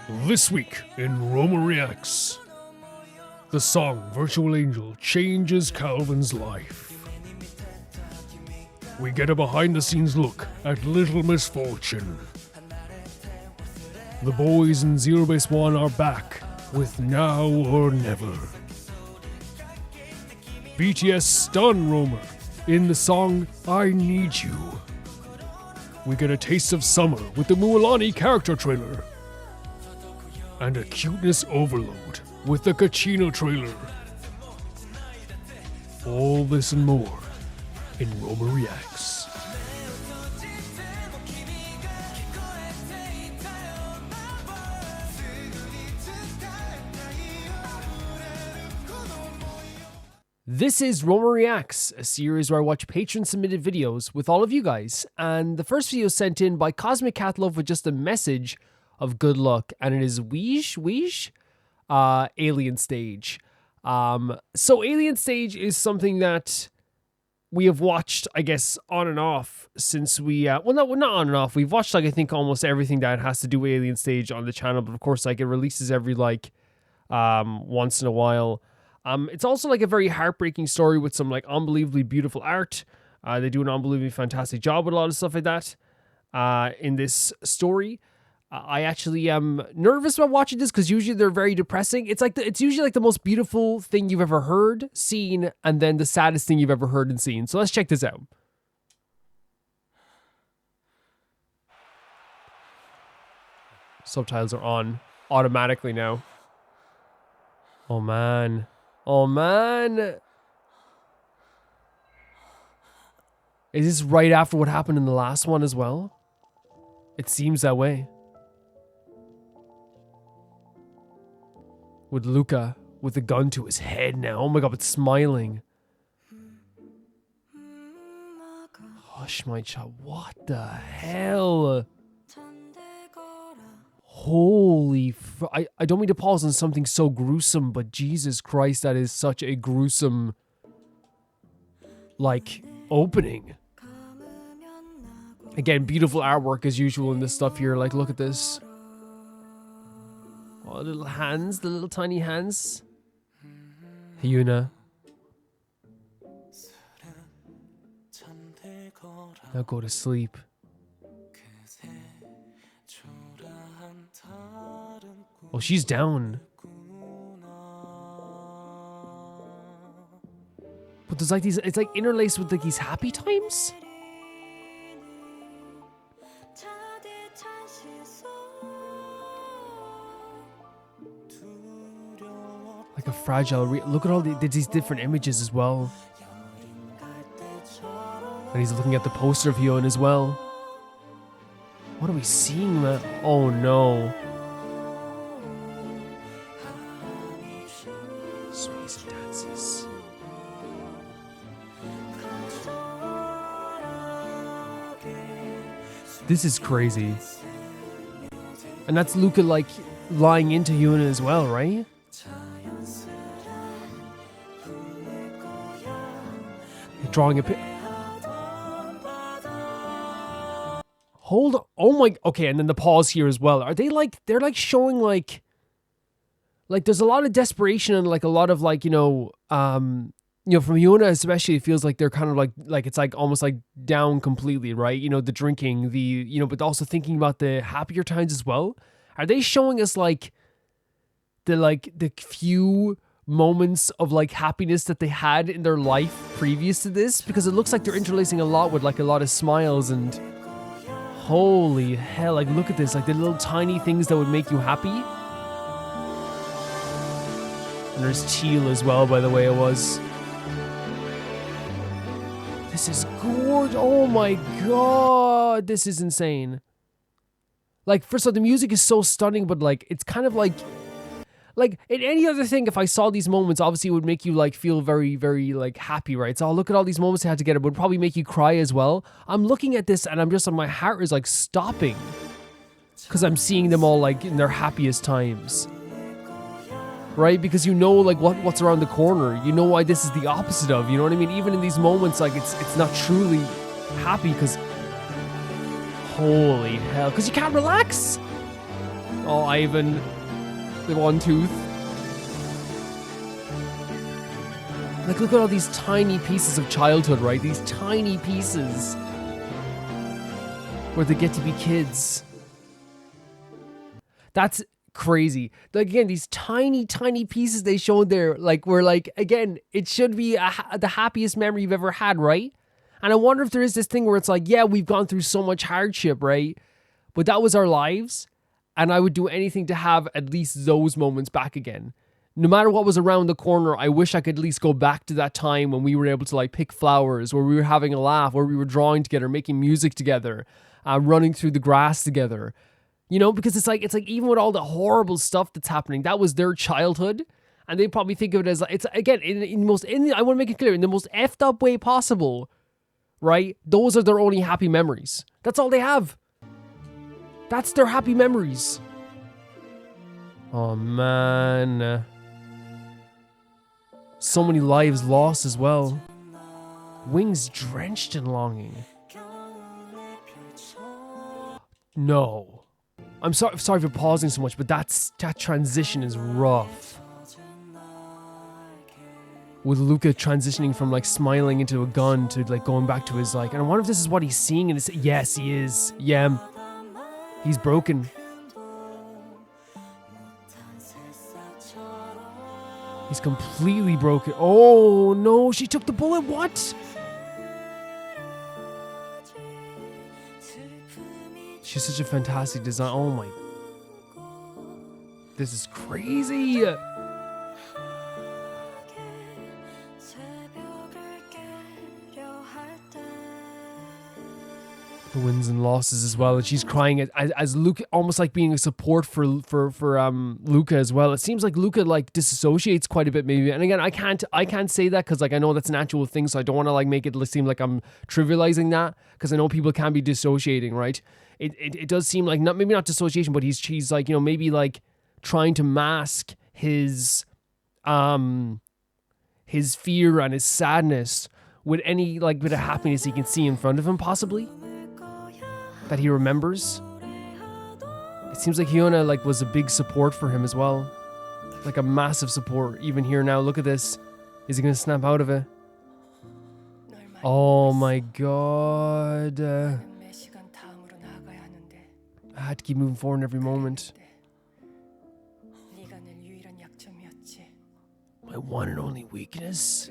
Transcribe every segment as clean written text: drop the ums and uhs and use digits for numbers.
This week in Roma Reacts, the song Virtual Angel changes Calvin's life. We get a behind-the-scenes look at Little Misfortune. The boys in Zerobaseone are back with Now or Never. BTS stun Roma in the song I Need You. We get a taste of summer with the Mualani character trailer. And a cuteness overload with the Kachina trailer. All this and more in Roma Reacts. This is Roma Reacts, a series where I watch patron-submitted videos with all of you guys, and the first video sent in by Cosmic Cat Love with just a message of good luck, and it is Weesh, Alien Stage. So Alien Stage is something that we have watched, I guess, on and off since we, not on and off. We've watched, like, I think almost everything that has to do with Alien Stage on the channel, but of course, like, it releases every, like, once in a while. It's also, like, a very heartbreaking story with some, like, unbelievably beautiful art. They do an unbelievably fantastic job with a lot of stuff like that in this story. I actually am nervous about watching this because usually they're very depressing. It's like it's usually like the most beautiful thing you've ever heard, seen, and then the saddest thing you've ever heard and seen. So let's check this out. Subtitles are on automatically now. Oh man. Oh man. Is this right after what happened in the last one as well? It seems that way. With Luca with a gun to his head now. Oh my god, it's smiling. Hush, my child. What the hell? Holy I don't mean to pause on something so gruesome, but Jesus Christ, that is such a gruesome, like, opening. Again, beautiful artwork as usual in this stuff here. Like, look at this. Oh, little hands, the little tiny hands. Hyuna. Now go to sleep. Oh, she's down. But there's like these, it's like interlaced with like these happy times. Like a fragile, look at all these different images as well. And he's looking at the poster of Hyun as well. What are we seeing, man? Oh no. Sways and dances. This is crazy. And that's Luca, like, lying into Hyuna as well, right? Drawing a hold on. Oh my, okay, and then the pause here as well. Are they like, they're like showing like there's a lot of desperation and like a lot of like, from Hyuna especially, it feels like they're kind of like it's like almost like down completely, right? You know, the drinking, but also thinking about the happier times as well. Are they showing us like the few moments of like happiness that they had in their life previous to this? Because it looks like they're interlacing a lot with like a lot of smiles and holy hell, like look at this, like the little tiny things that would make you happy. And there's Teal as well, by the way. It was, this is gorgeous. Oh my god, this is insane. Like, first of all, the music is so stunning, but like it's kind of like in any other thing, if I saw these moments, obviously it would make you like feel very, very like happy, right? So look at all these moments I had to get. It would probably make you cry as well. I'm looking at this and I'm just, my heart is like stopping because I'm seeing them all like in their happiest times, right? Because you know like what's around the corner. You know why this is the opposite of, you know what I mean? Even in these moments, like it's not truly happy because holy hell, because you can't relax. Oh, Ivan, the one tooth. Like, look at all these tiny pieces of childhood, right? These tiny pieces where they get to be kids. That's crazy. Like, again, these tiny pieces they showed there, like, were like, again, it should be the happiest memory you've ever had, right? And I wonder if there is this thing where it's like, yeah, we've gone through so much hardship, right? But that was our lives, and I would do anything to have at least those moments back again. No matter what was around the corner, I wish I could at least go back to that time when we were able to like pick flowers, where we were having a laugh, where we were drawing together, making music together, running through the grass together. You know, because it's like even with all the horrible stuff that's happening, that was their childhood, and they probably think of it as like, it's again I want to make it clear, in the most effed up way possible, right? Those are their only happy memories. That's all they have. That's their happy memories. Oh man. So many lives lost as well. Wings drenched in longing. No. I'm sorry for pausing so much, but that transition is rough. With Luca transitioning from like smiling into a gun to like going back to his like, and I wonder if this is what he's seeing in this. Yes, he is. Yeah. He's broken. He's completely broken. Oh no, she took the bullet. What? She's such a fantastic design. Oh my. This is crazy. The wins and losses as well, and she's crying as Luca, almost like being a support for Luca as well. It seems like Luca like disassociates quite a bit maybe, and again I can't say that because like I know that's an actual thing, so I don't want to like make it seem like I'm trivializing that, because I know people can be dissociating, right? It does seem like maybe not dissociation, but he's like, you know, maybe like trying to mask his fear and his sadness with any like bit of happiness he can see in front of him, possibly. That he remembers. It seems like Hyuna like was a big support for him as well, like a massive support. Even here now, look at this. Is he gonna snap out of it? Oh my god! I had to keep moving forward in every moment. My one and only weakness.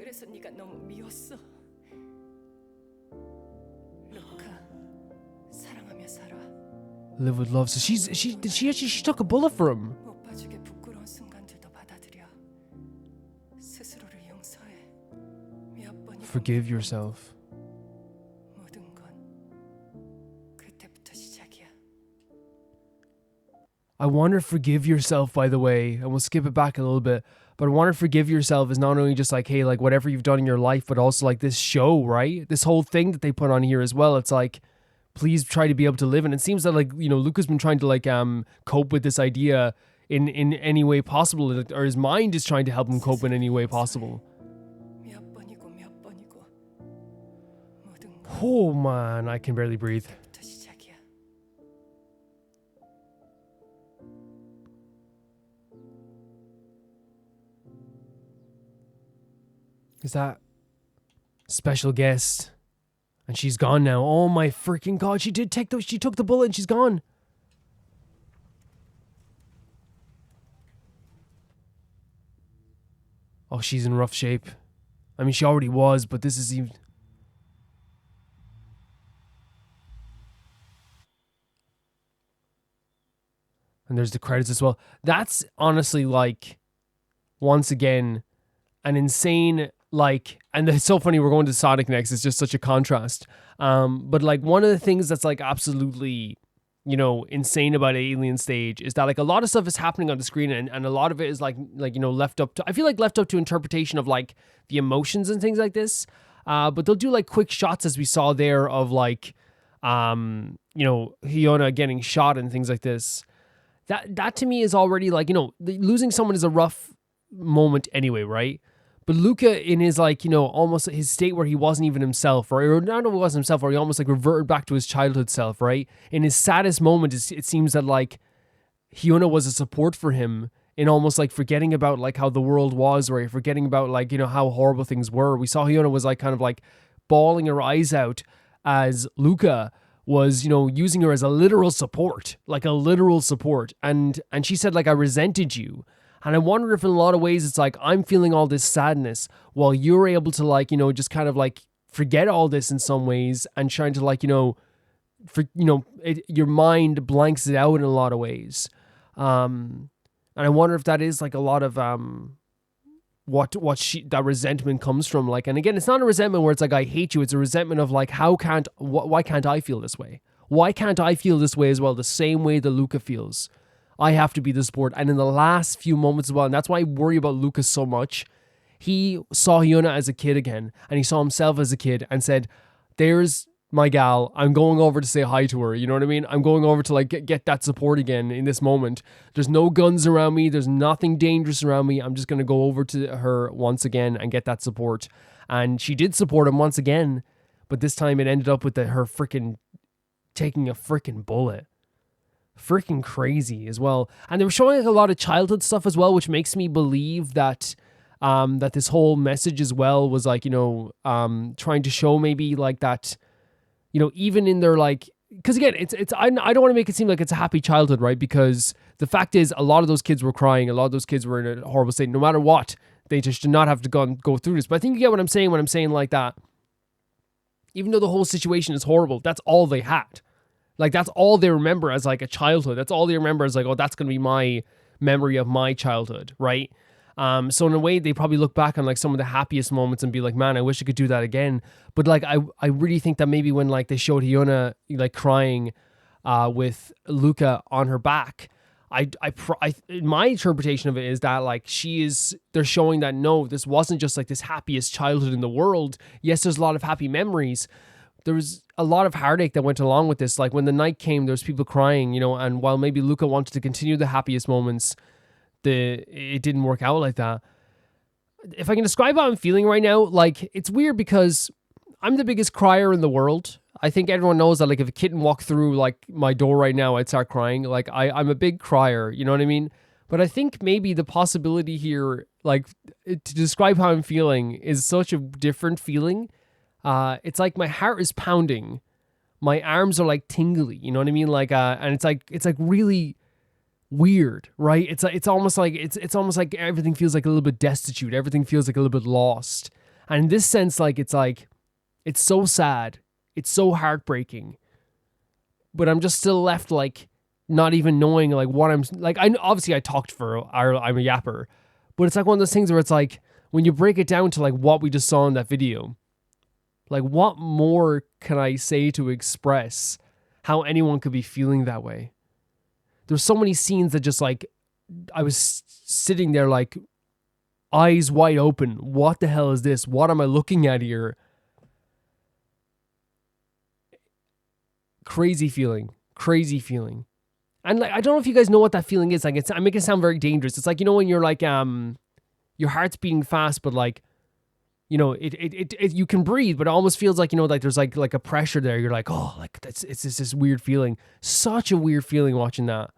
Live with love. So she took a bullet for him. Forgive yourself. I want to forgive yourself, by the way, and we'll skip it back a little bit, but I want to forgive yourself is not only just like, hey, like whatever you've done in your life, but also like this show, right? This whole thing that they put on here as well. It's like, please try to be able to live. And it seems that like, you know, Luca's been trying to like cope with this idea in any way possible, or his mind is trying to help him cope in any way possible. Oh man, I can barely breathe. Is that special guest? And she's gone now. Oh my freaking god, she took the bullet and she's gone. Oh, she's in rough shape. I mean, she already was, but this is even... And there's the credits as well. That's honestly like, once again, an insane... Like, and it's so funny, we're going to Sonic next, it's just such a contrast. But like one of the things that's like absolutely, you know, insane about Alien Stage is that like a lot of stuff is happening on the screen, and a lot of it is like, you know, left up to, I feel like left up to interpretation of like the emotions and things like this. But they'll do like quick shots as we saw there of like, you know, Hyuna getting shot and things like this. That to me is already like, you know, losing someone is a rough moment anyway, right? But Luca in his like, you know, almost his state where he wasn't even himself, or not only wasn't himself, or he almost like reverted back to his childhood self, right? In his saddest moment, it seems that like Hyuna was a support for him in almost like forgetting about like how the world was, or forgetting about like, you know, how horrible things were. We saw Hyuna was like kind of like bawling her eyes out as Luca was, you know, using her as a literal support, like a literal support. And she said like, I resented you. And I wonder if in a lot of ways it's like, I'm feeling all this sadness while you're able to like, you know, just kind of like forget all this in some ways and trying to like, you know, your mind blanks it out in a lot of ways. And I wonder if that is like a lot of what that resentment comes from. Like, and again, it's not a resentment where it's like I hate you. It's a resentment of like, why can't I feel this way? Why can't I feel this way as well? The same way that Luca feels. I have to be the support. And in the last few moments as well, and that's why I worry about Luca so much. He saw Hyuna as a kid again, and he saw himself as a kid and said, "There's my gal, I'm going over to say hi to her." You know what I mean? I'm going over to like get that support again in this moment. There's no guns around me. There's nothing dangerous around me. I'm just going to go over to her once again and get that support. And she did support him once again, but this time it ended up with her freaking taking a freaking bullet. Freaking crazy as well. And they were showing like a lot of childhood stuff as well, which makes me believe that that this whole message as well was like, you know, trying to show maybe like that, you know, even in their like, because again, I don't want to make it seem like it's a happy childhood, right? Because the fact is, a lot of those kids were crying. A lot of those kids were in a horrible state. No matter what, they just did not have to go through this. But I think you get what I'm saying when I'm saying like that. Even though the whole situation is horrible, that's all they had. Like, that's all they remember as like a childhood. That's all they remember as like, oh, that's going to be my memory of my childhood, right? So in a way, they probably look back on like some of the happiest moments and be like, man, I wish I could do that again. But like, I really think that maybe when like they showed Hyuna like crying with Luca on her back, my interpretation of it is that like they're showing that no, this wasn't just like this happiest childhood in the world. Yes, there's a lot of happy memories. There was a lot of heartache that went along with this. Like when the night came, there was people crying, you know, and while maybe Luca wanted to continue the happiest moments, it didn't work out like that. If I can describe how I'm feeling right now, like it's weird because I'm the biggest crier in the world. I think everyone knows that like if a kitten walked through like my door right now, I'd start crying. Like I'm a big crier, you know what I mean? But I think maybe the possibility here, like to describe how I'm feeling is such a different feeling. It's like my heart is pounding. My arms are like tingly, you know what I mean? Like, and it's like really weird, right? It's almost like everything feels like a little bit destitute. Everything feels like a little bit lost. And in this sense, like it's so sad. It's so heartbreaking. But I'm just still left like not even knowing like what I'm like. Obviously I talked I'm a yapper, but it's like one of those things where it's like when you break it down to like what we just saw in that video, like what more can I say to express how anyone could be feeling that way? There's so many scenes that just like, I was sitting there like eyes wide open. What the hell is this? What am I looking at here? Crazy feeling. And like, I don't know if you guys know what that feeling is. Like I make it sound very dangerous. It's like, you know, when you're like, your heart's beating fast, but like, you know, it you can breathe, but it almost feels like, you know, like there's like a pressure there. You're like, oh, like it's just this weird feeling. Such a weird feeling watching that.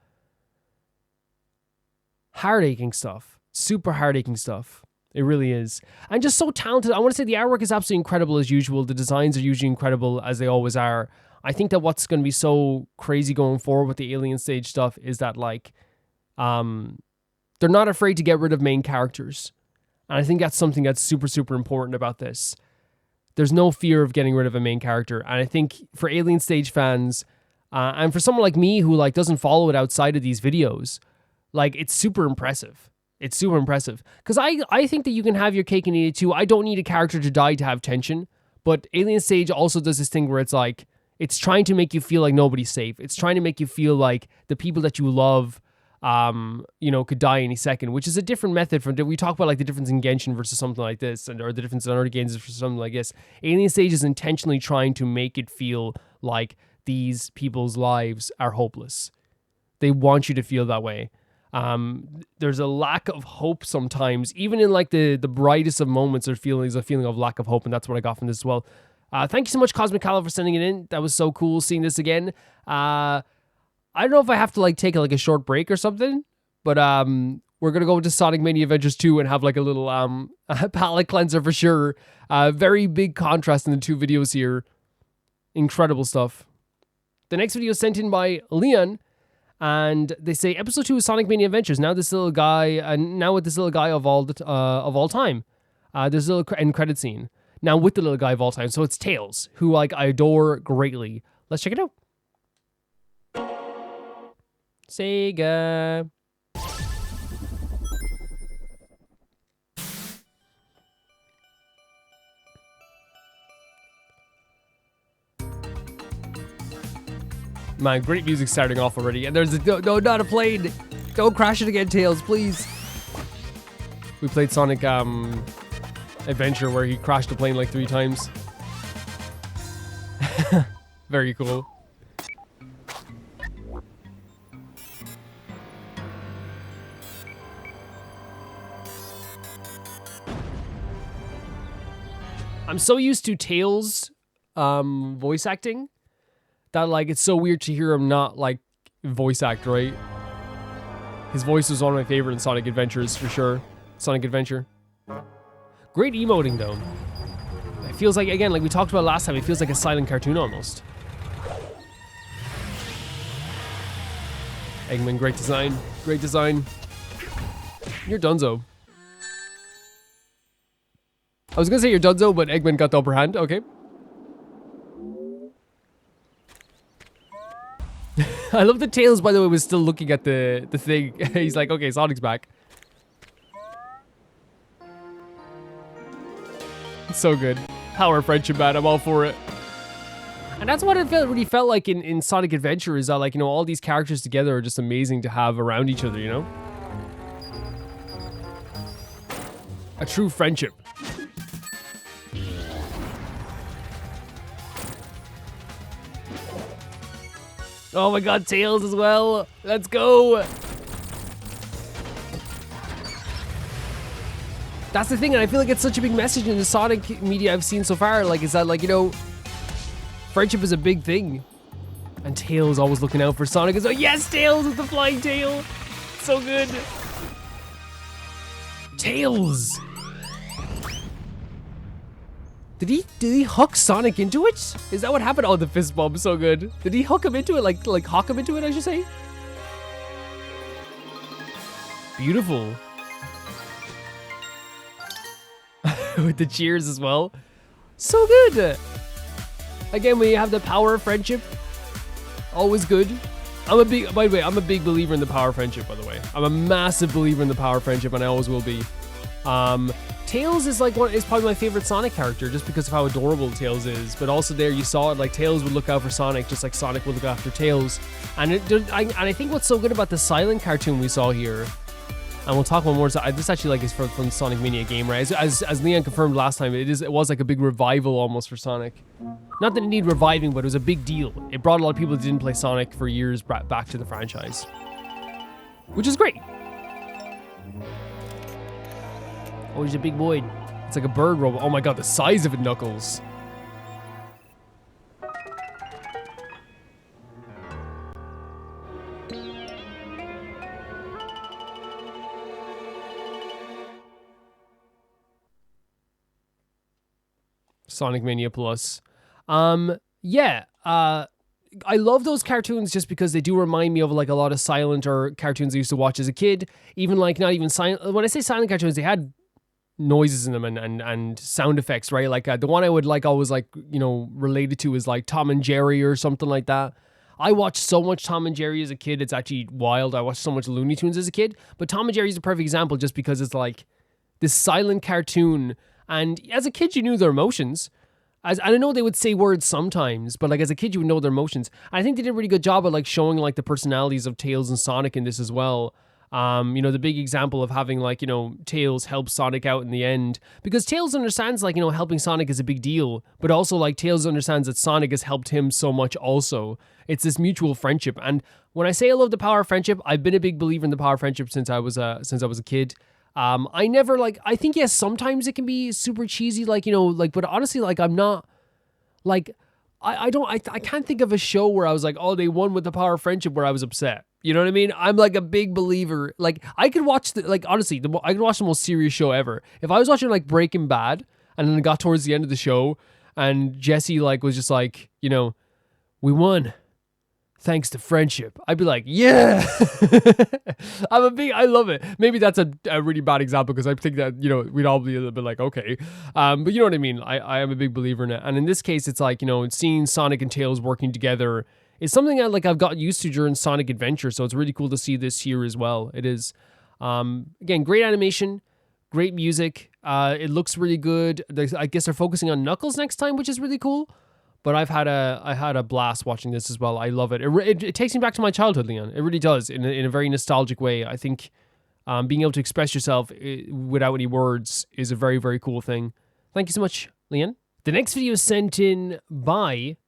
Heart-aching stuff. Super heart-aching stuff. It really is. And just so talented. I want to say the artwork is absolutely incredible as usual. The designs are usually incredible as they always are. I think that what's going to be so crazy going forward with the Alien Stage stuff is that like, they're not afraid to get rid of main characters. And I think that's something that's super, super important about this. There's no fear of getting rid of a main character. And I think for Alien Stage fans, and for someone like me who like doesn't follow it outside of these videos, like it's super impressive. It's super impressive. Because I think that you can have your cake and eat it too. I don't need a character to die to have tension. But Alien Stage also does this thing where it's like, it's trying to make you feel like nobody's safe. It's trying to make you feel like the people that you love, you know, could die any second, which is a different method from, we talk about like the difference in Genshin versus something like this, or the difference in other games versus something like this. Alien Stage is intentionally trying to make it feel like these people's lives are hopeless. They want you to feel that way. There's a lack of hope sometimes, even in like the brightest of moments. There's a feeling of lack of hope, and that's what I got from this as well. Thank you so much, Cosmic Calla, for sending it in. That was so cool seeing this again. I don't know if I have to like take like a short break or something, but we're gonna go into Sonic Mania Adventures 2 and have like a little palette cleanser for sure. Very big contrast in the two videos here. Incredible stuff. The next video is sent in by Leon, and they say episode 2 of Sonic Mania Adventures. Now this little guy, now with this little guy of all time. There's a little end credit scene. Now with the little guy of all time. So it's Tails, who like I adore greatly. Let's check it out. Sega. Man, great music starting off already. And there's a, no, not a plane. Don't crash it again, Tails, please. We played Sonic Adventure where he crashed the plane like 3 times. Very cool. I'm so used to Tails voice acting that like it's so weird to hear him not like voice act, right? His voice was one of my favorite in Sonic Adventures for sure. Sonic Adventure. Great emoting though. It feels like, again, like we talked about last time, it feels like a silent cartoon almost. Eggman, great design. Great design. You're Dunzo. I was gonna say you're Dunzo, but Eggman got the upper hand. Okay. I love that Tails, by the way, was still looking at the thing. He's like, okay, Sonic's back. It's so good. Power friendship, man. I'm all for it. And that's what it really felt like in Sonic Adventure, is that, like, you know, all these characters together are just amazing to have around each other, you know? A true friendship. Oh my god, Tails as well. Let's go. That's the thing, and I feel like it's such a big message in the Sonic media I've seen so far. Like, is that, like, you know, friendship is a big thing. And Tails always looking out for Sonic. So, yes, Tails with the flying tail. So good. Tails. Did he hook Sonic into it? Is that what happened? Oh, the fist bump, so good. Did he hook him into it? Like hook him into it, I should say? Beautiful. With the cheers as well. So good. Again, we have the power of friendship. Always good. By the way, I'm a big believer in the power of friendship, by the way. I'm a massive believer in the power of friendship, and I always will be. Tails is like is probably my favorite Sonic character just because of how adorable Tails is. But also there you saw it, like Tails would look out for Sonic just like Sonic would look after Tails. And I think what's so good about the silent cartoon we saw here, and we'll talk about more. This actually like is from Sonic Mania game, right? As Leon confirmed last time, it was like a big revival almost for Sonic. Not that it needed reviving, but it was a big deal. It brought a lot of people that didn't play Sonic for years back to the franchise, which is great. Oh, he's a big boy. It's like a bird robot. Oh my god, the size of it, Knuckles. Sonic Mania Plus. Yeah. I love those cartoons just because they do remind me of like a lot of silent or cartoons I used to watch as a kid. Even like not even silent. When I say silent cartoons, they had noises in them and sound effects, right? Like the one I would like always like, you know, related to is like Tom and Jerry or something like that. I watched so much Tom and Jerry as a kid. It's actually wild. I watched so much Looney Tunes as a kid, but Tom and Jerry is a perfect example just because it's like this silent cartoon. And as a kid, you knew their emotions. And I know they would say words sometimes, but like as a kid, you would know their emotions. And I think they did a really good job of like showing like the personalities of Tails and Sonic in this as well. You know, the big example of having like, you know, Tails help Sonic out in the end, because Tails understands like, you know, helping Sonic is a big deal, but also like Tails understands that Sonic has helped him so much also. It's this mutual friendship. And when I say I love the power of friendship, I've been a big believer in the power of friendship since I was a kid. I never like, I think yes, sometimes it can be super cheesy, like, you know, like, but honestly, like I'm not like, I can't think of a show where I was like, oh, they won with the power of friendship where I was upset. You know what I mean? I'm like a big believer. Like I could watch honestly, I could watch the most serious show ever. If I was watching like Breaking Bad and then it got towards the end of the show and Jesse like was just like, you know, we won thanks to friendship, I'd be like, yeah. I love it. Maybe that's a really bad example because I think that, you know, we'd all be a little bit like, okay. But you know what I mean? I am a big believer in it. And in this case, it's like, you know, seeing Sonic and Tails working together is something that like I've got used to during Sonic Adventure. So it's really cool to see this here as well. It is, again, great animation, great music. It looks really good. I guess they're focusing on Knuckles next time, which is really cool. But I had a blast watching this as well. I love it. It takes me back to my childhood, Leon. It really does in a very nostalgic way. I think being able to express yourself without any words is a very, very cool thing. Thank you so much, Leon. The next video is sent in by...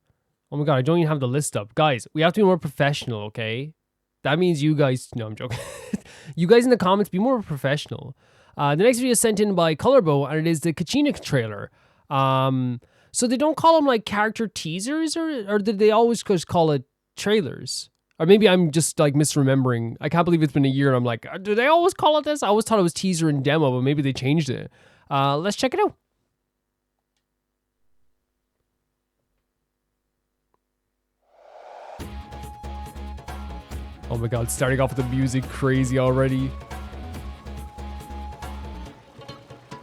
Oh my god, I don't even have the list up. Guys, we have to be more professional, okay? That means you guys... No, I'm joking. You guys in the comments, be more professional. The next video is sent in by Colorbo, and it is the Kachina trailer. So they don't call them like character teasers, or did they always just call it trailers? Or maybe I'm just like misremembering. I can't believe it's been a year and I'm like, do they always call it this? I always thought it was teaser and demo, but maybe they changed it. Let's check it out. Oh my god, starting off with the music crazy already.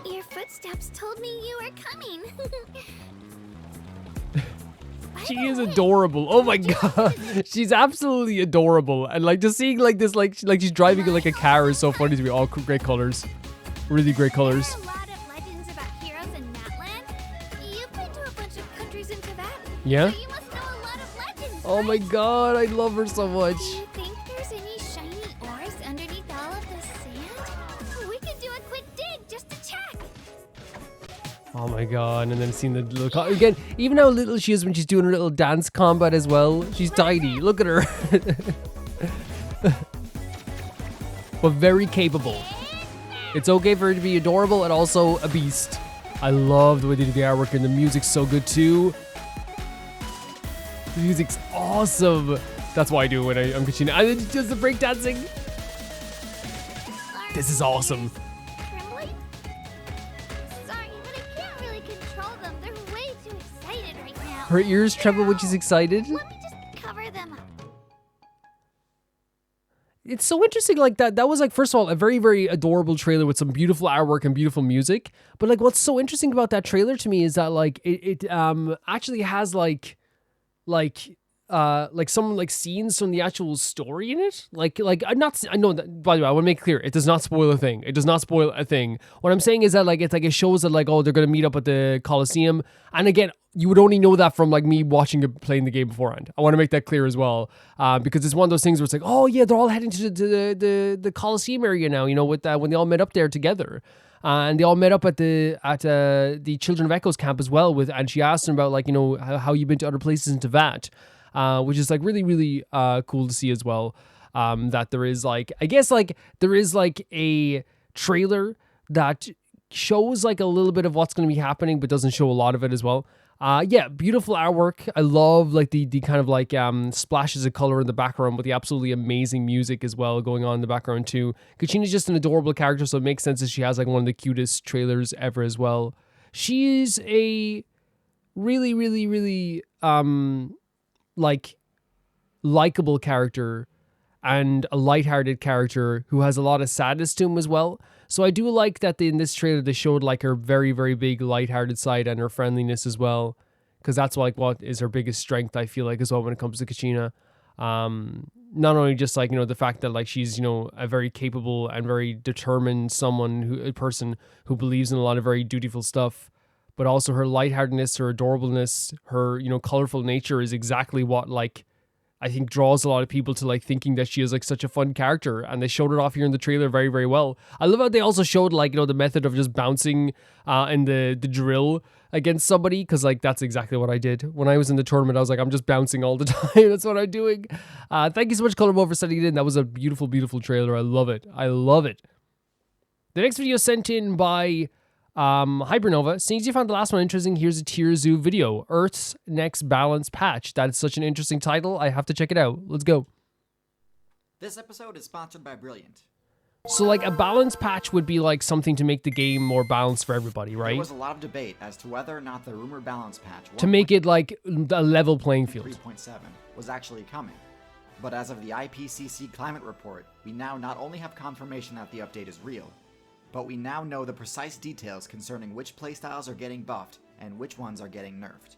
Your footsteps told me you were coming. She is adorable. Oh my god. She's absolutely adorable. And like just seeing like this, like she's driving like a car is so funny to me. All great colors. Really great colors. There are a lot of legends about heroes in Natlan. You've been to a bunch of countries in Teyvat. Yeah? So you must know a lot of legends. Oh my god, I love her so much. Do you think there's any shiny ores underneath all of the sand? We could do a quick dig just to check. Oh my god, and then seeing the little... Again, even how little she is when she's doing her little dance combat as well. She's tiny. Look at her. But very capable. It's okay for her to be adorable and also a beast. I love the way they do the artwork and the music's so good too. The music's awesome. That's why I do it when I'm Kachina. And then just the breakdancing. This is awesome. Trembling? Sorry, but I can't really control them. They're way too excited right now. Her ears tremble when she's excited. Let me just cover them up. It's so interesting, like that was like, first of all, a very, very adorable trailer with some beautiful artwork and beautiful music. But like what's so interesting about that trailer to me is that like it actually has like some like scenes from the actual story in it. I know that, by the way, I want to make it clear, it does not spoil a thing. It does not spoil a thing. What I'm saying is that like it shows that like, oh, they're gonna meet up at the Coliseum. And again, you would only know that from like me playing the game beforehand. I want to make that clear as well, because it's one of those things where it's like, oh yeah, they're all heading to the Coliseum area now. You know, with when they all met up there together, and they all met up at the Children of Echoes camp as well. And she asked them about like, you know, how you've been to other places in Teyvat, which is like really, really cool to see as well. That there is like, I guess like there is like a trailer that shows like a little bit of what's going to be happening, but doesn't show a lot of it as well. Yeah, beautiful artwork. I love like the kind of like splashes of color in the background, but the absolutely amazing music as well going on in the background too. Kachina's just an adorable character, so it makes sense that she has like one of the cutest trailers ever as well. She's a really, really, really like likable character and a lighthearted character who has a lot of sadness to him as well. So I do like that in this trailer they showed like her very, very big lighthearted side and her friendliness as well, because that's like what is her biggest strength, I feel like, as well when it comes to Kachina. Not only just like, you know, the fact that like she's, you know, a very capable and very determined a person who believes in a lot of very dutiful stuff, but also her lightheartedness, her adorableness, her, you know, colorful nature is exactly what like I think draws a lot of people to like thinking that she is like such a fun character, and they showed it off here in the trailer very, very well. I love how they also showed like, you know, the method of just bouncing in the drill against somebody, because like that's exactly what I did when I was in the tournament. I was like, I'm just bouncing all the time. That's what I'm doing. Thank you so much, Colorbo, for sending it in. That was a beautiful, beautiful trailer. I love it. I love it. The next video sent in by Hypernova, seeing as you found the last one interesting, here's a Tier Zoo video. Earth's Next Balance Patch. That is such an interesting title. I have to check it out. Let's go. This episode is sponsored by Brilliant. So like a balance patch would be like something to make the game more balanced for everybody, right? There was a lot of debate as to whether or not the rumored balance patch To make it like a level playing field. 3.7 was actually coming. But as of the IPCC climate report, we now not only have confirmation that the update is real, but we now know the precise details concerning which playstyles are getting buffed and which ones are getting nerfed.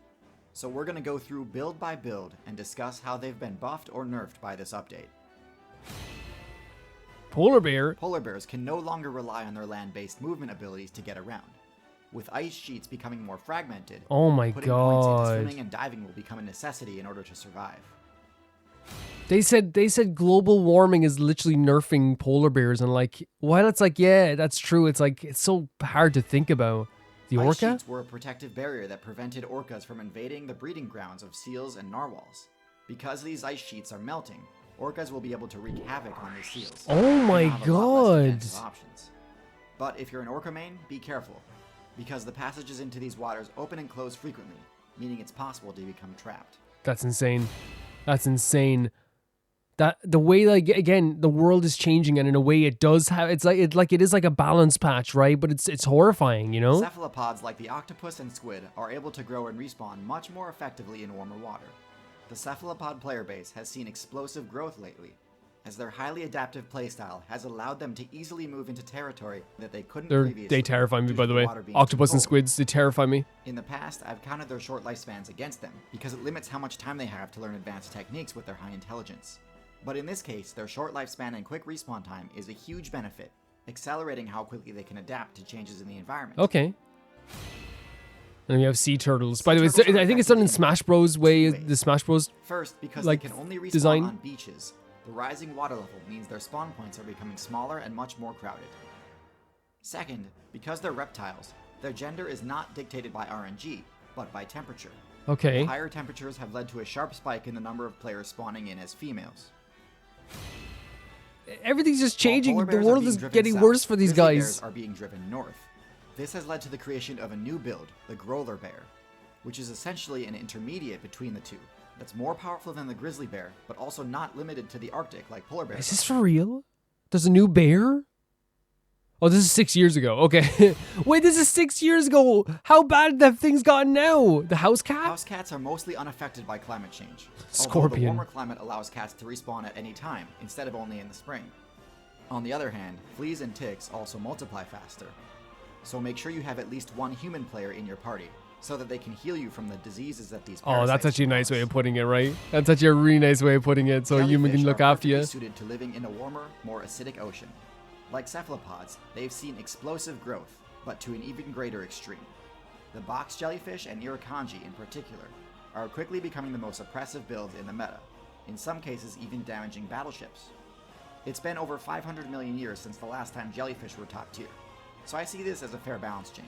So we're going to go through build by build and discuss how they've been buffed or nerfed by this update. Polar bear. Polar bears can no longer rely on their land-based movement abilities to get around. With ice sheets becoming more fragmented, Oh my putting points into god. swimming and diving will become a necessity in order to survive. They said global warming is literally nerfing polar bears, and like while it's like, yeah, that's true, it's like it's so hard to think about. The Ice orca? sheets were a protective barrier that prevented orcas from invading the breeding grounds of seals and narwhals. Because these ice sheets are melting, orcas will be able to wreak havoc on these seals. Oh and my have a lot less god. defensive options. But if you're an orca main, be careful, because the passages into these waters open and close frequently, meaning it's possible to become trapped. That's insane. That's insane. That the way, like, again, the world is changing, and in a way it does have, it is like a balance patch, right? But it's horrifying, you know? Cephalopods like the octopus and squid are able to grow and respawn much more effectively in warmer water. The cephalopod player base has seen explosive growth lately, as their highly adaptive playstyle has allowed them to easily move into territory that they couldn't previously. They terrify me, due by to the way. water being Octopus too and cold. squids, they terrify me. In the past, I've counted their short lifespans against them, because it limits how much time they have to learn advanced techniques with their high intelligence. But in this case, their short lifespan and quick respawn time is a huge benefit, accelerating how quickly they can adapt to changes in the environment. Okay. And we have sea turtles. By the way, turtles are I think it's done in effective Smash Bros. way. ways. The Smash Bros. First, because like, they can only respawn design. on beaches, the rising water level means their spawn points are becoming smaller and much more crowded. Second, because they're reptiles, their gender is not dictated by RNG, but by temperature. Okay. Higher temperatures have led to a sharp spike in the number of players spawning in as females. Everything's just changing. While polar The bears are world being is driven getting south, worse for these grizzly guys. bears are being driven north. This has led to the creation of a new build, the Growler Bear, which is essentially an intermediate between the two. That's more powerful than the grizzly bear, but also not limited to the Arctic like polar bears. Is this for real? There's a new bear? Oh, this is 6 years ago. Okay. Wait, this is 6 years ago. How bad have things gotten now? The house cat? House cats are mostly unaffected by climate change. Although the Scorpion. warmer climate allows cats to respawn at any time, instead of only in the spring. On the other hand, fleas and ticks also multiply faster. So make sure you have at least one human player in your party, so that they can heal you from the diseases that these Oh, parasites that's actually a nice way cause. of putting it, right? That's actually a really nice way of putting it, so a human can Jellyfish look are after you. perfectly suited to living in a warmer, more acidic ocean. Like cephalopods, they've seen explosive growth, but to an even greater extreme. The box jellyfish and irukandji in particular are quickly becoming the most oppressive builds in the meta, in some cases even damaging battleships. It's been over 500 million years since the last time jellyfish were top tier, so I see this as a fair balance change.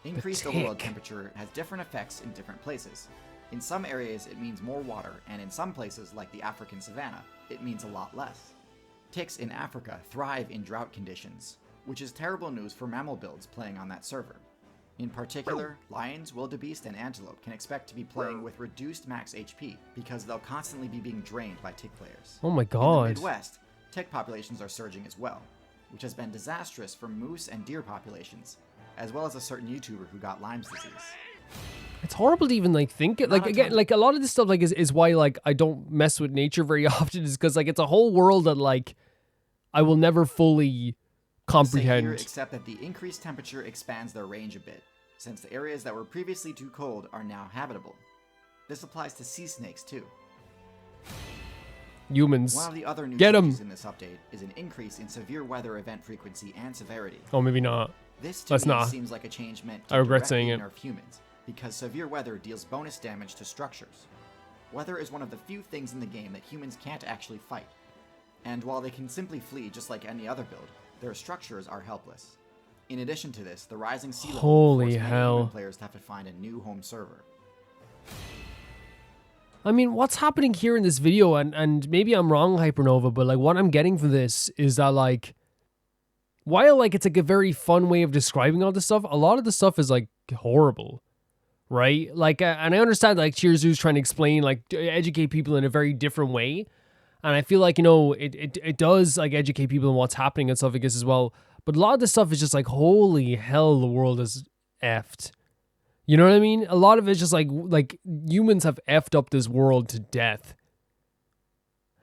Increased overworld tick. temperature has different effects in different places. In some areas it means more water, and in some places like the African savanna, it means a lot less. Ticks in Africa thrive in drought conditions, which is terrible news for mammal builds playing on that server. In particular, lions, wildebeest, and antelope can expect to be playing with reduced max HP because they'll constantly be being drained by tick players. Oh my In the god. Midwest, tick populations are surging as well, which has been disastrous for moose and deer populations, as well as a certain YouTuber who got Lyme's disease. It's horrible to even like think it. Like Not a again, ton. like a lot of this stuff like is why like I don't mess with nature very often, is because like it's a whole world that like I will never fully Say here, comprehend. except that the increased temperature expands their range a bit, since the areas that were previously too cold are now habitable. This applies to sea snakes too. Humans. One of the other new Get 'em. changes in this update is an increase in severe weather event frequency and severity. Oh, maybe not. This to Let's me not. seems like a change meant to I regret directly saying it. nerf humans, because severe weather deals bonus damage to structures. Weather is one of the few things in the game that humans can't actually fight, and while they can simply flee just like any other build, their structures are helpless. In addition to this, the rising sea level Holy forced many hell. human players to have to find a new home server. I mean, what's happening here in this video, and maybe I'm wrong, Hypernova, but like what I'm getting from this is that like while like it's like a very fun way of describing all this stuff, a lot of the stuff is like horrible, right? Like, and I understand like Chirzu's trying to explain, like to educate people in a very different way. And I feel like, you know, it does like educate people on what's happening and stuff, I guess, as well. But a lot of this stuff is just like, holy hell, the world is effed. You know what I mean? A lot of it's just like humans have effed up this world to death.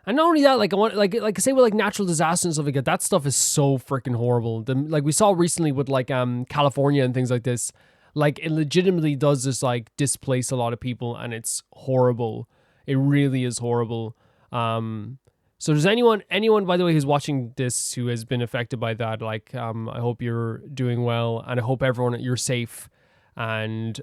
And not only that, like I want, like say with like natural disasters and stuff like that stuff is so freaking horrible. Like we saw recently with like California and things like this, like it legitimately does just like displace a lot of people, and it's horrible. It really is horrible. So does anyone by the way who's watching this who has been affected by that, like I hope you're doing well, and I hope everyone you're safe and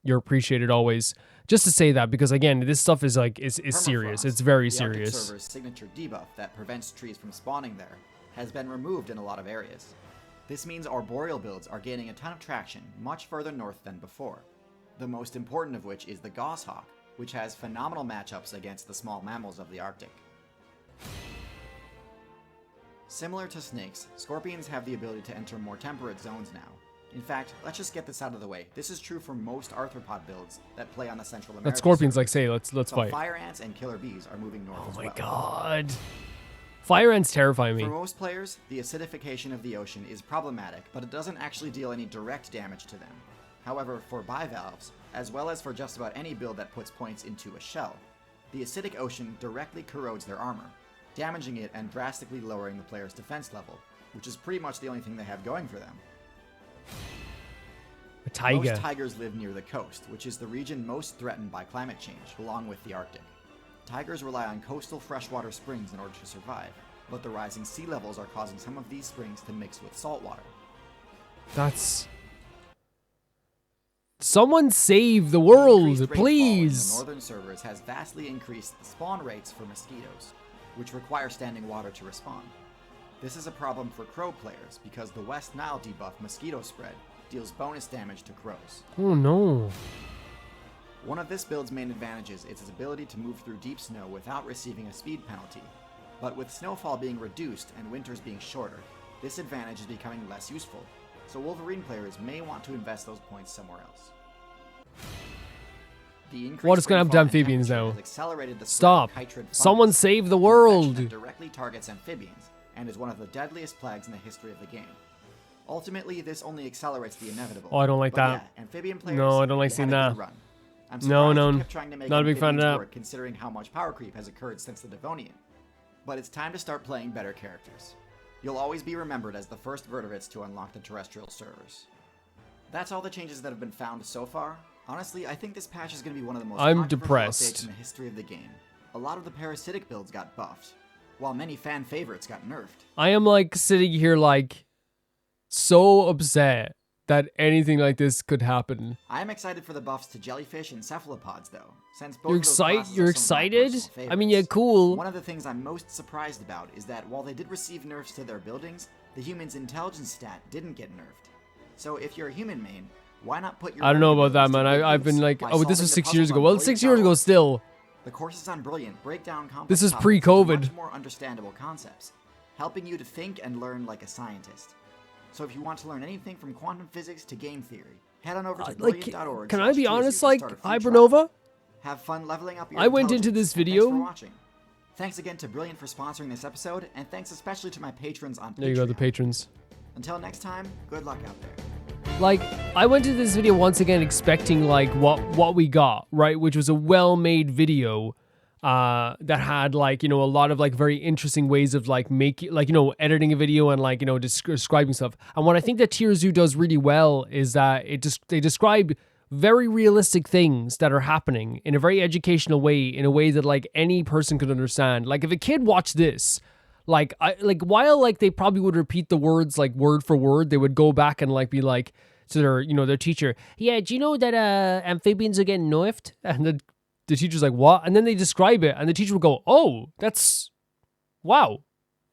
you're appreciated always. Just to say that, because again, this stuff is like is serious. It's very serious. The server's signature debuff that prevents trees from spawning there has been removed in a lot of areas. This means arboreal builds are gaining a ton of traction much further north than before. The most important of which is the goshawk, which has phenomenal matchups against the small mammals of the Arctic. Similar to snakes, scorpions have the ability to enter more temperate zones now. In fact, let's just get this out of the way. This is true for most arthropod builds that play on the Central American. That scorpions like say, let's fight. Fire ants and killer bees are moving north as well. Oh my god. Fire ants terrify me. For most players, the acidification of the ocean is problematic, but it doesn't actually deal any direct damage to them. However, for bivalves, as well as for just about any build that puts points into a shell, the acidic ocean directly corrodes their armor, damaging it and drastically lowering the player's defense level, which is pretty much the only thing they have going for them. A tiger. Most tigers live near the coast, which is the region most threatened by climate change, along with the Arctic. Tigers rely on coastal freshwater springs in order to survive, but the rising sea levels are causing some of these springs to mix with saltwater. That's... Someone save the world, Increased please! rainfall in the northern servers has vastly increased the spawn rates for mosquitoes, which require standing water to respawn. This is a problem for crow players because the West Nile debuff Mosquito Spread deals bonus damage to crows. Oh no. One of this build's main advantages is its ability to move through deep snow without receiving a speed penalty. But with snowfall being reduced and winters being shorter, this advantage is becoming less useful, so Wolverine players may want to invest those points somewhere else. What is going to happen to amphibians now? Accelerated the Stop. Someone save the world! That directly targets amphibians, and is one of the deadliest plagues in the history of the game. Ultimately, this only accelerates the inevitable. Oh, I don't like that. Yeah, amphibian players, no, I don't like seeing that. I'm no, you kept trying to make not a big fan of that. work, considering how much power creep has occurred since the Devonian. But it's time to start playing better characters. You'll always be remembered as the first vertebrates to unlock the terrestrial servers. That's all the changes that have been found so far. Honestly, I think this patch is going to be one of the most controversial updates in the history of the game. A lot of the parasitic builds got buffed, while many fan favorites got nerfed. I am like sitting here like so upset that anything like this could happen. I am excited for the buffs to jellyfish and cephalopods though, since both You're excited? I mean, yeah, cool. One of the things I'm most surprised about is that while they did receive nerfs to their buildings, the human's intelligence stat didn't get nerfed. So if you're a human main, why not put your... I don't know about that, man. I've been like, oh, this was 6 years ago. Well, 6 years ago still. The courses on Brilliant break down complex This is topics pre-COVID. into much more understandable concepts, helping you to think and learn like a scientist. So if you want to learn anything from quantum physics to game theory, head on over to brilliant.org. Can I be honest, like, Hybernova? Have fun leveling up your I went into this video. Thanks for watching. Thanks again to Brilliant for sponsoring this episode, and thanks especially to my patrons on Patreon. There you go, the patrons. Until next time, good luck out there. Like, I went to this video once again expecting like what we got, right? Which was a well-made video that had like, you know, a lot of like very interesting ways of like making, like, you know, editing a video and like, you know, describing stuff. And what I think that Tierzu does really well is that they describe very realistic things that are happening in a very educational way, in a way that like any person could understand. Like if a kid watched this, while like they probably would repeat the words like word for word, they would go back and like be like to their, you know, their teacher, yeah, do you know that amphibians are getting nerfed? And the teacher's like, what? And then they describe it and the teacher would go, oh, that's, wow,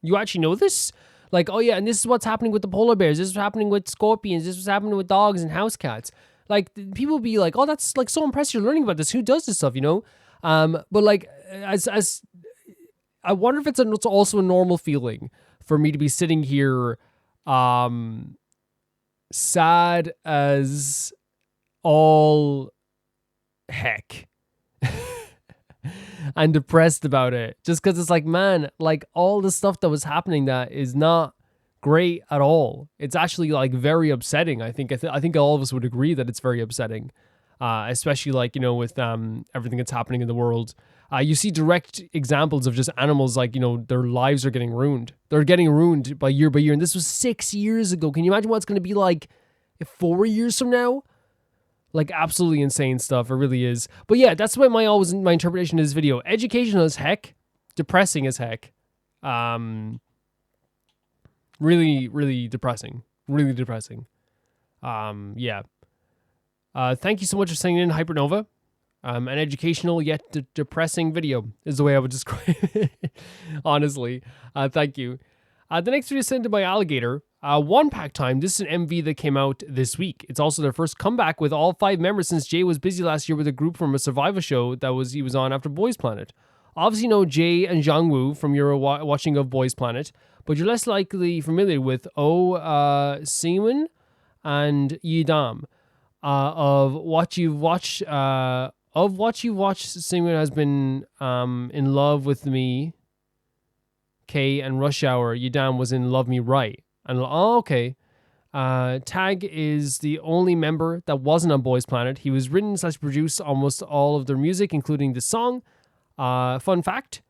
you actually know this? Like, oh yeah, and this is what's happening with the polar bears, this is what's happening with scorpions, this is what's happening with dogs and house cats. Like people would be like, oh, that's like so impressive, you're learning about this, who does this stuff, you know? But like as I wonder if it's also a normal feeling for me to be sitting here sad as all heck and depressed about it, just because it's like, man, like all the stuff that was happening that is not great at all. It's actually like very upsetting. I think all of us would agree that it's very upsetting, especially like, you know, with everything that's happening in the world. You see direct examples of just animals, like, you know, their lives are getting ruined. They're getting ruined by year, and this was 6 years ago. Can you imagine what it's going to be like 4 years from now? Like, absolutely insane stuff. It really is. But yeah, that's what my interpretation of this video. Educational as heck, depressing as heck. Really, really depressing. Really depressing. Yeah. Thank you so much for sending in, Hypernova. An educational yet depressing video is the way I would describe it. Honestly. Thank you. The next video is sent in by Alligator. One Pact time. This is an MV that came out this week. It's also their first comeback with all 5 members since Jay was busy last year with a group from a survival show that he was on after Boys Planet. Obviously, you know Jay and Zhangwu from your watching of Boys Planet, but you're less likely familiar with Seaman and Yidam. Of what you've watched, Seaman has been in love with me. K and Rush Hour. Yidam was in Love Me Right. And okay. Tag is the only member that wasn't on Boys Planet. He was written / produced almost all of their music, including the song. Fun fact,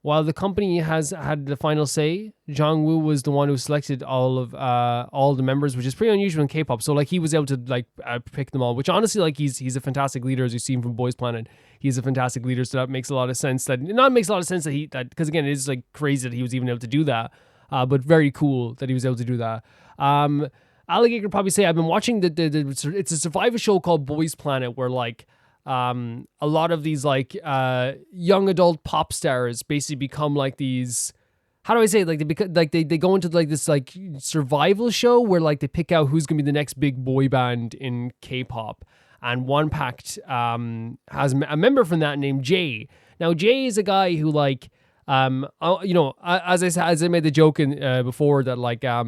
while the company has had the final say, Jongwoo was the one who selected all the members, which is pretty unusual in K-pop. So like he was able to like pick them all, which honestly, like he's a fantastic leader, as you've seen from Boys Planet. He's a fantastic leader, so that makes a lot of sense. Because again, it is like crazy that he was even able to do that. But very cool that he was able to do that. Alligator could probably say, I've been watching it's a survival show called Boys Planet, where like a lot of these like young adult pop stars basically become like these, how do I say it? Like they go into like this like survival show where like they pick out who's gonna be the next big boy band in K-pop. And One Pact has a member from that named Jay. Now Jay is a guy who like as I made the joke in before that like I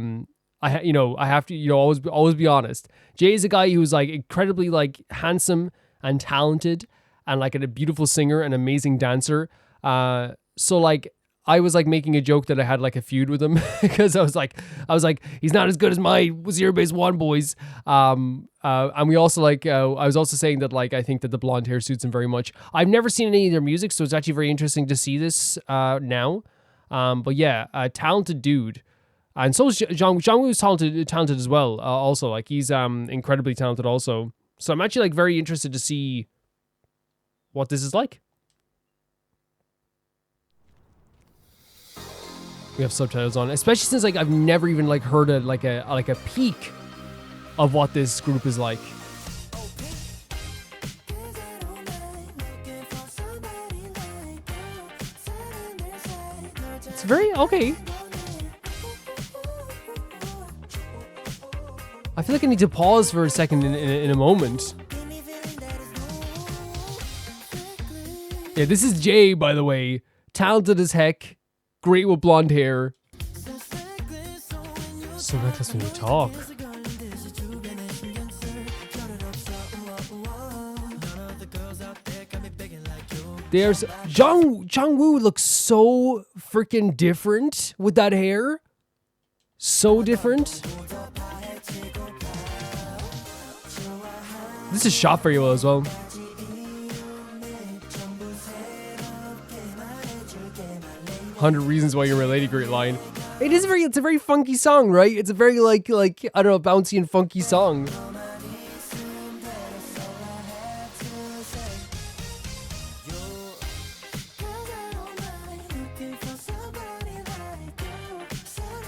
have to always be honest. Jay is a guy who's like incredibly like handsome and talented and like a beautiful singer and amazing dancer. So like I was like making a joke that I had like a feud with him because I was like he's not as good as my Zerobaseone boys. And we also like I was also saying that like I think that the blonde hair suits him very much. I've never seen any of their music, so it's actually very interesting to see this now. But yeah, a talented dude. And so is Zhang is talented as well. Also, like he's incredibly talented also. So I'm actually like very interested to see what this is like. We have subtitles on, especially since like I've never even like heard a peek of what this group is like. It's very okay. I feel like I need to pause for a second in a moment. Yeah, this is Jay, by the way. Talented as heck. Great with blonde hair. So reckless when you talk. There's Jongwoo looks so freaking different with that hair. So different. This is shot very well as well. 100 Reasons Why You're My Lady, great line. It's a very funky song, right? It's a very like I don't know, bouncy and funky song.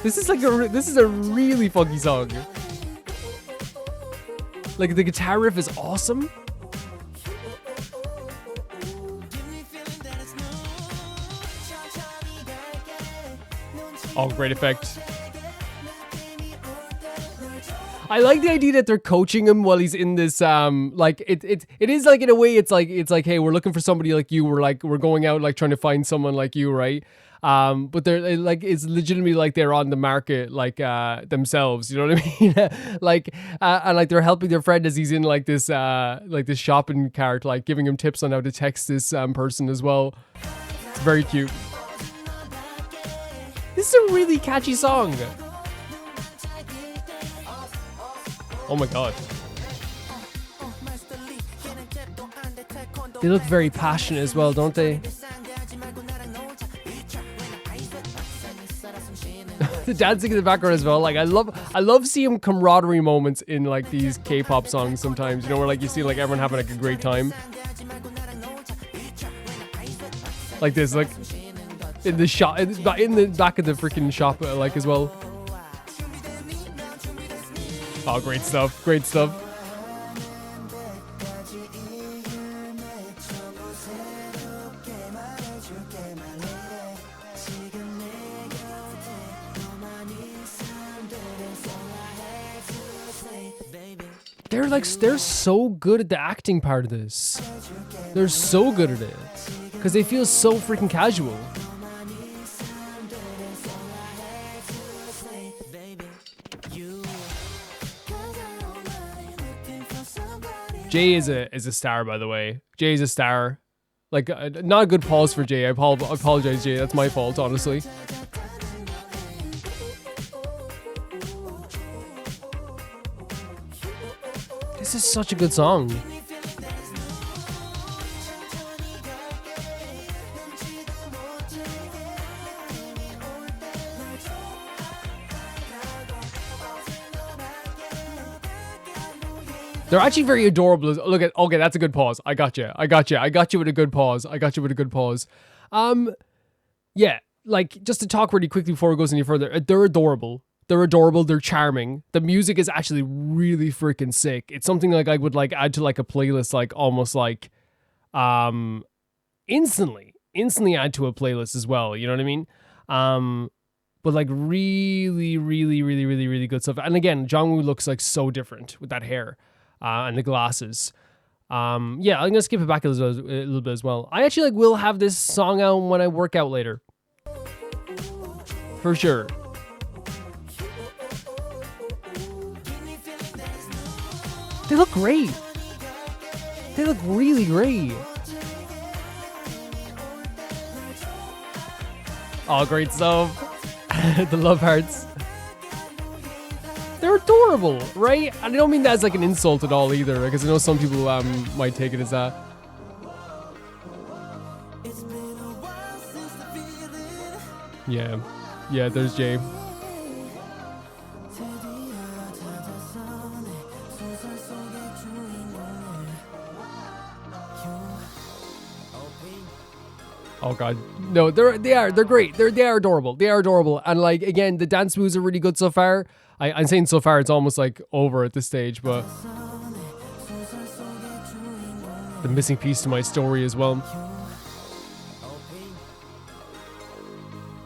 This is a really funky song. Like the guitar riff is awesome. Oh, great effect. I like the idea that they're coaching him while he's in this like it is like in a way it's like hey, we're looking for somebody like you, we're going out like trying to find someone like you, right? But they're like it's legitimately like they're on the market like themselves, you know what I mean? Like and like they're helping their friend as he's in like this shopping cart, like giving him tips on how to text this person as well. It's very cute. This is a really catchy song. Oh my god. They look very passionate as well, don't they? The dancing in the background as well. Like I love seeing camaraderie moments in like these K-pop songs sometimes, you know, where like you see like everyone having like a great time. Like this, like in the shop, in the back of the freaking shop, like as well. Oh, great stuff, great stuff. They're so good at the acting part of this. They're so good at it because they feel so freaking casual. Jay is a star, by the way. Jay is a star. Like, not a good pause for Jay. I apologize, Jay. That's my fault, honestly. This is such a good song. They're actually very adorable. Look at, okay, that's a good pause. I got you with a good pause. Yeah, like just to talk really quickly before it goes any further, they're adorable. They're charming. The music is actually really freaking sick. It's something like I would like add to like a playlist, like almost like instantly add to a playlist as well. You know what I mean? But like really good stuff. And again, Jongwoo looks like so different with that hair and the glasses. Yeah, I'm gonna skip it back a little bit as well. I actually like will have this song out when I work out later, for sure. They look great. They look really great. Oh, great stuff. The love hearts. They're adorable, right? And I don't mean that as like an insult at all either, because I know some people might take it as that. Yeah, there's Jay. Oh god, no, they're great. They are adorable. And like again, the dance moves are really good so far. I'm saying so far, it's almost like over at this stage, but the missing piece to my story as well.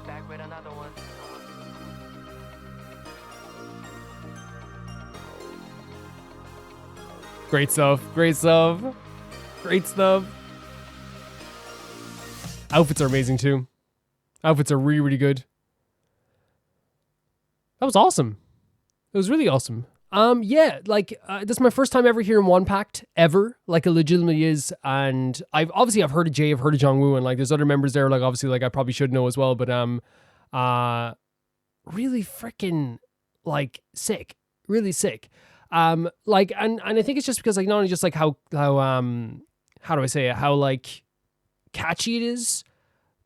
Back with another one. Great stuff. Outfits are amazing too. Outfits are really good. That was awesome. It was really awesome. Yeah, like this is my first time ever hearing One Pact ever. Like it legitimately is, and I've heard of Jay, I've heard of Jongwoo, and like there's other members there. Like obviously, like I probably should know as well. But really freaking like sick, really sick. Like and I think it's just because like not only just like how do I say it? How like catchy it is.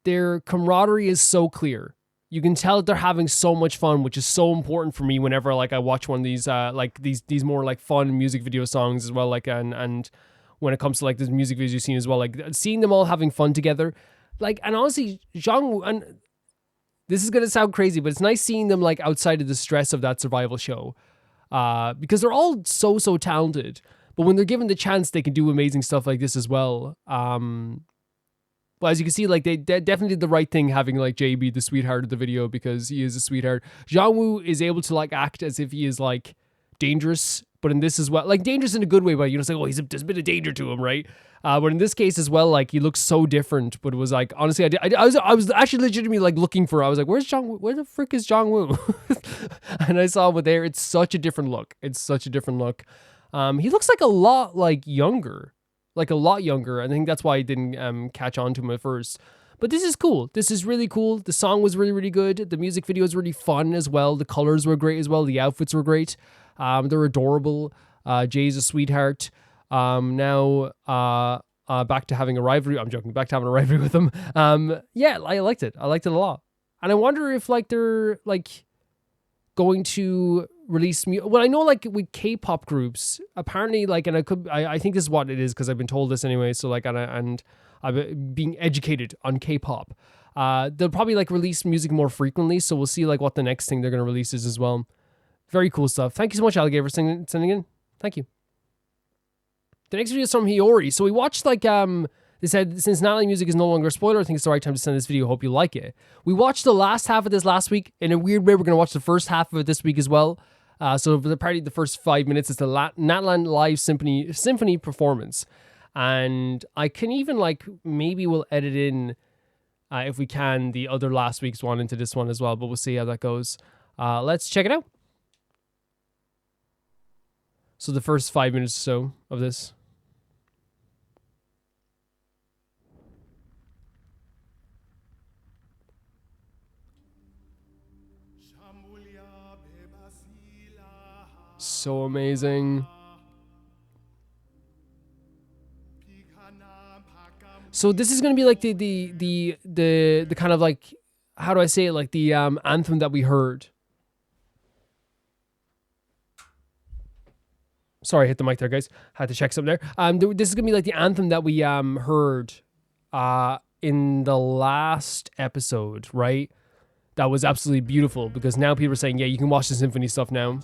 Their camaraderie is so clear. You can tell that they're having so much fun, which is so important for me whenever like I watch one of these like these more like fun music video songs as well, like and when it comes to like the music videos you've seen as well, like seeing them all having fun together, like, and honestly Jongwoo, and this is gonna sound crazy, but it's nice seeing them like outside of the stress of that survival show, because they're all so talented, but when they're given the chance they can do amazing stuff like this as well. But as you can see, like they definitely did the right thing having like Jay be the sweetheart of the video, because he is a sweetheart. Jongwoo is able to like act as if he is like dangerous, but in this as well, like dangerous in a good way, but you know, it's like, oh, there's a bit of danger to him, right? But in this case as well, like he looks so different. But it was like, honestly, I was actually legitimately like looking for. I was like, where the frick is Jongwoo? And I saw him there. It's such a different look. It's such a different look. He looks like a lot like younger, like a lot younger. I think that's why I didn't catch on to him at first. But this is cool. This is really cool. The song was really, really good. The music video was really fun as well. The colors were great as well. The outfits were great. They're adorable. Jay's a sweetheart. Now, back to having a rivalry. I'm joking. Back to having a rivalry with them. Yeah, I liked it. I liked it a lot. And I wonder if like they're like going to release music. Well, I know like with K-pop groups, apparently like, and I think this is what it is because I've been told this anyway. So like, and I'm being educated on K-pop. They'll probably like release music more frequently. So we'll see like what the next thing they're going to release is as well. Very cool stuff. Thank you so much, Alligator, for sending in. Thank you. The next video is from Koiiri. So we watched like, they said, since Natlan music is no longer a spoiler, I think it's the right time to send this video. Hope you like it. We watched the last half of this last week. In a weird way, we're going to watch the first half of it this week as well. So for the first 5 minutes is the Natlan live symphony performance. And I can even like, maybe we'll edit in, if we can, the other last week's one into this one as well. But we'll see how that goes. Let's check it out. So the first 5 minutes or so of this. So amazing. So this is gonna be like the kind of like, how do I say it, like the anthem that we heard. Sorry, I hit the mic there, guys. Had to check something there. This is gonna be like the anthem that we heard in the last episode, right? That was absolutely beautiful because now people are saying, yeah, you can watch the symphony stuff now.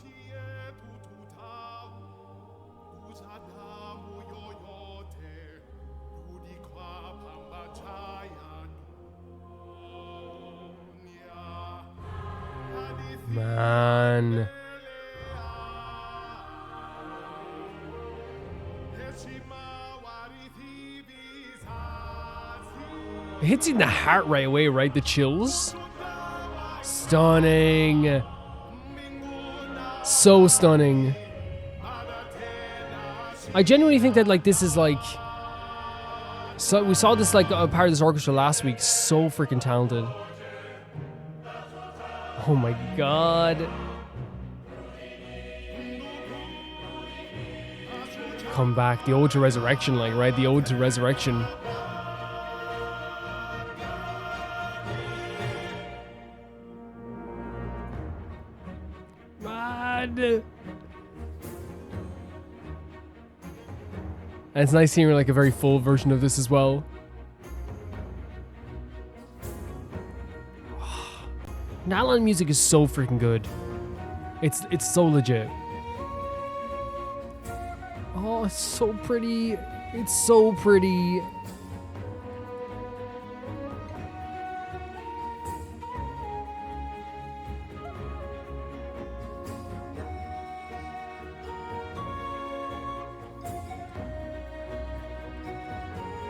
Man. It hits you in the heart right away, right? The chills. Stunning. So stunning. I genuinely think that like this is like, so we saw this like a part of this orchestra last week. So freaking talented. Oh my god. Come back. The ode to resurrection, like, right? The ode to resurrection. Man. And it's nice hearing like a very full version of this as well. Natlan music is so freaking good. It's so legit. Oh, it's so pretty. It's so pretty.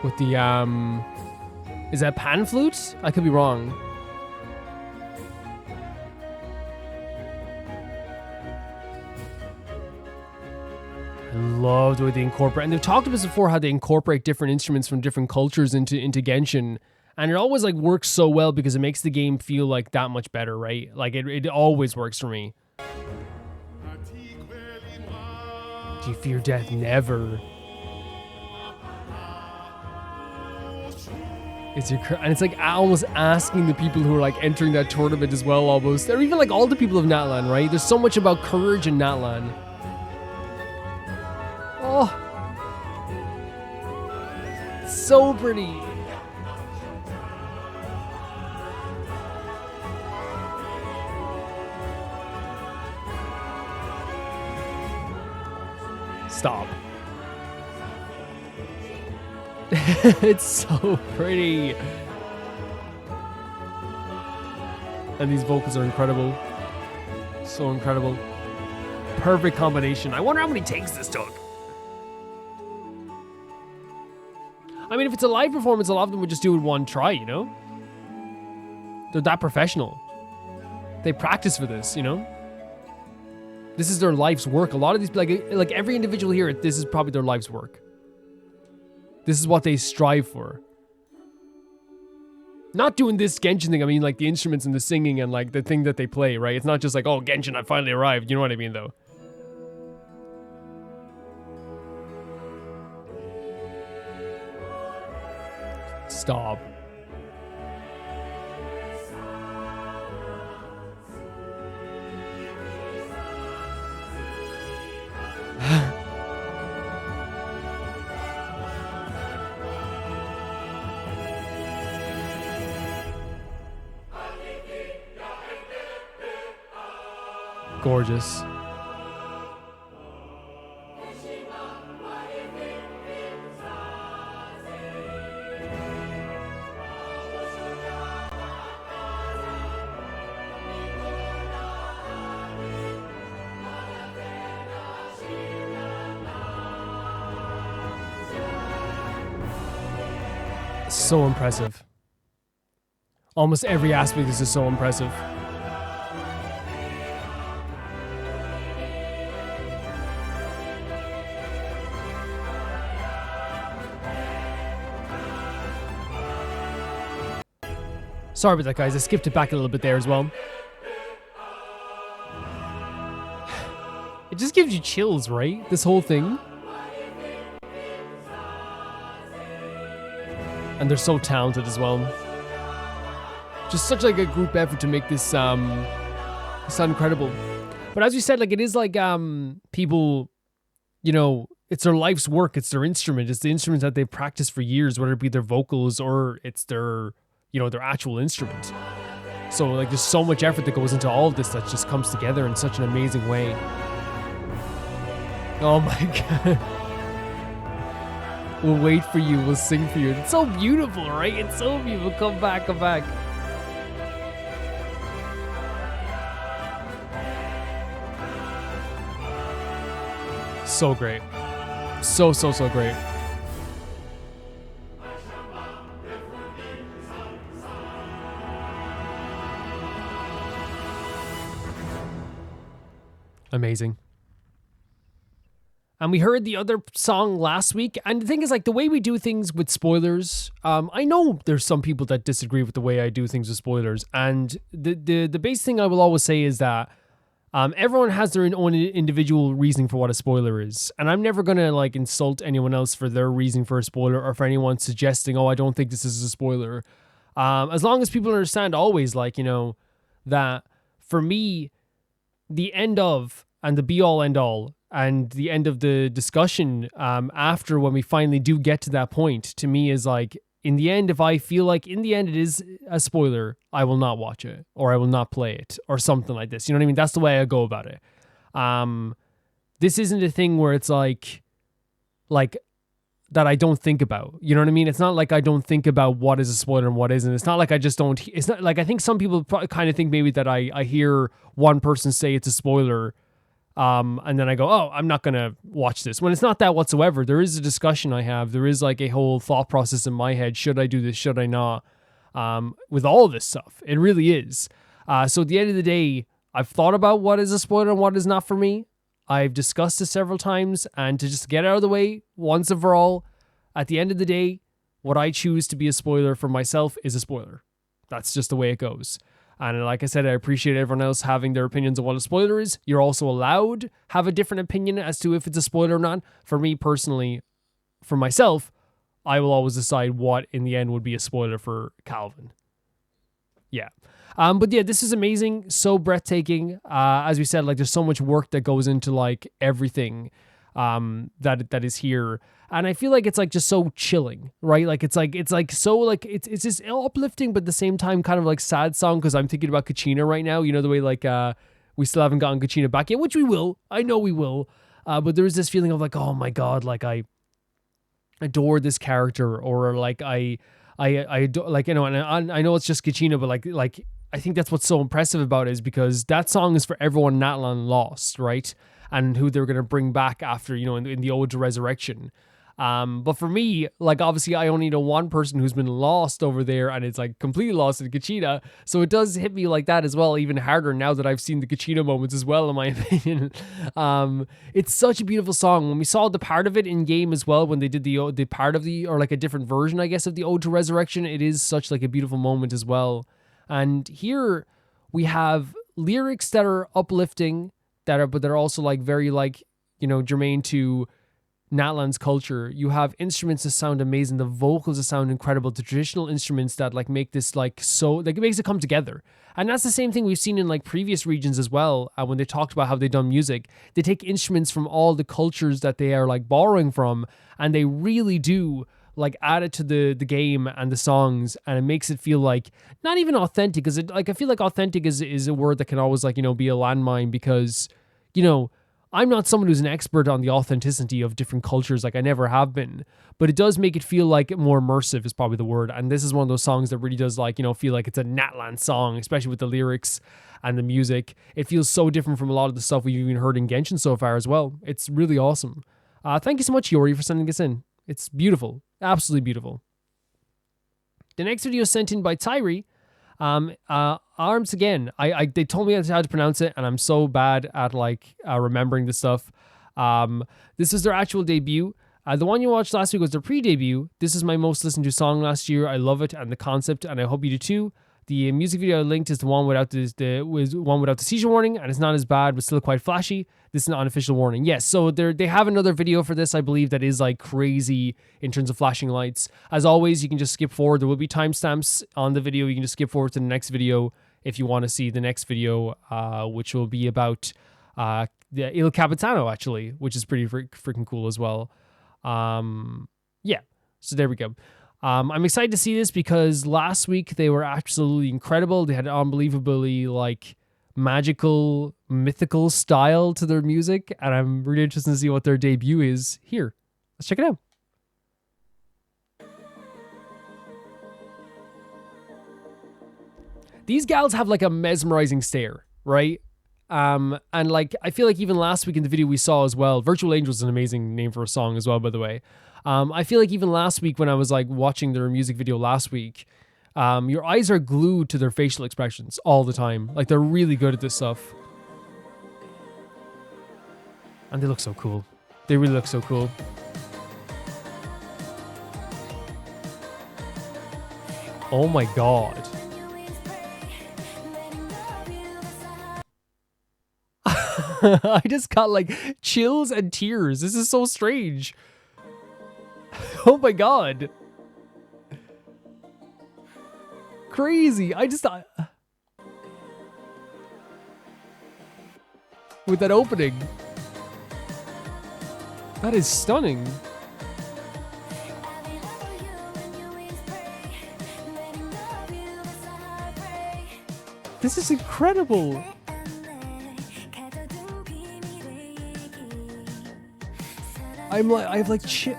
With the is that pan flute? I could be wrong. I love the way they incorporate, and they've talked about this before, how they incorporate different instruments from different cultures into Genshin, and it always like works so well because it makes the game feel like that much better, right? Like it always works for me. Do you fear death? Never. And it's like almost asking the people who are like entering that tournament as well, almost, or even like all the people of Natlan, right? There's so much about courage in Natlan. Oh, so pretty. Stop. It's so pretty. And these vocals are incredible. So incredible. perfect combination. I wonder how many takes this took. I mean, if it's a live performance, a lot of them would just do it one try, you know? They're that professional. They practice for this, you know? This is their life's work. A lot of these, like every individual here, this is probably their life's work. This is what they strive for. Not doing this Genshin thing, I mean like the instruments and the singing and like the thing that they play, right? It's not just like, oh, Genshin, I finally arrived. You know what I mean, though? Stop. Gorgeous. So impressive. Almost every aspect of this is so impressive. Sorry about that, guys. I skipped it back a little bit there as well. It just gives you chills, right? This whole thing. And they're so talented as well. Just such like a group effort to make this sound incredible. But as we said, like it is like people, you know, it's their life's work. It's their instrument. It's the instrument that they've practiced for years, whether it be their vocals or it's their, you know, their actual instrument. So like there's so much effort that goes into all of this that just comes together in such an amazing way. Oh my god. We'll wait for you, we'll sing for you. It's so beautiful, right? It's so beautiful. Come back, come back. So great. So great. Amazing. And we heard the other song last week. And the thing is, like, the way we do things with spoilers, I know there's some people that disagree with the way I do things with spoilers. And the base thing I will always say is that everyone has their own individual reasoning for what a spoiler is. And I'm never going to, like, insult anyone else for their reasoning for a spoiler or for anyone suggesting, oh, I don't think this is a spoiler. As long as people understand always, like, you know, that for me, the end of and the be-all, end-all and the end of the discussion after when we finally do get to that point, to me is like, in the end, if I feel like in the end it is a spoiler, I will not watch it or I will not play it or something like this. You know what I mean? That's the way I go about it. This isn't a thing where it's like that I don't think about. You know what I mean? It's not like I don't think about what is a spoiler and what isn't. It's not like I just don't. It's not like I think some people kind of think maybe that I hear one person say it's a spoiler. And then I go, oh, I'm not going to watch this. When it's not that whatsoever. There is a discussion I have. There is like a whole thought process in my head. Should I do this? Should I not? With all of this stuff. It really is. So at the end of the day, I've thought about what is a spoiler and what is not for me. I've discussed this several times. And to just get out of the way once and for all, at the end of the day, what I choose to be a spoiler for myself is a spoiler. That's just the way it goes. And like I said, I appreciate everyone else having their opinions on what a spoiler is. You're also allowed to have a different opinion as to if it's a spoiler or not. For me personally, for myself, I will always decide what in the end would be a spoiler for Calvin. Yeah. But yeah, this is amazing. So breathtaking. As we said, like there's so much work that goes into like everything that is here. And I feel like it's like just so chilling, right? Like it's so like it's just uplifting, but at the same time kind of like sad song, because I'm thinking about Kachina right now. You know, the way like we still haven't gotten Kachina back yet, which we will. I know we will. But there is this feeling of like, oh my god, like I adore this character, or like I adore, like, you know, and I know it's just Kachina, but like I think that's what's so impressive about it, is because that song is for everyone Natlan lost, right? and who they're going to bring back after, you know, in the Ode to Resurrection. But for me, like, obviously I only know one person who's been lost over there, and it's like completely lost in Kachina. So it does hit me like that as well, even harder now that I've seen the Kachina moments as well, in my opinion. It's such a beautiful song. When we saw the part of it in game as well, when they did the part of the, or like a different version, I guess, of the Ode to Resurrection, it is such like a beautiful moment as well. And here we have lyrics that are uplifting, but they're also like very like, you know, germane to Natlan's culture. You have instruments that sound amazing, the vocals that sound incredible, the traditional instruments that like make this like so, like, it makes it come together. And that's the same thing we've seen in like previous regions as well. When they talked about how they've done music, they take instruments from all the cultures that they are like borrowing from, and they really do like add it to the game and the songs, and it makes it feel like not even authentic, because it, like, I feel like authentic is a word that can always, like, you know, be a landmine, because, you know, I'm not someone who's an expert on the authenticity of different cultures, like I never have been, but it does make it feel like more immersive is probably the word. And this is one of those songs that really does, like, you know, feel like it's a Natlan song, especially with the lyrics and the music. It feels so different from a lot of the stuff we've even heard in Genshin so far as well. It's really awesome. Thank you so much, Yori, for sending this in. It's beautiful. Absolutely beautiful. The next video is sent in by Tyree. Artms Again. They told me how to pronounce it, and I'm so bad at like remembering this stuff. This is their actual debut. The one you watched last week was their pre-debut. This is my most listened to song last year. I love it and the concept, and I hope you do too. The music video I linked is the one without the seizure warning, and it's not as bad, but still quite flashy. This is an unofficial warning. Yes, so they have another video for this, I believe, that is like crazy in terms of flashing lights. As always, you can just skip forward. There will be timestamps on the video. You can just skip forward to the next video if you want to see the next video, which will be about the Il Capitano, actually, which is pretty freaking cool as well. Yeah, so there we go. I'm excited to see this because last week they were absolutely incredible. They had an unbelievably like magical, mythical style to their music, and I'm really interested to see what their debut is here. Let's check it out. These gals have like a mesmerizing stare, right? And like, I feel like even last week in the video we saw as well, Virtual Angel is an amazing name for a song as well, by the way. I feel like even last week when I was like watching their music video last week, your eyes are glued to their facial expressions all the time. Like, they're really good at this stuff. And they look so cool. They really look so cool. Oh my god. I just got like chills and tears. This is so strange. Oh my god. Crazy. I just thought with that opening. That is stunning. This is incredible. I have like chill.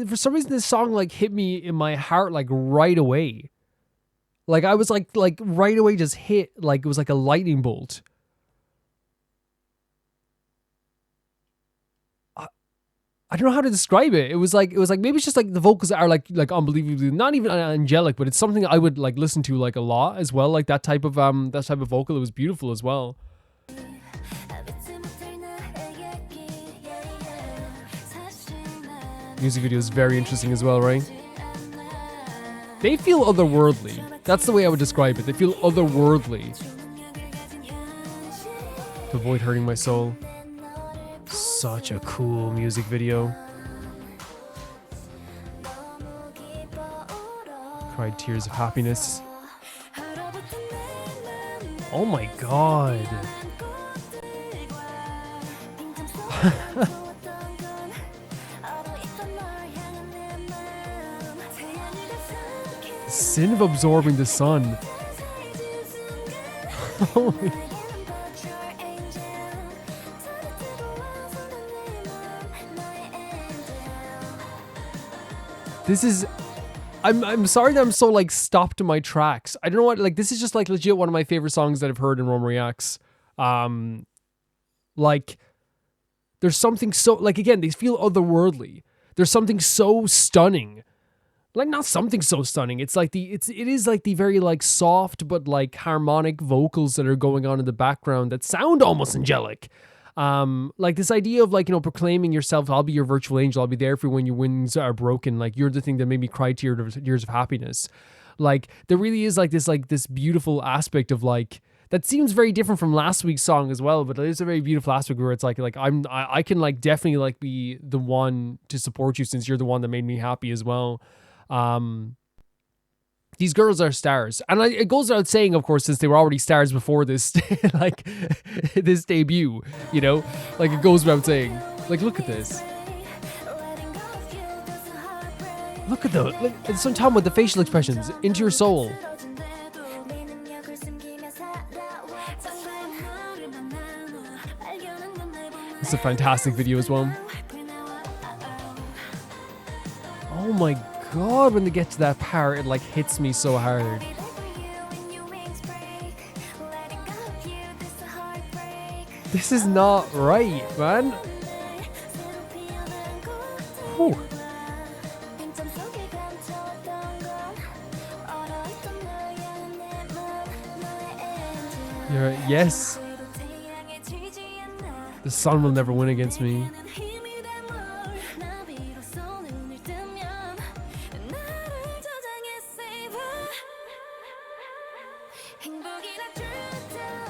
For some reason, this song like hit me in my heart like right away. Like I was like right away just hit, like it was like a lightning bolt. I don't know how to describe it. It was like maybe it's just like the vocals are like unbelievably, not even angelic, but it's something I would like listen to like a lot as well. Like that type of vocal. It was beautiful as well. Music video is very interesting as well, right? They feel otherworldly. That's the way I would describe it. They feel otherworldly. To avoid hurting my soul. Such a cool music video. Cried tears of happiness. Oh my god. Sin of absorbing the sun. This is, I'm sorry that I'm so like stopped in my tracks. I don't know what, like, this is just like legit one of my favorite songs that I've heard in Rome Reacts. Like, there's something so, like, again, these feel otherworldly. There's something so stunning. Like, not something so stunning. It's like it is like the very like soft but like harmonic vocals that are going on in the background that sound almost angelic. Like this idea of like, you know, proclaiming yourself, I'll be your virtual angel. I'll be there for you when your wings are broken. Like, you're the thing that made me cry tears of happiness. Like, there really is like this beautiful aspect of like, that seems very different from last week's song as well, but there's a very beautiful aspect where it's like I can like definitely like be the one to support you since you're the one that made me happy as well. These girls are stars, and it goes without saying, of course, since they were already stars before this, like this debut, you know, like it goes without saying. Like, look at this. Look at those. Like, it's some time with the facial expressions into your soul. It's a fantastic video as well. Oh my god, when they get to that part, it like hits me so hard. This is not right, man. Whew. Yes. The sun will never win against me.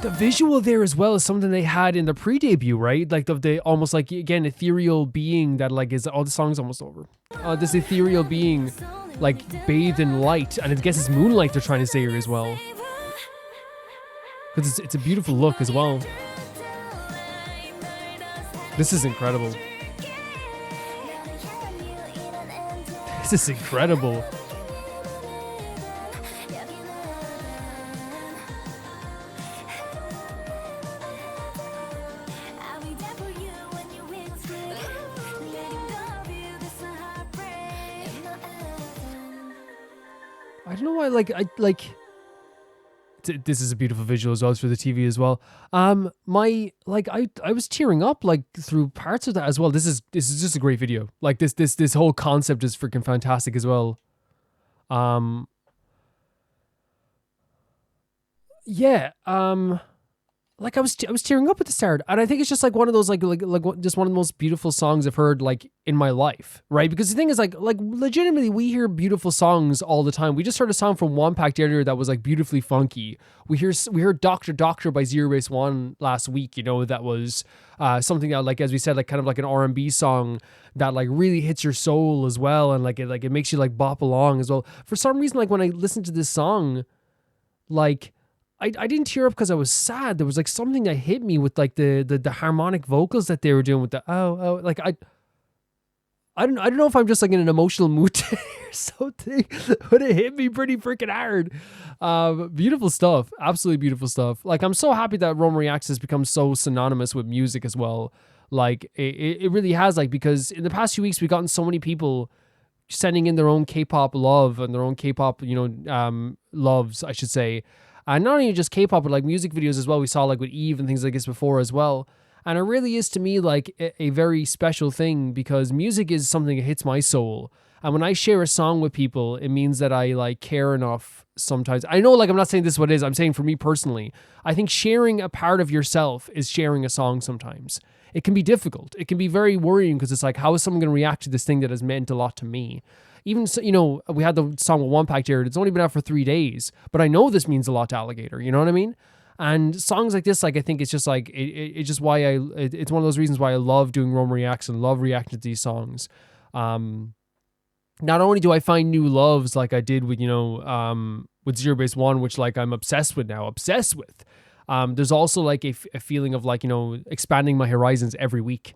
The visual there as well is something they had in the pre-debut, right? Like the almost like, again, ethereal being that like is, oh, the song's almost over. This ethereal being like bathed in light, and I guess it's moonlight they're trying to say here as well. Because it's a beautiful look as well. This is incredible. This is incredible. I don't know why, this is a beautiful visual as well. It's for the TV as well. I was tearing up like through parts of that as well. This is just a great video. Like this whole concept is freaking fantastic as well. Like I was tearing up at the start, and I think it's just like one of those like just one of the most beautiful songs I've heard like in my life, right? Because the thing is like legitimately we hear beautiful songs all the time. We just heard a song from One Pact earlier that was like beautifully funky. We heard Doctor by Zerobaseone last week, you know, that was something that, like, as we said, like kind of like an R&B song that like really hits your soul as well, and like it makes you like bop along as well. For some reason, like when I listened to this song, like I didn't tear up because I was sad. There was like something that hit me with like the harmonic vocals that they were doing with the like I don't know if I'm just like in an emotional mood or something, but it hit me pretty freaking hard. Beautiful stuff, absolutely beautiful stuff. Like, I'm so happy that Rome Reacts has become so synonymous with music as well. Like it really has, like, because in the past few weeks we've gotten so many people sending in their own K-pop love and their own K-pop, loves, I should say. And not only just K-pop, but like music videos as well. We saw like with Eve and things like this before as well. And it really is to me like a very special thing, because music is something that hits my soul. And when I share a song with people, it means that I like care enough sometimes. I know, like, I'm not saying this is what it is. I'm saying for me personally, I think sharing a part of yourself is sharing a song sometimes. It can be difficult. It can be very worrying, because it's like, how is someone going to react to this thing that has meant a lot to me? Even so, we had the song with One Pact here. It's only been out for 3 days, but I know this means a lot to Alligator. You know what I mean? And songs like this, like, I think it's just like it's just why it's one of those reasons why I love doing Rome Reacts and love reacting to these songs. Not only do I find new loves like I did with Zerobaseone, which like I'm obsessed with now, there's also like a feeling of like, expanding my horizons every week.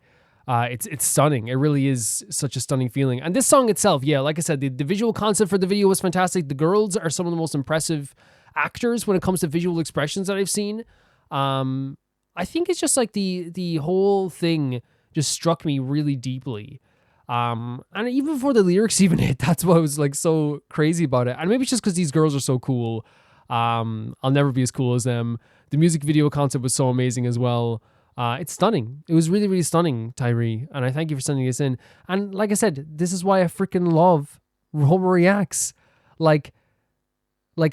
It's stunning. It really is such a stunning feeling. And this song itself, yeah, like I said, the visual concept for the video was fantastic. The girls are some of the most impressive actors when it comes to visual expressions that I've seen. I think it's just like the whole thing just struck me really deeply. And even before the lyrics even hit, that's what was like so crazy about it. And maybe it's just because these girls are so cool. I'll never be as cool as them. The music video concept was so amazing as well. It's stunning. It was really, really stunning, Tyree. And I thank you for sending this in. And like I said, this is why I freaking love Roma Reacts. Like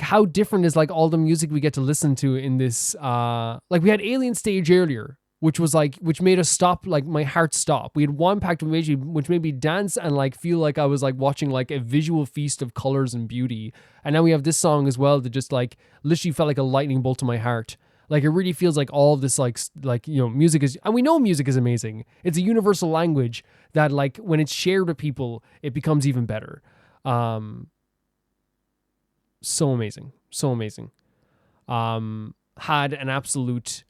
how different is like all the music we get to listen to in this. Like we had Alien Stage earlier, which made us stop, like my heart stop. We had one Pact which made me dance and like feel like I was like watching like a visual feast of colors and beauty. And now we have this song as well that just like literally felt like a lightning bolt to my heart. Like it really feels like all of this like music is, and we know music is amazing. It's a universal language that like when it's shared with people, it becomes even better. So amazing. So amazing. Had an absolute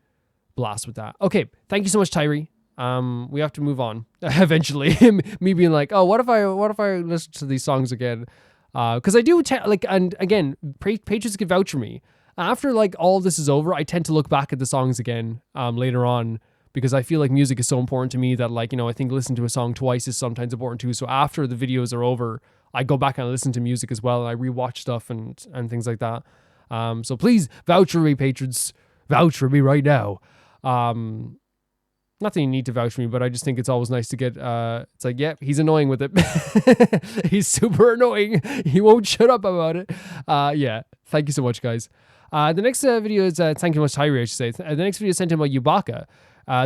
blast with that. Okay, thank you so much, Tyree. We have to move on eventually. Me being like, oh, what if I listen to these songs again? Because I do and again, patrons can vouch for me. After like all this is over, I tend to look back at the songs again later on, because I feel like music is so important to me that like, I think listening to a song twice is sometimes important too. So after the videos are over, I go back and I listen to music as well. And I rewatch stuff and things like that. So please vouch for me, patrons. Vouch for me right now. Not that you need to vouch for me, but I just think it's always nice to get, it's like, yeah, he's annoying with it. He's super annoying. He won't shut up about it. Yeah, thank you so much, guys. The next video is, thank you so much, Tyree, I should say. The next video is sent in by Yubaka.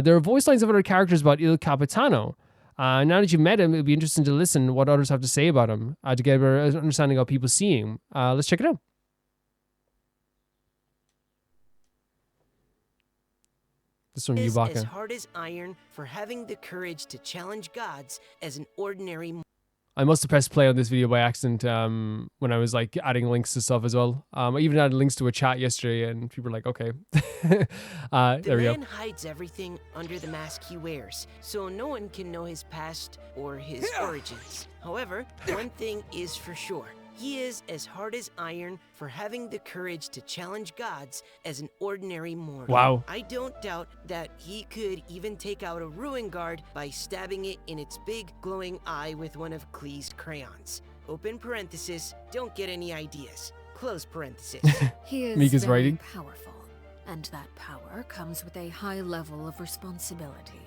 There are voice lines of other characters about Il Capitano. Now that you've met him, it'll be interesting to listen what others have to say about him to get a better understanding of how people see him. Let's check it out. This one, Yubaka. As hard as iron for having the courage to challenge gods as an ordinary. I must have pressed play on this video by accident when I was like adding links to stuff as well. I even added links to a chat yesterday and people were like, okay. There we go. The man hides everything under the mask he wears, so no one can know his past or his origins. However, one thing is for sure. He is as hard as iron for having the courage to challenge gods as an ordinary mortal. Wow. I don't doubt that he could even take out a ruin guard by stabbing it in its big glowing eye with one of Klee's crayons. Open parenthesis, don't get any ideas. Close parenthesis. He is Mika's very writing. powerful, and that power comes with a high level of responsibility.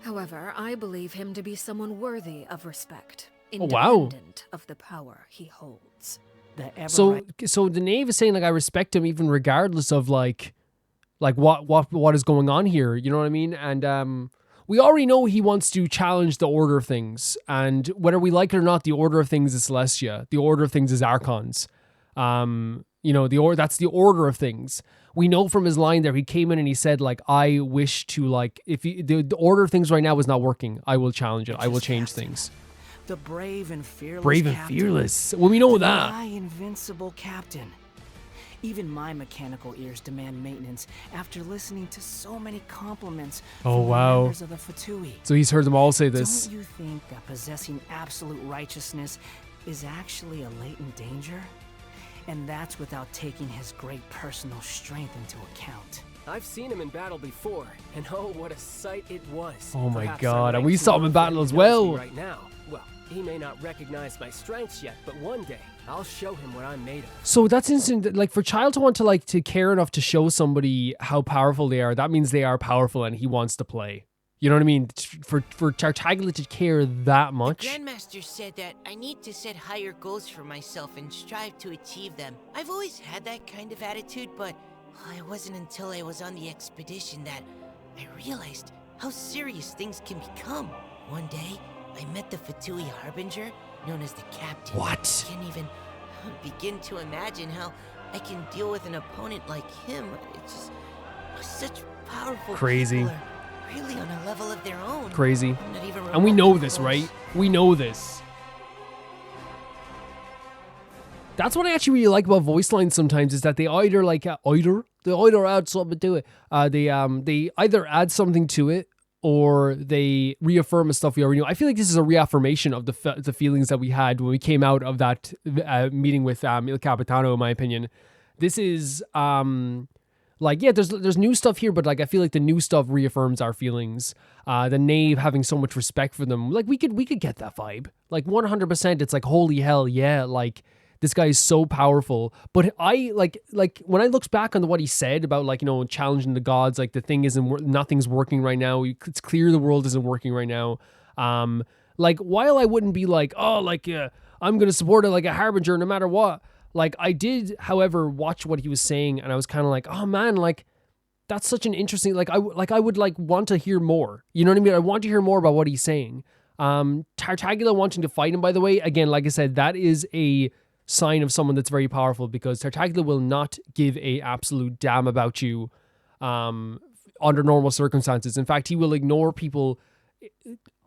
However, I believe him to be someone worthy of respect. Independent of the power he holds. So the knave is saying like I respect him even regardless of like what is going on here. You know what I mean? And we already know he wants to challenge the order of things, and whether we like it or not, the order of things is Celestia. The order of things is Archons. That's the order of things. We know from his line there, he came in and he said like, I wish to like, if the order of things right now is not working, I will challenge it. I will change things. The brave and fearless Brave and captain. fearless. Well, we know that. My invincible captain. Even my mechanical ears demand maintenance after listening to so many compliments from the members of the Fatui. So he's heard them all say this. Don't you think that possessing absolute righteousness is actually a latent danger? And that's without taking his great personal strength into account. I've seen him in battle before, and oh, what a sight it was. Oh my Perhaps God, I'm and we right saw too him in low battle for as him to notice me well. Right now, well, he may not recognize my strengths yet, but one day I'll show him what I'm made of. So that's instant. Like for Child to want to care enough to show somebody how powerful they are, that means they are powerful, and he wants to play. You know what I mean? For Tartaglia to care that much. The Grandmaster said that I need to set higher goals for myself and strive to achieve them. I've always had that kind of attitude, but it wasn't until I was on the expedition that I realized how serious things can become. One day, I met the Fatui Harbinger, known as the Captain. What? I can't even begin to imagine how I can deal with an opponent like him. It's just such powerful Crazy. people are really on a level of their own. Crazy. Not even And we know remotely this, close. right? We know this. That's what I actually really like about voice lines sometimes, is that they either add something to it. They either add something to it or they reaffirm the stuff we already know. I feel like this is a reaffirmation of the feelings that we had when we came out of that meeting with Il Capitano, in my opinion. This is Like, yeah, there's new stuff here, but like I feel like the new stuff reaffirms our feelings. The Knave having so much respect for them, like we could get that vibe. Like 100%, it's like holy hell, yeah, like this guy is so powerful. But I like when I looked back on what he said about like, you know, challenging the gods, like the thing nothing's working right now. It's clear the world isn't working right now. Like while I wouldn't be like, oh, like I'm gonna support it like a harbinger no matter what. Like I did, however, watch what he was saying, and I was kind of like, oh man, like that's such an interesting. Like I would like want to hear more. You know what I mean? I want to hear more about what he's saying. Tartaglia wanting to fight him, by the way, again, like I said, that is a sign of someone that's very powerful, because Tartaglia will not give a absolute damn about you under normal circumstances. In fact, he will ignore people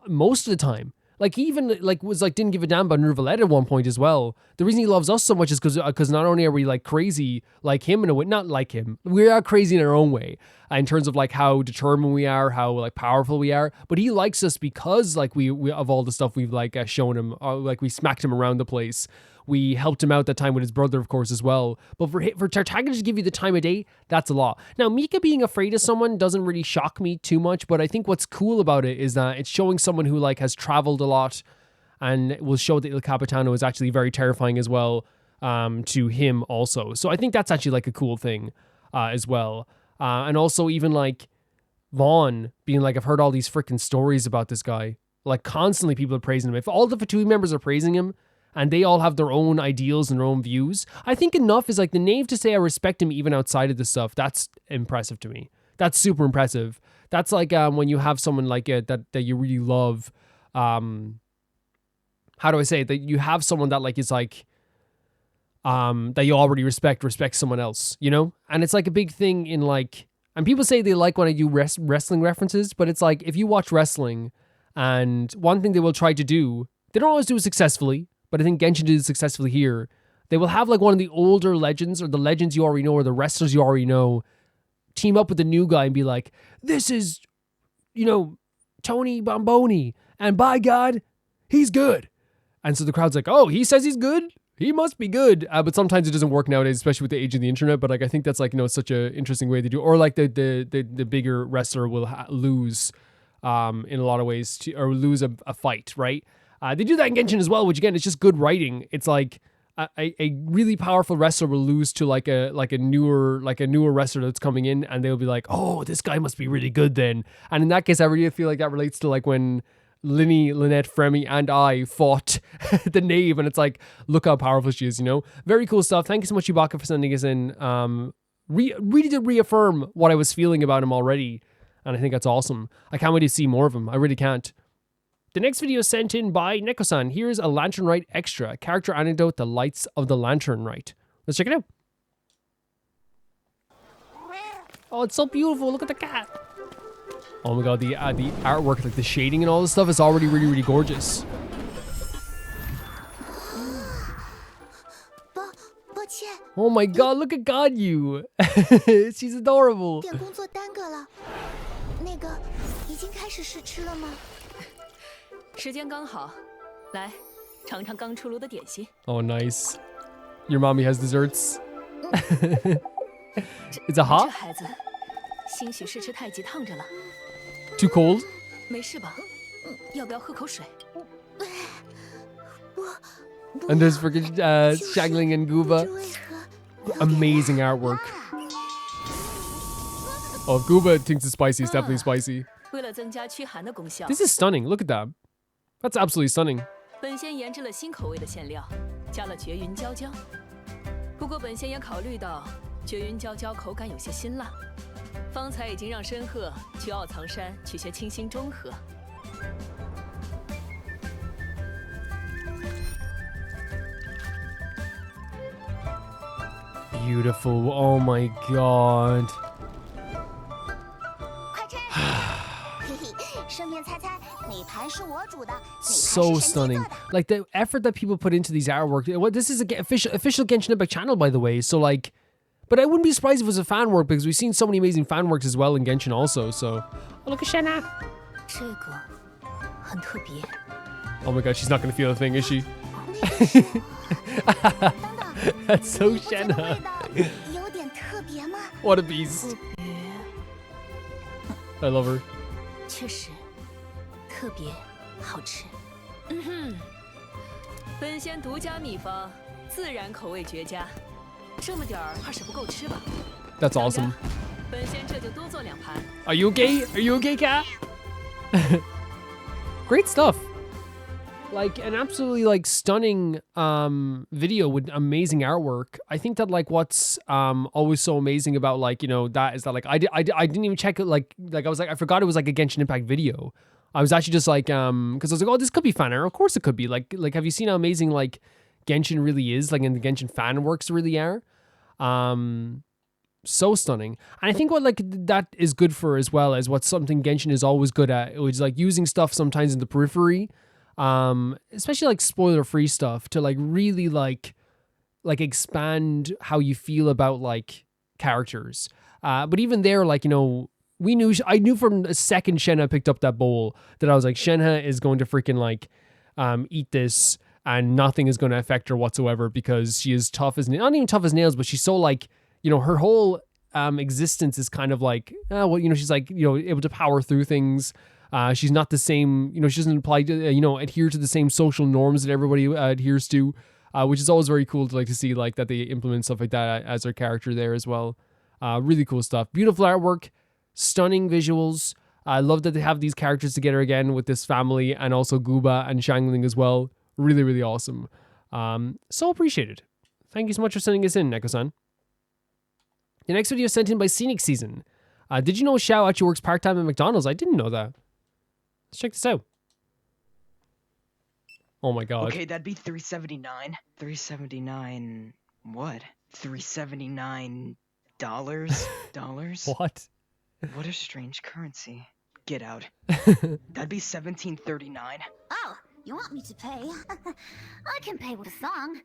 most of the time. Like he even like was like didn't give a damn about Nervalette at one point as well. The reason he loves us so much is because not only are we like crazy like him in a way, not like him, we are crazy in our own way in terms of like how determined we are, how like powerful we are. But he likes us because like we of all the stuff we've like shown him, like we smacked him around the place. We helped him out that time with his brother, of course, as well. But for Tartaglia to give you the time of day, that's a lot. Now, Mika being afraid of someone doesn't really shock me too much, but I think what's cool about it is that it's showing someone who like has traveled a lot, and it will show that Il Capitano is actually very terrifying as well to him also. So I think that's actually like a cool thing as well. And also even like Vaughn being like, I've heard all these freaking stories about this guy. Like constantly people are praising him. If all the Fatui members are praising him, and they all have their own ideals and their own views, I think enough is like the Knave to say I respect him even outside of this stuff. That's impressive to me. That's super impressive. That's like when you have someone like that you really love. How do I say it? That you have someone that like is like that you already respect someone else, you know? And it's like a big thing in like, and people say they like when I do wrestling references, but it's like if you watch wrestling, and one thing they will try to do, they don't always do it successfully, but I think Genshin did it successfully here. They will have like one of the older legends or the legends you already know or the wrestlers you already know team up with the new guy and be like, this is, you know, Tony Bomboni, and by God, he's good. And so the crowd's like, oh, he says he's good? He must be good. But sometimes it doesn't work nowadays, especially with the age of the internet. But like I think that's like, you know, such an interesting way to do it. Or like the bigger wrestler will lose in a lot of ways or lose a fight, right? They do that in Genshin as well, which again, it's just good writing. It's like a really powerful wrestler will lose to like a newer wrestler that's coming in, and they'll be like, oh, this guy must be really good then. And in that case, I really feel like that relates to like when Lynette, Fremi, and I fought the Knave, and it's like, look how powerful she is, you know? Very cool stuff. Thank you so much, Chewbacca, for sending us in. Really did reaffirm what I was feeling about him already, and I think that's awesome. I can't wait to see more of him. I really can't. The next video is sent in by Neko-san. Here's a Lantern Rite extra. Character anecdote, the lights of the Lantern Rite. Let's check it out. Oh, it's so beautiful. Look at the cat. Oh my god, the artwork, like the shading and all this stuff is already really, really gorgeous. Oh my god, look at Ganyu. She's adorable. Oh, nice. Your mommy has desserts. It's a hot? Too cold? And there's freaking Shangling and Gooba. Amazing artwork. Oh, if Gooba thinks it's spicy, it's definitely spicy. This is stunning. Look at that. That's absolutely stunning. Beautiful. Oh my god. So stunning. Like the effort that people put into these artwork. This is a official Genshin Impact channel, by the way. So like, but I wouldn't be surprised if it was a fan work, because we've seen so many amazing fan works as well in Genshin also. So oh, look at Shenna. Oh my god, she's not gonna feel a thing, is she? That's so Shenna. What a beast. I love her. 确实，特别好吃。嗯哼，本仙独家秘方，自然口味绝佳。这么点儿，怕是不够吃吧？ That's awesome. 本仙这就多做2盘。 Are you okay? Are you okay, cat? Great stuff. Like an absolutely like stunning video with amazing artwork. I think that like what's always so amazing about like, you know, that is that like I didn't even check it like I was like I forgot it was like a Genshin Impact video. I was actually just like because I was like, oh, this could be fan art. Of course it could be. Like have you seen how amazing like Genshin really is, like, and the Genshin fan works really are? So stunning. And I think what like that is good for as well as what something Genshin is always good at. It was like using stuff sometimes in the periphery, especially like spoiler-free stuff to like really like expand how you feel about like characters. But even there, like, you know, I knew from the second Shenhe picked up that bowl that I was like, Shenhe is going to freaking like eat this and nothing is going to affect her whatsoever because she is tough as, not even tough as nails, but she's so like, you know, her whole existence is kind of like, well, you know, she's like, you know, able to power through things. She's not the same, you know, she doesn't apply to, you know, adhere to the same social norms that everybody adheres to, which is always very cool to like to see like that they implement stuff like that as their character there as well. Really cool stuff. Beautiful artwork, stunning visuals. I love that they have these characters together again with this family and also Guba and Xiangling as well. Really, really awesome. So appreciated. Thank you so much for sending us in, Neko-san. The next video is sent in by Scenic Season. Did you know Xiao actually works part-time at McDonald's? I didn't know that. Let's check this out. Oh my god. Okay, that'd be $3.79. $3.79 what? $3.79 dollars? What? What a strange currency. Get out. That'd be $17.39. Oh, you want me to pay? I can pay with a song.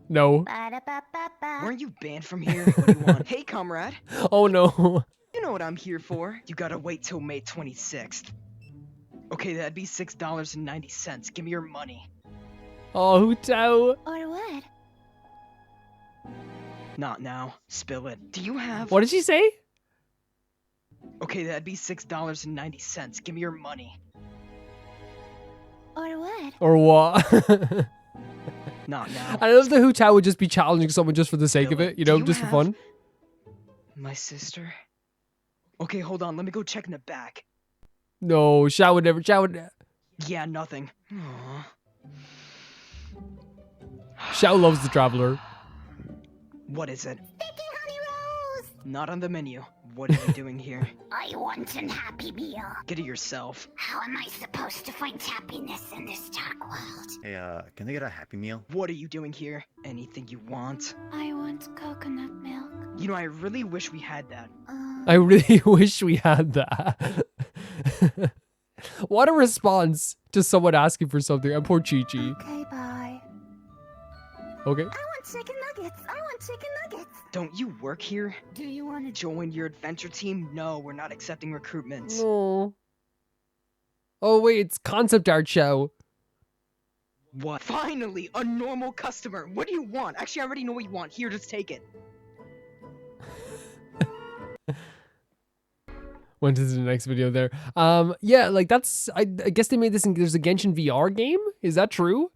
No. Ba-da-ba-ba-ba. Weren't you banned from here? What do you want? Hey, comrade. Oh no. You know what I'm here for. You gotta wait till May 26th. Okay, that'd be $6.90. Give me your money. Oh, Hutao. Or what? Not now. Spill it. Do you have... What did she say? Okay, that'd be $6.90. Give me your money. Or what? Or what? Not now. I love that Hutao would just be challenging someone just for the sake of it, you know, just for fun. My sister? Okay, hold on. Let me go check in the back. No, Xiao would never. Xiao would. Yeah, nothing. Aww. Xiao loves the traveler. What is it? Sticky honey rose! Not on the menu. What are you doing here? I want an happy meal. Get it yourself. How am I supposed to find happiness in this dark world? Hey, can I get a Happy Meal? What are you doing here? Anything you want? I want coconut milk. You know, I really wish we had that. I really wish we had that. What a response to someone asking for something. And poor Chi-Chi. Okay, bye. Okay. I want chicken nuggets. I want chicken nuggets. Don't you work here? Do you want to Join your adventure team? No, we're not accepting recruitments. No. Oh wait, it's concept art show. What? Finally, a normal customer. What do you want? Actually, I already know what you want. Here, just take it. Went to the next video there. Yeah, like that's, I guess they made this in, there's a Genshin VR game. Is that true?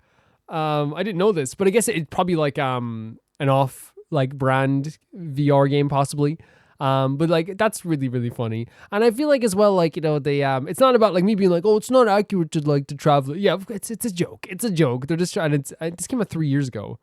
I didn't know this, but I guess it's probably like, an off like brand VR game possibly. But like, that's really, really funny. And I feel like as well, like, you know, they, it's not about like me being like, oh, it's not accurate to like to travel. Yeah, it's a joke. It's a joke. They're just trying to, this came out 3 years ago.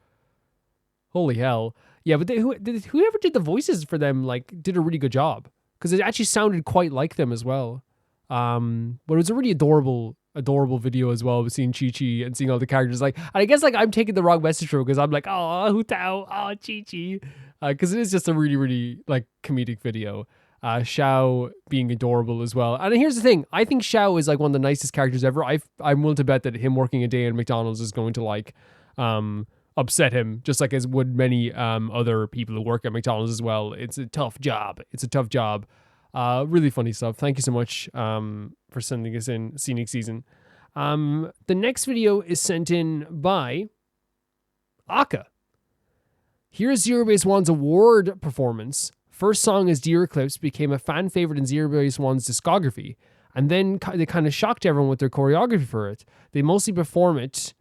Holy hell. Yeah, but whoever did the voices for them, like, did a really good job. Because it actually sounded quite like them as well. But it was a really adorable video as well, with seeing Chi-Chi and seeing all the characters. Like, and I guess like I'm taking the wrong message through because I'm like, oh, Hutao, oh, Chi-Chi. Because it is just a really, really like comedic video. Xiao being adorable as well. And here's the thing. I think Xiao is like one of the nicest characters ever. I'm willing to bet that him working a day in McDonald's is going to like upset him, just like as would many other people who work at McDonald's as well. It's a tough job. Really funny stuff. Thank you so much for sending us in, Scenic Season. The next video is sent in by Aka. Here's Zerobaseone's award performance First song is Dear Eclipse, became a fan favorite in Zerobaseone's discography. And then they kind of shocked everyone with their choreography for it. They mostly perform it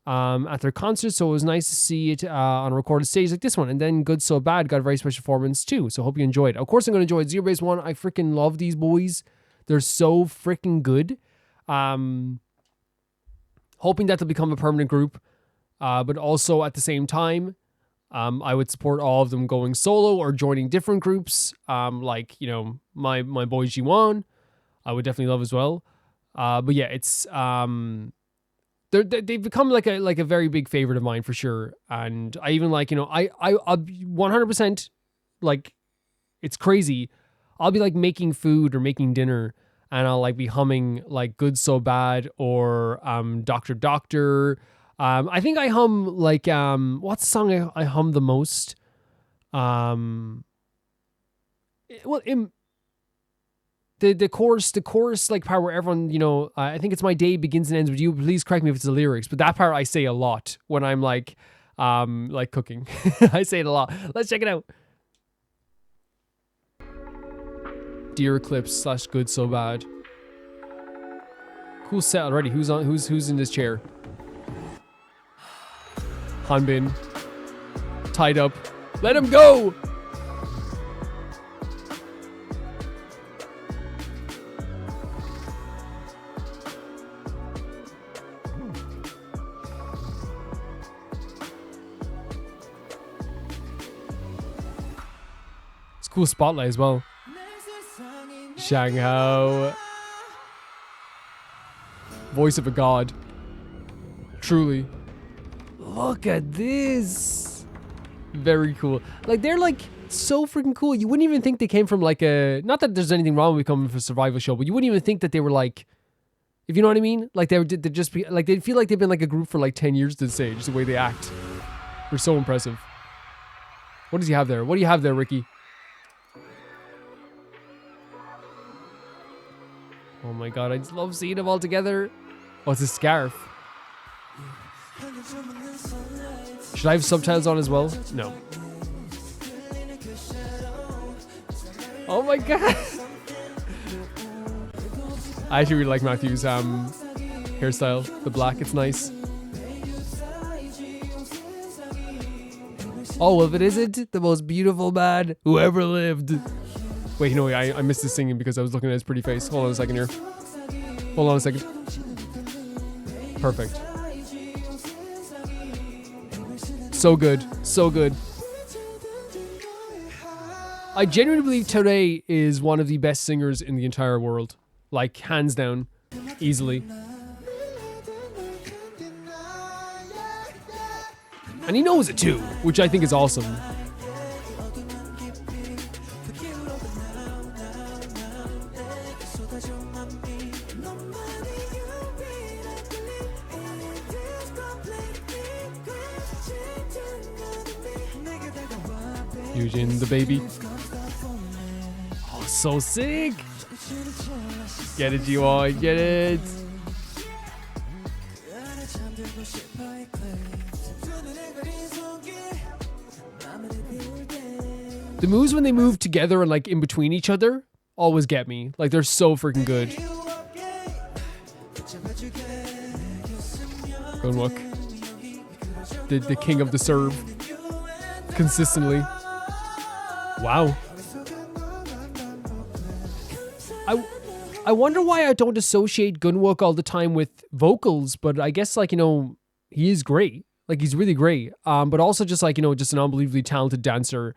at their concerts, so it was nice to see it on a recorded stage like this one. And then Good So Bad got a very special performance too, so hope you enjoyed. Of course I'm going to enjoy it. Zerobaseone, I freaking love these boys. They're so freaking good. Hoping that they'll become a permanent group, but also at the same time, I would support all of them going solo or joining different groups, like, you know, my boy G1, I would definitely love as well. But yeah, it's they've become like a very big favorite of mine for sure. And I even like, you know, I'll be 100% like, it's crazy. I'll be like making food or making dinner, and I'll like be humming like Good So Bad or Doctor Doctor. I think I hum like what's the song I hum the most? The chorus like part where everyone, you know, I think it's My Day Begins and Ends With You. Please correct me if it's the lyrics, but that part I say a lot when I'm like cooking. I say it a lot. Let's check it out. Dear Eclipse / Good So Bad. Cool set already. Who's in this chair? Hanbin. Tied up. Let him go! It's a cool spotlight as well. Shanghao. Voice of a god. Truly. Look at this. Very cool. Like, they're like so freaking cool. You wouldn't even think they came from like a, not that there's anything wrong with coming from a survival show, but you wouldn't even think that they were like, if you know what I mean? Like they'd just be like, they'd feel like they've been like a group for like 10 years to the stage, the way they act. They're so impressive. What does he have there? What do you have there, Ricky? Oh my god, I just love seeing them all together. Oh, it's a scarf. Should I have subtitles on as well? No. Oh my god. I actually really like Matthew's hairstyle. The black, it's nice. Oh, well, if it isn't the most beautiful man who ever lived. Wait, no, I missed his singing because I was looking at his pretty face. Hold on a second here. Hold on a second. Perfect. So good. So good. I genuinely believe Today is one of the best singers in the entire world. Like, hands down. Easily. And he knows it too, which I think is awesome. Eugene, the baby. Oh, so sick. Get it, G1, get it. The moves when they move together and like in between each other always get me. Like they're so freaking good. Gunwook. The king of the serve. Consistently. Wow. I wonder why I don't associate Gunwook all the time with vocals, but I guess like, you know, he is great. Like he's really great. But also just like, you know, just an unbelievably talented dancer.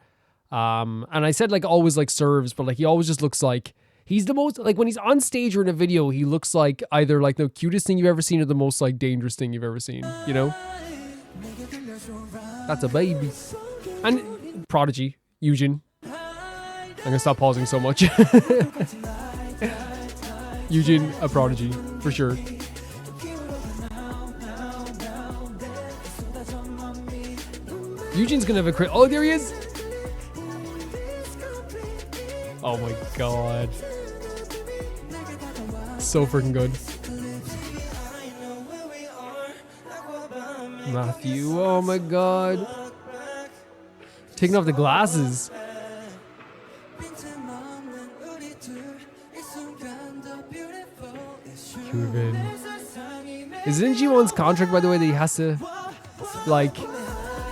And I said like always like serves, but like he always just looks like he's the most, like when he's on stage or in a video, he looks like either like the cutest thing you've ever seen or the most like dangerous thing you've ever seen, you know? That's a baby. And Prodigy, Eugene. I'm gonna stop pausing so much. Eugene, a prodigy, for sure. Eugene's gonna have a crit. Oh, there he is! Oh my god. So freaking good. Matthew, oh my god. Taking off the glasses. Guivin. Is it in G1's contract, by the way, that he has to, like,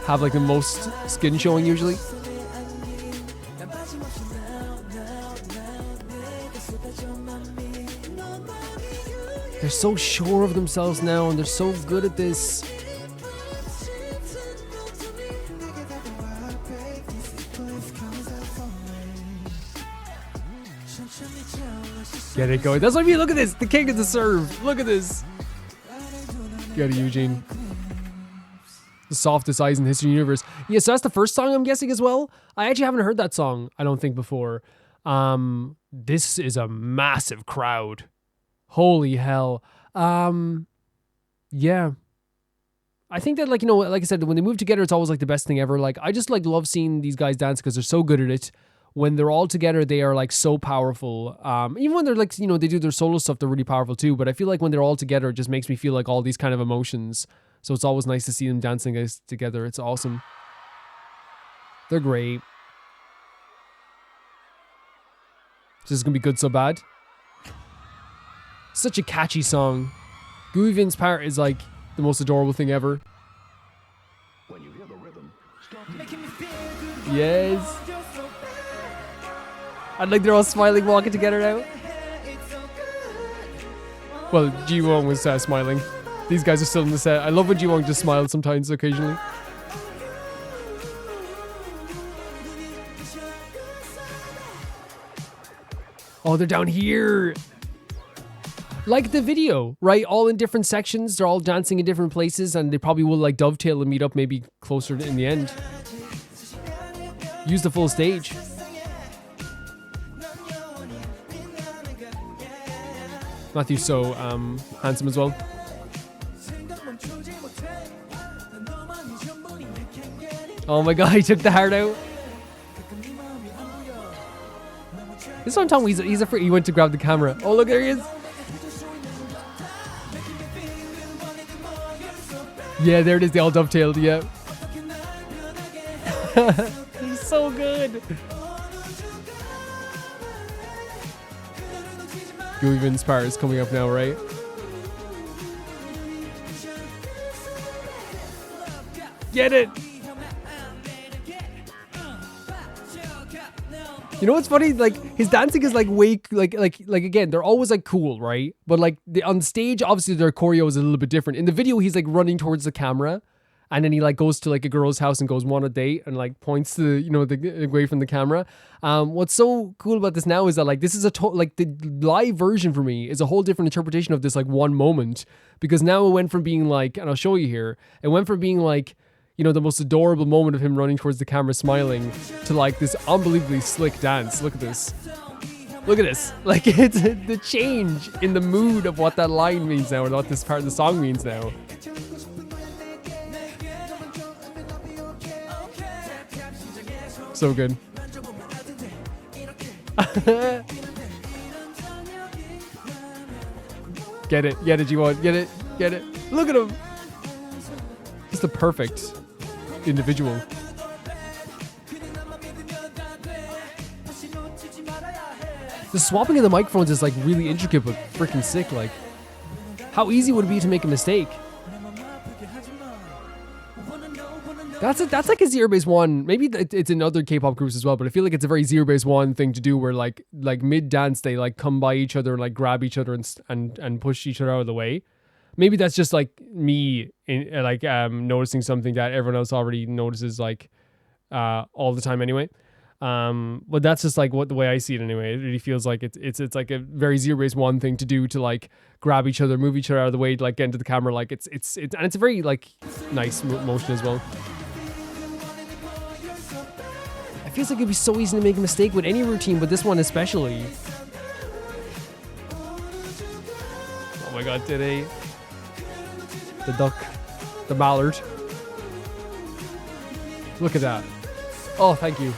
have, like, the most skin showing usually? They're so sure of themselves now, and they're so good at this. Get it going. That's what I mean. Look at this. The king of the serve. Look at this. Get it, Eugene. The softest eyes in the history of the universe. Yeah, so that's the first song I'm guessing as well. I actually haven't heard that song, I don't think, before. This is a massive crowd. Holy hell. Yeah. I think that, like, you know, like I said, when they move together, it's always like the best thing ever. Like, I just like love seeing these guys dance because they're so good at it. When they're all together, they are like so powerful. Even when they're like, you know, they do their solo stuff, they're really powerful too. But I feel like when they're all together, it just makes me feel like all these kind of emotions. So it's always nice to see them dancing guys together. It's awesome. They're great. This is gonna be good so bad. Such a catchy song. Guivin's part is like the most adorable thing ever. When you hear the rhythm, stop. Yes. And like they're all smiling, walking together now. Well, G1 was smiling. These guys are still in the set. I love when G1 just smiles sometimes, occasionally. Oh, they're down here. Like the video, right? All in different sections. They're all dancing in different places, and they probably will like dovetail and meet up maybe closer in the end. Use the full stage. Matthew's so handsome as well. Oh my god, he took the heart out. This one time he's afraid. He went to grab the camera. Oh look, there he is. Yeah, there it is. They all dovetailed. Yeah. He's so good. Guivin's part is coming up now, right? Get it! You know what's funny? Like his dancing is like way like again, they're always like cool, right? But like on stage, obviously their choreo is a little bit different. In the video, he's like running towards the camera, and then he like goes to like a girl's house and goes "want a date" and like points to, you know, the away from the camera. What's so cool about this now is that like this is like the live version for me is a whole different interpretation of this like one moment, because now it went from being like, and I'll show you here, it went from being like, you know, the most adorable moment of him running towards the camera smiling to like this unbelievably slick dance. Look at this. Look at this. Like it's the change in the mood of what that line means now, and what this part of the song means now. So good. Get it, G1, get it. Look at him. He's the perfect individual. The swapping of the microphones is like really intricate but freaking sick. Like, how easy would it be to make a mistake? That's like a Zerobaseone. Maybe it's in other K-pop groups as well, but I feel like it's a very Zerobaseone thing to do, where like mid dance they like come by each other and like grab each other and push each other out of the way. Maybe that's just like me noticing something that everyone else already notices like all the time anyway. But that's just like the way I see it anyway. It really feels like it's like a very Zerobaseone thing to do, to like grab each other, move each other out of the way, like get into the camera. Like it's and it's a very like nice motion as well. It feels like it'd be so easy to make a mistake with any routine, but this one especially. Oh my god, today. The duck. The mallard. Look at that. Oh, thank you.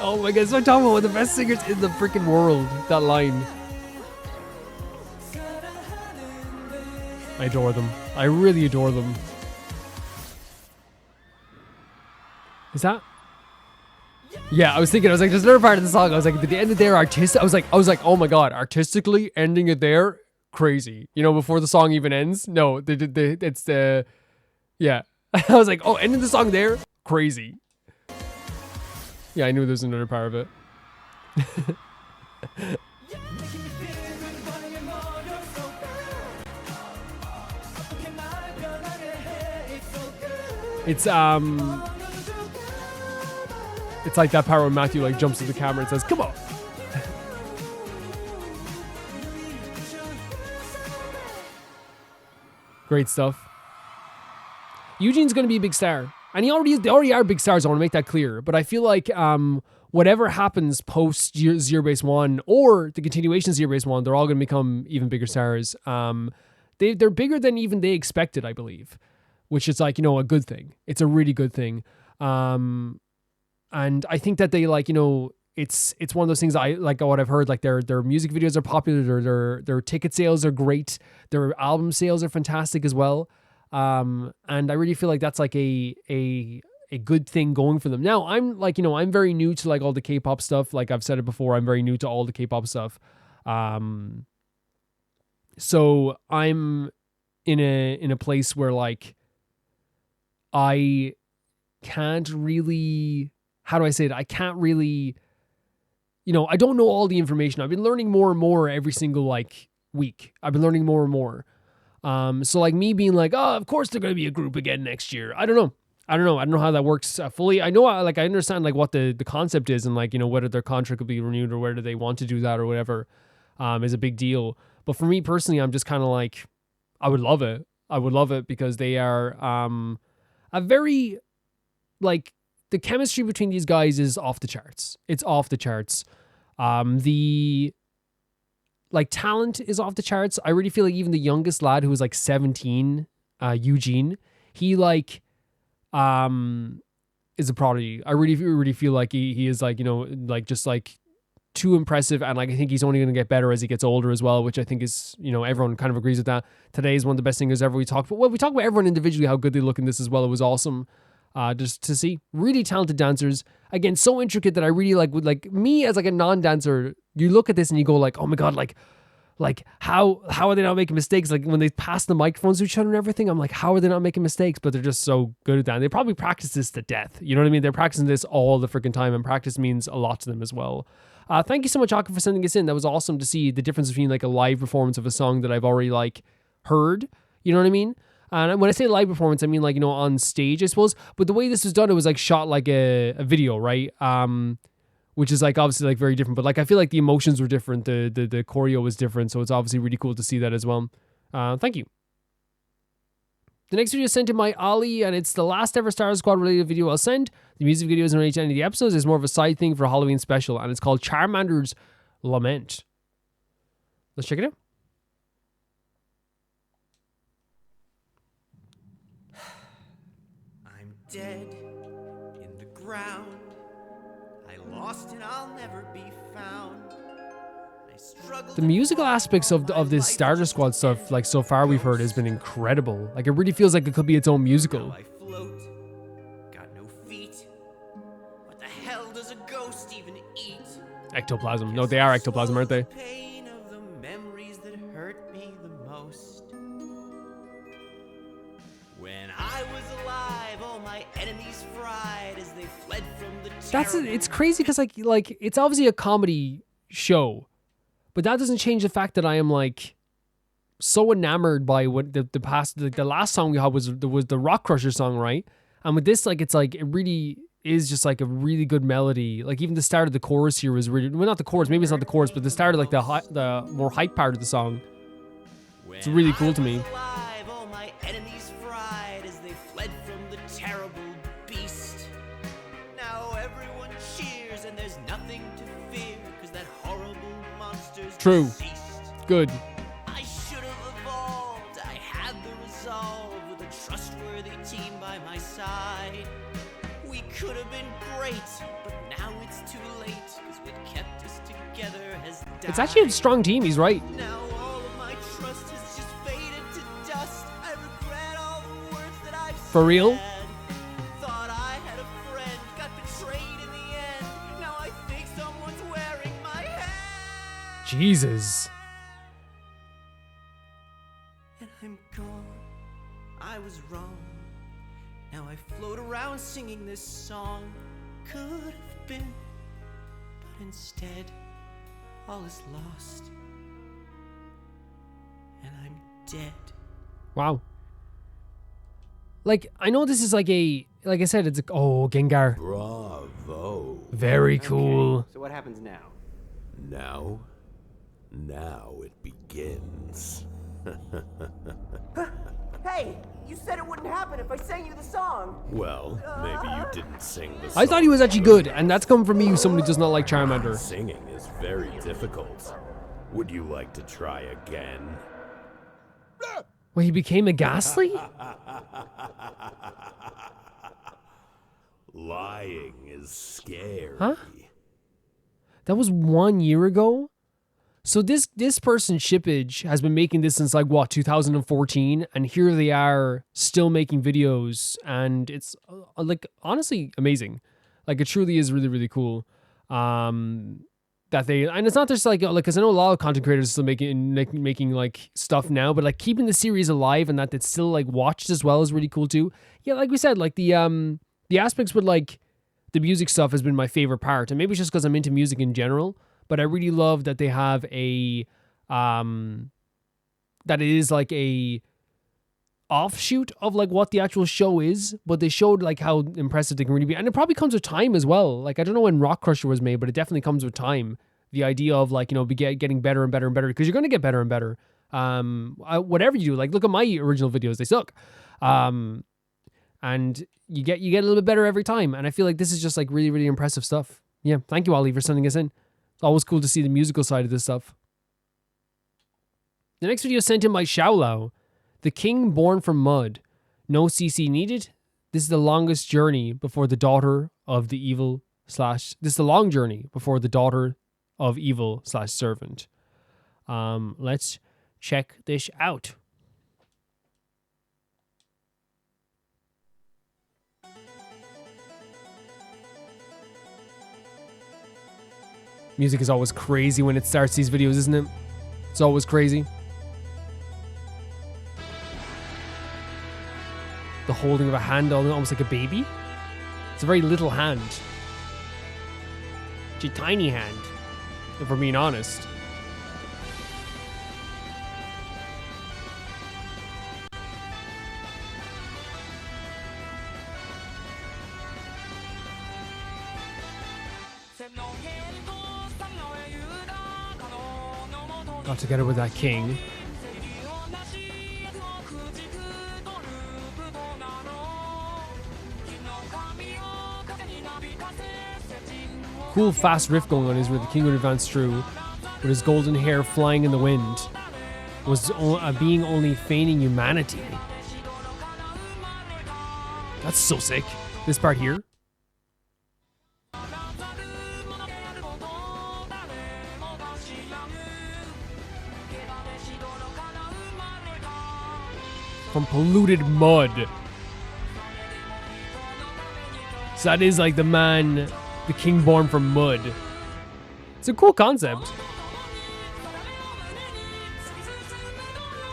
Oh my god, so I'm talking about one of the best singers in the freaking world. That line. I adore them. I really adore them. Is that? Yeah, I was thinking, I was like, there's another part of the song. I was like, at the end of there, artistic. I was like, oh my god, artistically ending it there, crazy. You know, before the song even ends. No, it's the, yeah. I was like, oh, ending the song there, crazy. Yeah, I knew there was another part of it. It's like that part where Matthew like jumps to the camera and says, "Come on." Great stuff. Eugene's going to be a big star. And they already are big stars, I want to make that clear. But I feel like whatever happens post Zerobaseone or the continuation of Zerobaseone, they're all going to become even bigger stars. They're bigger than even they expected, I believe. Which is like, you know, a good thing. It's a really good thing. And I think that they like, you know, it's one of those things I like what I've heard, like their music videos are popular, their ticket sales are great, their album sales are fantastic as well. And I really feel like that's like a good thing going for them. Now, I'm like, you know, I'm very new to like all the K-pop stuff. Like I've said it before, I'm very new to all the K-pop stuff. So I'm in a place where like I can't really, how do I say it? I can't really, you know, I don't know all the information. I've been learning more and more every single like week. I've been learning more and more. So like me being like, oh, of course they're going to be a group again next year. I don't know how that works fully. I know, like, I understand like what the concept is and like, you know, whether their contract will be renewed or whether they want to do that or whatever, is a big deal. But for me personally, I'm just kind of like, I would love it. I would love it because they are, a very, like, the chemistry between these guys is off the charts. It's off the charts. The like talent is off the charts. I really feel like even the youngest lad who was like 17, Eugene, he like is a prodigy. I really feel like he is like, you know, like just like too impressive, and like I think he's only going to get better as he gets older as well, which I think is, you know, everyone kind of agrees with that. Today is one of the best singers ever. We talked about everyone individually, how good they look in this as well. It was awesome. Just to see really talented dancers, again, so intricate that I really like, would like me as like a non-dancer, you look at this and you go like, oh my god, like how are they not making mistakes? Like when they pass the microphones to each other and everything, I'm like, how are they not making mistakes? But they're just so good at that. And they probably practice this to death. You know what I mean? They're practicing this all the freaking time, and practice means a lot to them as well. Thank you so much, Aka, for sending us in. That was awesome to see the difference between like a live performance of a song that I've already like heard. You know what I mean? And when I say live performance, I mean like, you know, on stage, I suppose. But the way this was done, it was like shot like a video, right? Which is like obviously like very different. But like I feel like the emotions were different. The choreo was different. So it's obviously really cool to see that as well. Thank you. The next video is sent to my Ali, and it's the last ever Star Squad related video I'll send. The music video isn't related to any of the episodes. It's more of a side thing for a Halloween special, and it's called Charmanders Lament. Let's check it out. I'm dead in the ground. I lost and I'll never be found. The musical aspects of this Starter Squad stuff, like so far we've heard, has been incredible. Like it really feels like it could be its own musical. I float, got no feet. What the hell does a ghost even eat? Ectoplasm. No, they are ectoplasm, aren't they? Pain of the memories that hurt me the most. When I was alive, all my enemies fried as they fled from the It's crazy because like it's obviously a comedy show. But that doesn't change the fact that I am like so enamored by what the last song we had was the Rock Crusher song, right? And with this, like, it's like, it really is just like a really good melody. Like even the start of the chorus here was really, well, not the chorus, maybe it's not the chorus, but the start of like the more hype part of the song. It's really cool to me. True. Good. I should have evolved. I had the resolve with a trustworthy team by my side. We could have been great, but now it's too late because what kept us together has died. It's actually a strong team, he's right. Now all of my trust has just faded to dust. For real? Thought I had a friend, got betrayed in the end. Now I think someone's wearing my head. Jesus. And I'm gone. I was wrong. Now I float around singing this song. Could have been, but instead, all is lost. And I'm dead. Wow. Like, I know this is like I said, it's like, oh, Gengar. Bravo. Very cool. So what happens now? Now it begins. Hey, you said it wouldn't happen if I sang you the song. Well, maybe you didn't sing the song. I thought he was actually good, and that's coming from me, someone who does not like Charmander. Singing is very difficult. Would you like to try again? Well, he became a Ghastly? Lying is scary. Huh? That was 1 year ago? So this person, Shippage, has been making this since like, what, 2014? And here they are still making videos. And it's like, honestly, amazing. Like, it truly is really, really cool. That they, and it's not just like, because I know a lot of content creators are still making like stuff now, but like keeping the series alive and that it's still like watched as well is really cool too. Yeah, like we said, like the aspects with like the music stuff has been my favorite part, and maybe it's just because I'm into music in general, but I really love that they have a that it is like a offshoot of like what the actual show is, but they showed like how impressive they can really be, and it probably comes with time as well. Like, I don't know when Rock Crusher was made, but it definitely comes with time. The idea of like, you know, getting better and better and better, because you're going to get better and better. Whatever you do, like look at my original videos, they suck. And you get a little bit better every time, and I feel like this is just like really, really impressive stuff. Yeah, thank you, Ollie, for sending us in. It's always cool to see the musical side of this stuff. The next video is sent in by Xiao. The king born from mud. No CC needed. This is the longest journey before the daughter of the evil This is the long journey before the daughter of evil / servant. Let's check this out. Music is always crazy when it starts these videos, isn't it? It's always crazy. The holding of a hand, almost like a baby. It's a very little hand. It's a tiny hand, if we're being honest. Got together with that king. Cool fast riff going on is where the king would advance through with his golden hair flying in the wind, was being only feigning humanity. That's so sick. This part here. From polluted mud. So that is like the man, the king born from mud. It's a cool concept.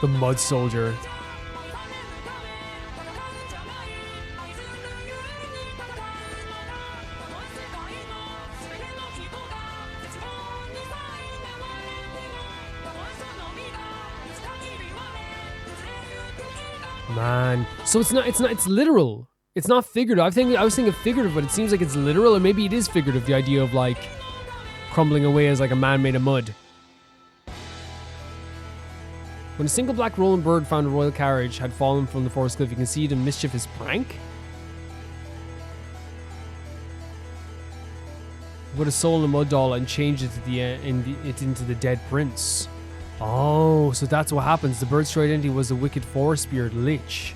The mud soldier. Man, so it's literal. It's not figurative. I was thinking figurative, but it seems like it's literal, or maybe it is figurative. The idea of like crumbling away as like a man made of mud. When a single black rolling bird found a royal carriage had fallen from the forest cliff, you can see the mischievous prank. Put a soul in a mud doll and changed it to into the dead prince. Oh, so that's what happens. The bird's true identity was a wicked forest spirit lich.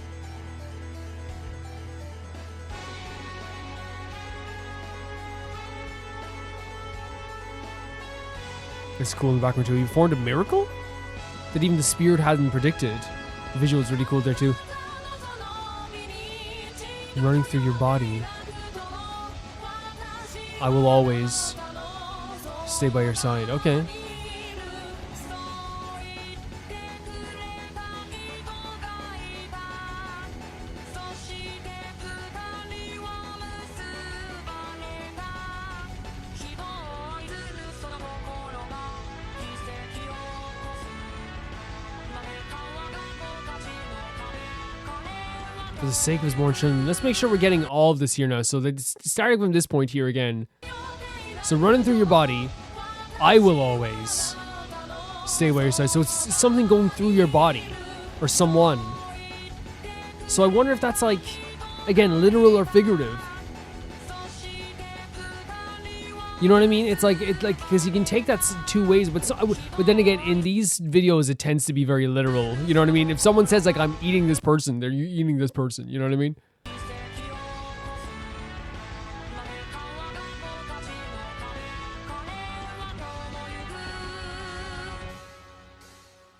It's cool in the background too. He performed a miracle that even the spirit hadn't predicted. The visual is really cool there too. Running through your body. I will always stay by your side. Okay. For the sake of his born children. Let's make sure we're getting all of this here now. So starting from this point here again. So running through your body, I will always stay by your side. So it's something going through your body or someone. So I wonder if that's like, again, literal or figurative. You know what I mean? It's like because you can take that two ways, but then again, in these videos, it tends to be very literal. You know what I mean? If someone says like I'm eating this person, they're eating this person. You know what I mean?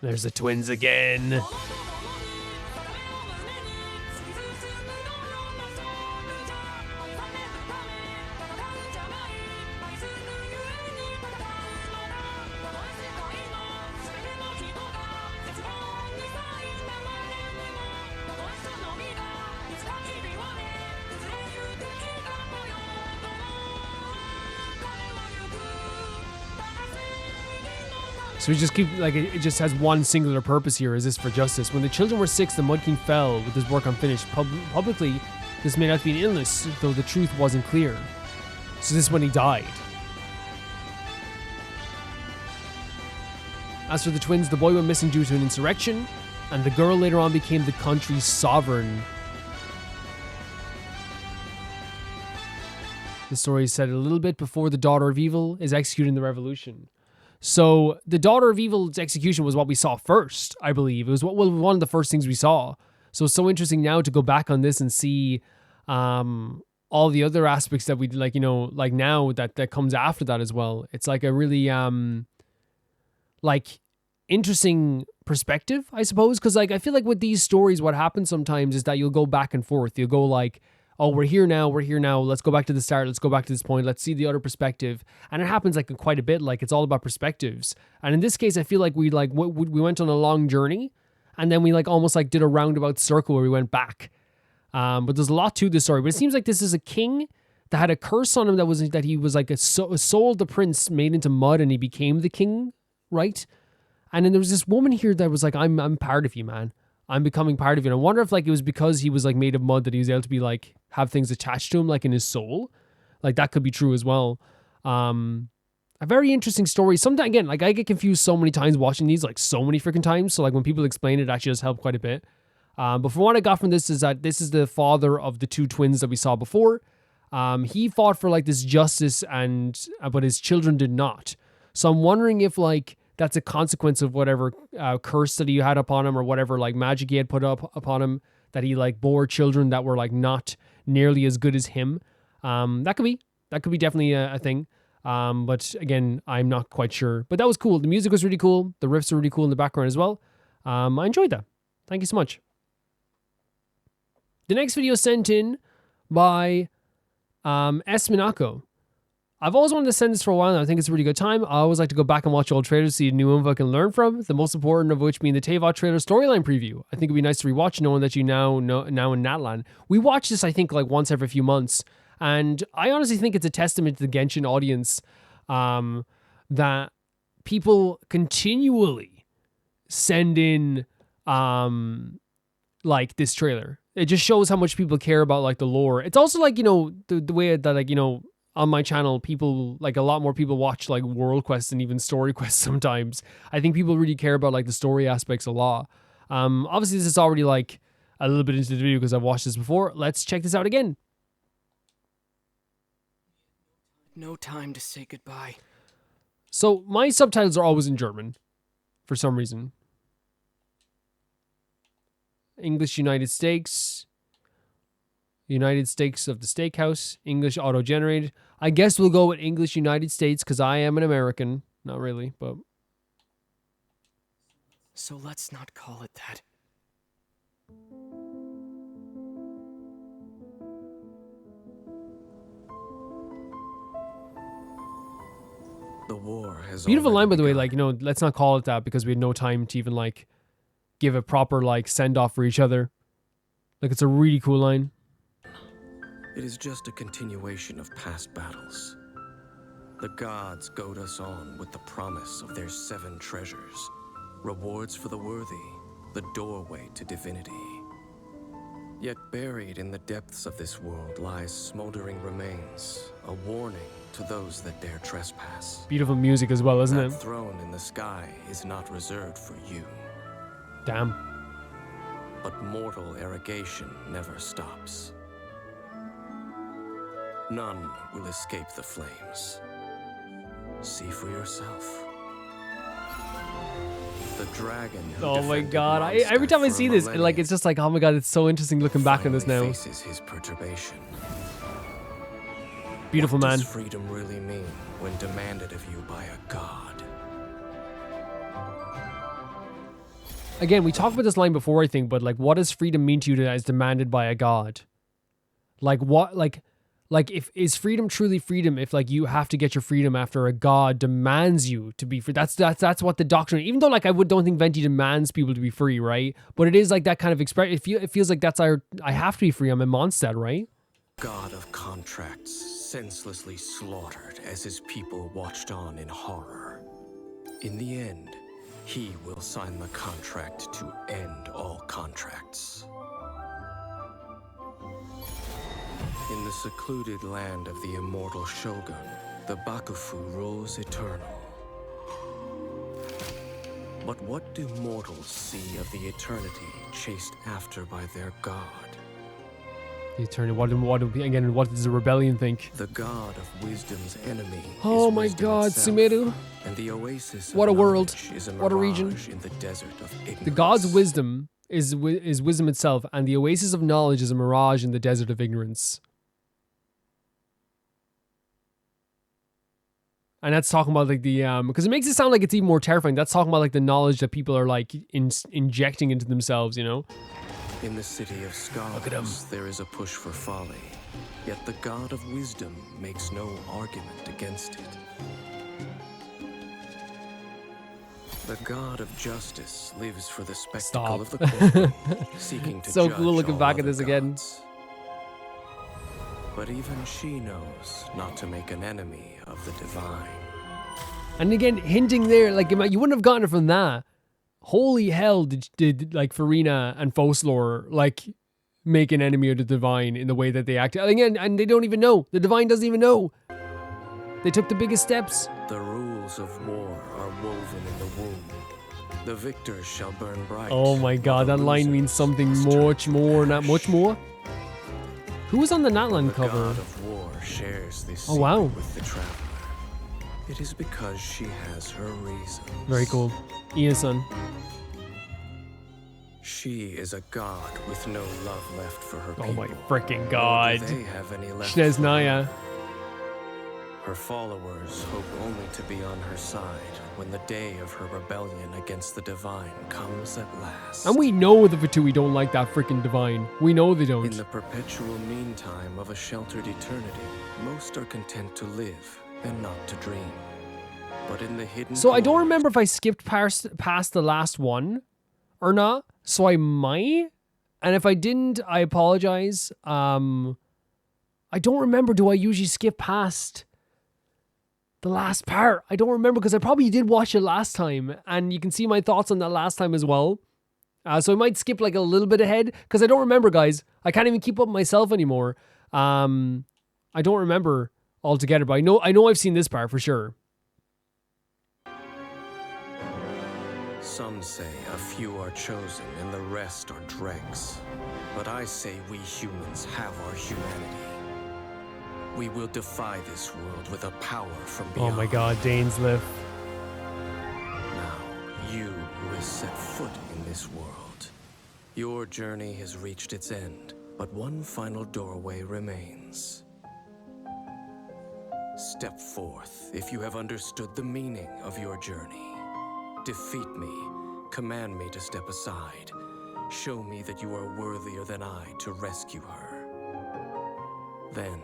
There's the twins again. So we just keep, like, it just has one singular purpose here. Is this for justice? When the children were 6, the Mud King fell with his work unfinished. Publicly, this may not be an illness, though the truth wasn't clear. So this is when he died. As for the twins, the boy went missing due to an insurrection, and the girl later on became the country's sovereign. The story is set a little bit before the Daughter of Evil is executing the revolution. So the Daughter of Evil's execution was what we saw first, I believe. It was one of the first things we saw. So it's so interesting now to go back on this and see all the other aspects that we like, you know, like now that comes after that as well. It's like a really like interesting perspective, I suppose, because like I feel like with these stories, what happens sometimes is that you'll go back and forth. You'll go like, oh, we're here now, let's go back to the start, let's go back to this point, let's see the other perspective. And it happens like quite a bit, like it's all about perspectives. And in this case, I feel like we went on a long journey, and then we like almost like did a roundabout circle where we went back. But there's a lot to this story. But it seems like this is a king that had a curse on him that he was like a soul of the prince made into mud, and he became the king, right? And then there was this woman here that was like, I'm part of you, man. I'm becoming part of you. And I wonder if like it was because he was like made of mud that he was able to be like have things attached to him like in his soul. Like that could be true as well. A very interesting story. Sometimes again, like I get confused so many times watching these, like so many freaking times. So like when people explain it actually does help quite a bit. But from what I got from this is that this is the father of the two twins that we saw before. He fought for like this justice but his children did not. So I'm wondering if like that's a consequence of whatever curse that he had upon him or whatever like magic he had put up upon him, that he like bore children that were like not nearly as good as him. That could be definitely a thing. But again, I'm not quite sure. But that was cool. The music was really cool. The riffs were really cool in the background as well. I enjoyed that. Thank you so much. The next video sent in by S. Minako. I've always wanted to send this for a while, and I think it's a really good time. I always like to go back and watch old trailers, see new info I can learn from, the most important of which being the Teyvat trailer storyline preview. I think it'd be nice to rewatch knowing that you now in Natlan. We watch this, I think, like once every few months, and I honestly think it's a testament to the Genshin audience that people continually send in like this trailer. It just shows how much people care about like the lore. It's also like, you know, the way that like, you know, on my channel, people like a lot more people watch like world quests and even story quests sometimes. I think people really care about like the story aspects a lot. Obviously this is already like a little bit into the video because I've watched this before. Let's check this out again. No time to say goodbye. So my subtitles are always in German for some reason. English United States. United States of the Steakhouse, English auto-generated. I guess we'll go with English United States because I am an American. Not really, but... So let's not call it that. The war has Beautiful line, by the way, begun. like, you know, let's not call it that because we had no time to even, like, give a proper, like, send-off for each other. Like, it's a really cool line. It is just a continuation of past battles. The gods goad us on with the promise of their 7 treasures, rewards for the worthy, the doorway to divinity. Yet buried in the depths of this world lies smoldering remains, a warning to those that dare trespass. Beautiful music as well, isn't That it? throne in the sky is not reserved for you. Damn. But mortal arrogation never stops. None will escape the flames. See for yourself. The dragon who Oh my defended god, Mondstadt every time I for a see this, millennium like, it's just like, oh my god, it's so interesting looking back on this now. faces his perturbation. Beautiful, What man. does freedom really mean when demanded of you by a god? Again, we talked about this line before, I think, but, like, what does freedom mean to you that is demanded by a god? Like, what, like, if is freedom truly freedom if, like, you have to get your freedom after a god demands you to be free? That's what the doctrine, even though, like, don't think Venti demands people to be free, right? But it is like that kind of expression. It feels like that's I have to be free. I'm in Mondstadt, right? God of contracts, senselessly slaughtered as his people watched on in horror. In the end, he will sign the contract to end all contracts. In the secluded land of the immortal Shogun, the Bakufu rules eternal. But what do mortals see of the eternity chased after by their god? The eternity. What does the rebellion think? The god of wisdom's enemy. Oh is my wisdom god, itself, Sumeru. And the oasis of What a world. knowledge is a What a region. mirage in the desert of ignorance. The god's wisdom is wisdom itself, and the oasis of knowledge is a mirage in the desert of ignorance. And that's talking about, like, the because it makes it sound like it's even more terrifying. That's talking about, like, the knowledge that people are, like, injecting into themselves, you know? In the city of scholars, there is a push for folly. Yet the god of wisdom makes no argument against it. The god of justice lives for the spectacle of the court, seeking to So judge cool looking all back at other this again. gods. But even she knows not to make an enemy of the divine. And again, hinting there, like, you wouldn't have gotten it from that. Holy hell, did like Farina and Foslor, like, make an enemy of the divine in the way that they acted. Again, and they don't even know. The divine doesn't even know. They took the biggest steps. The rules of war are woven in the womb. The victors shall burn bright. Oh my god, that line means something much more, not much more. Who was on the Natlan The cover? god of war shares this Oh, wow. secret with the traveler. It is because she has her reasons. Very cool. Ina-san. She is a god with no love left for her people. Oh my freaking Nor god. do they have any left Shnez for Naya. her. Her followers hope only to be on her side when the day of her rebellion against the divine comes at last. And we know the Fatui don't like that freaking divine. We know they don't. In the perpetual meantime of a sheltered eternity, most are content to live and not to dream. But in the hidden So I don't remember if I skipped past the last one or not. So I might. And if I didn't, I apologize. I don't remember. Do I usually skip past the last part? I don't remember because I probably did watch it last time. And you can see my thoughts on that last time as well. So I might skip like a little bit ahead because I don't remember, guys. I can't even keep up with myself anymore. I don't remember altogether, but I know I've seen this part for sure. Some say a few are chosen and the rest are dregs. But I say we humans have our humanity. We will defy this world with a power from beyond. Oh my god, Dainsleif. Now, you who has set foot in this world, your journey has reached its end, but one final doorway remains. Step forth if you have understood the meaning of your journey. Defeat me, command me to step aside. Show me that you are worthier than I to rescue her. Then,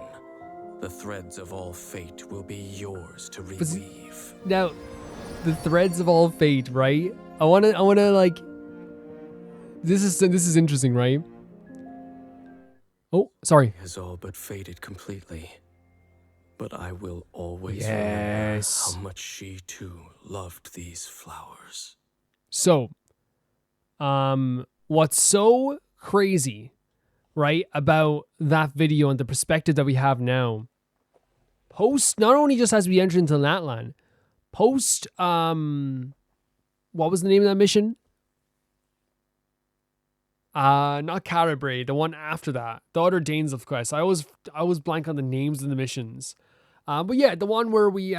The threads of all fate will be yours to reweave. Now, the threads of all fate, right? I wanna like. This is interesting, right? Oh, sorry. Has all but faded completely. But I will always remember how much she too loved these flowers. So, what's so crazy, right, about that video and the perspective that we have now, post, not only just as we enter into Natlan, post, what was the name of that mission? Not Carabre, the one after that, the other Danes of Quest. I was blank on the names of the missions. But yeah, the one where we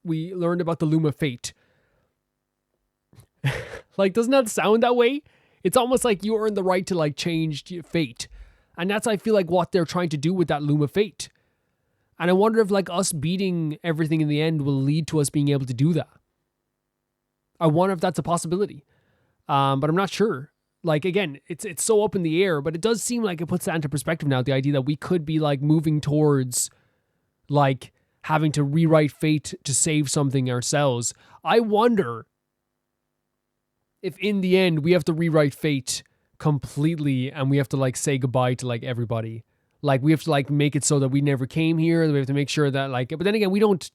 learned about the Loom of Fate. Like, doesn't that sound that way? It's almost like you earn the right to like change fate. And that's, I feel like, what they're trying to do with that Loom of Fate. And I wonder if like us beating everything in the end will lead to us being able to do that. I wonder if that's a possibility. But I'm not sure. Like, again, it's so up in the air, but it does seem like it puts that into perspective now, the idea that we could be like moving towards like having to rewrite fate to save something ourselves. I wonder if in the end we have to rewrite fate completely and we have to like say goodbye to like everybody. Like we have to like make it so that we never came here. We have to make sure that like, but then again,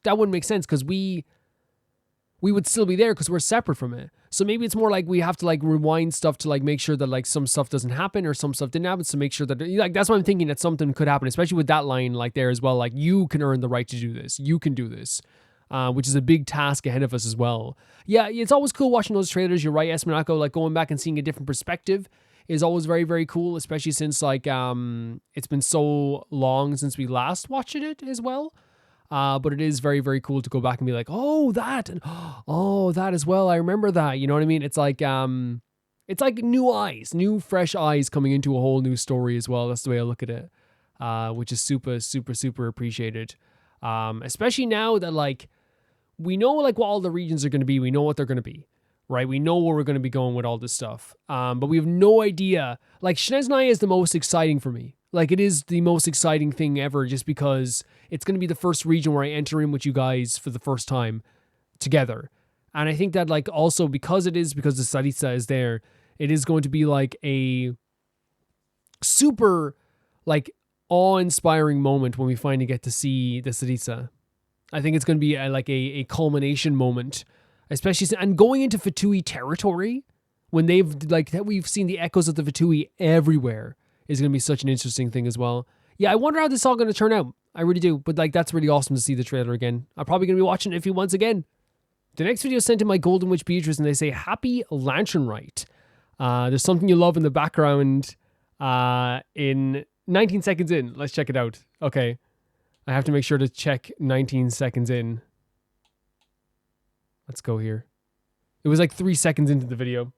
that wouldn't make sense because we would still be there because we're separate from it. So maybe it's more like we have to like rewind stuff to like make sure that like some stuff doesn't happen or some stuff didn't happen to make sure that like, that's why I'm thinking that something could happen, especially with that line like there as well. Like you can earn the right to do this. You can do this, which is a big task ahead of us as well. Yeah, it's always cool watching those trailers. You're right, Esmanako, like going back and seeing a different perspective is always very, very cool, especially since like it's been so long since we last watched it as well. But it is very, very cool to go back and be like, oh, that, and oh, that as well. I remember that. You know what I mean? It's like new eyes, new fresh eyes coming into a whole new story as well. That's the way I look at it, which is super, super, super appreciated. Especially now that like we know like what all the regions are going to be. We know what they're going to be, right? We know where we're going to be going with all this stuff. But we have no idea. Like Shineznaya is the most exciting for me. Like it is the most exciting thing ever just because it's going to be the first region where I enter in with you guys for the first time together. And I think that like also because the Tsaritsa is there, it is going to be like a super like awe-inspiring moment when we finally get to see the Tsaritsa. I think it's going to be a culmination moment, especially and going into Fatui territory when we've seen the echoes of the Fatui everywhere. Is going to be such an interesting thing as well. Yeah, I wonder how this is all going to turn out. I really do. But like, that's really awesome to see the trailer again. I'm probably going to be watching it a few months again. The next video is sent in by Golden Witch Beatrice and they say, Happy Lantern Rite. There's something you love in the background in 19 seconds in. Let's check it out. Okay. I have to make sure to check 19 seconds in. Let's go here. It was like 3 seconds into the video.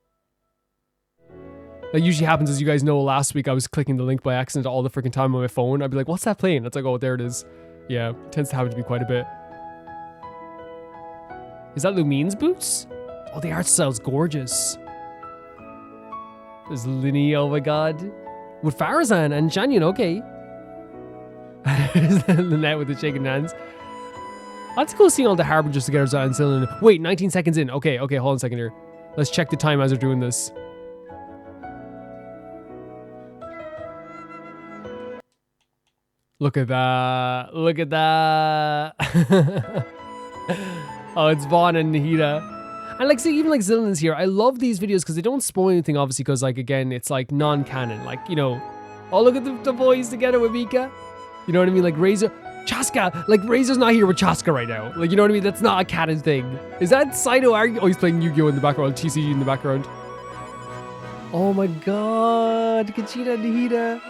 That usually happens, as you guys know, last week I was clicking the link by accident all the freaking time on my phone. I'd be like, what's that playing? It's like, oh, there it is. Yeah, it tends to happen to be quite a bit. Is that Lumine's boots? Oh, the art style's gorgeous. There's Linny, oh my god. With Farazan and Shanyan, okay. Lynette with the shaking hands. Let's go see all the Harbingers together and Cylinder. Wait, 19 seconds in. Okay, hold on a second here. Let's check the time as we're doing this. Look at that. Look at that. Oh, it's Vaughn and Nahida. And like, see, even like Zillian's here. I love these videos because they don't spoil anything, obviously, because like, again, it's like non-canon. Like, you know, oh, look at the boys together with Mika. You know what I mean? Like Razor, Chaska. Like Razor's not here with Chaska right now. Like, you know what I mean? That's not a canon thing. Is that Saito arguing? Oh, he's playing Yu-Gi-Oh! In the background. TCG in the background. Oh my god. Kachina and Nahida.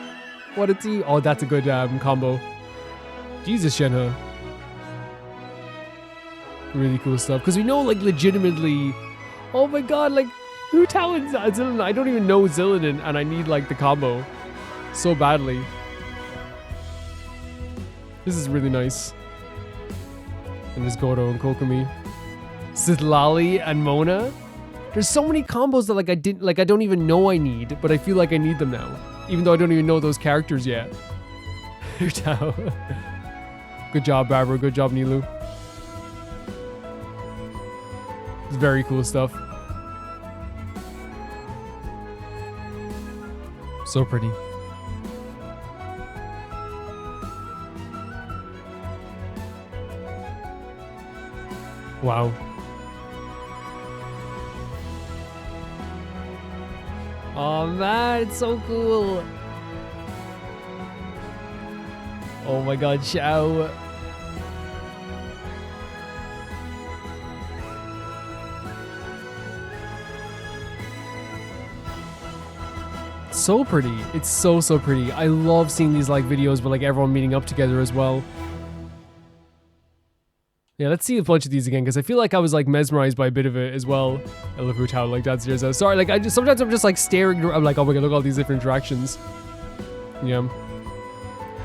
What a team. Oh, that's a good combo. Jesus, Shenhe. Really cool stuff. Because we know, like, legitimately... Oh my god, like, Hu Tao and Zillion. I don't even know Zillion, and I need, like, the combo so badly. This is really nice. And there's Goro and Kokomi. Sitlali and Mona. There's so many combos that, like, I don't even know I need, but I feel like I need them now. Even though I don't even know those characters yet. Good job, Barbara. Good job, Nilu. It's very cool stuff. So pretty. Wow. Oh man, it's so cool. Oh my god, Xiao. So pretty. It's so pretty. I love seeing these like videos with like everyone meeting up together as well. Yeah, let's see a bunch of these again because I feel like I was like mesmerized by a bit of it as well. I love how like that's yours. Sorry, like sometimes I'm just like staring. I'm like, oh my god, look at all these different interactions. Yeah.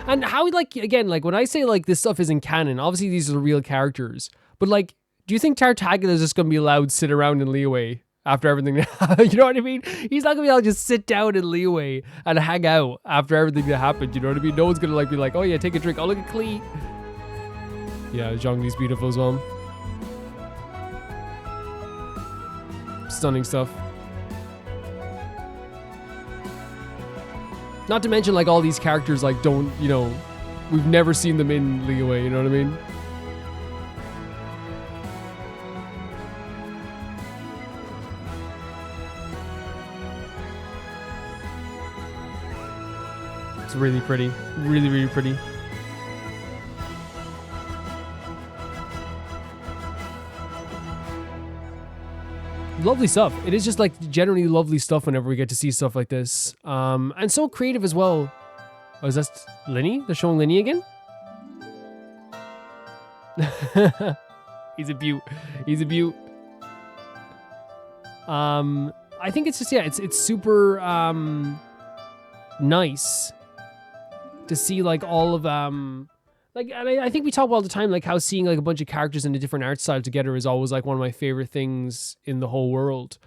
And how like again, like when I say like this stuff isn't canon, obviously these are real characters. But like, do you think Tartaglia is just gonna be allowed to sit around in Liyue after everything? You know what I mean? He's not gonna be able to just sit down in Liyue and hang out after everything that happened. You know what I mean? No one's gonna like be like, oh yeah, take a drink. Oh look at Klee. Yeah, Zhongli's beautiful as well. Stunning stuff. Not to mention like all these characters like don't, you know, we've never seen them in Liyue, you know what I mean? It's really pretty. Really pretty. Lovely stuff. It is just like generally lovely stuff whenever we get to see stuff like this. And so creative as well. Oh, is that Linny? They're showing Linny again? He's a beaut. He's a beaut. I think it's just, yeah, it's super nice to see like all of like, and I think we talk about all the time, like how seeing like a bunch of characters in a different art style together is always like one of my favorite things in the whole world.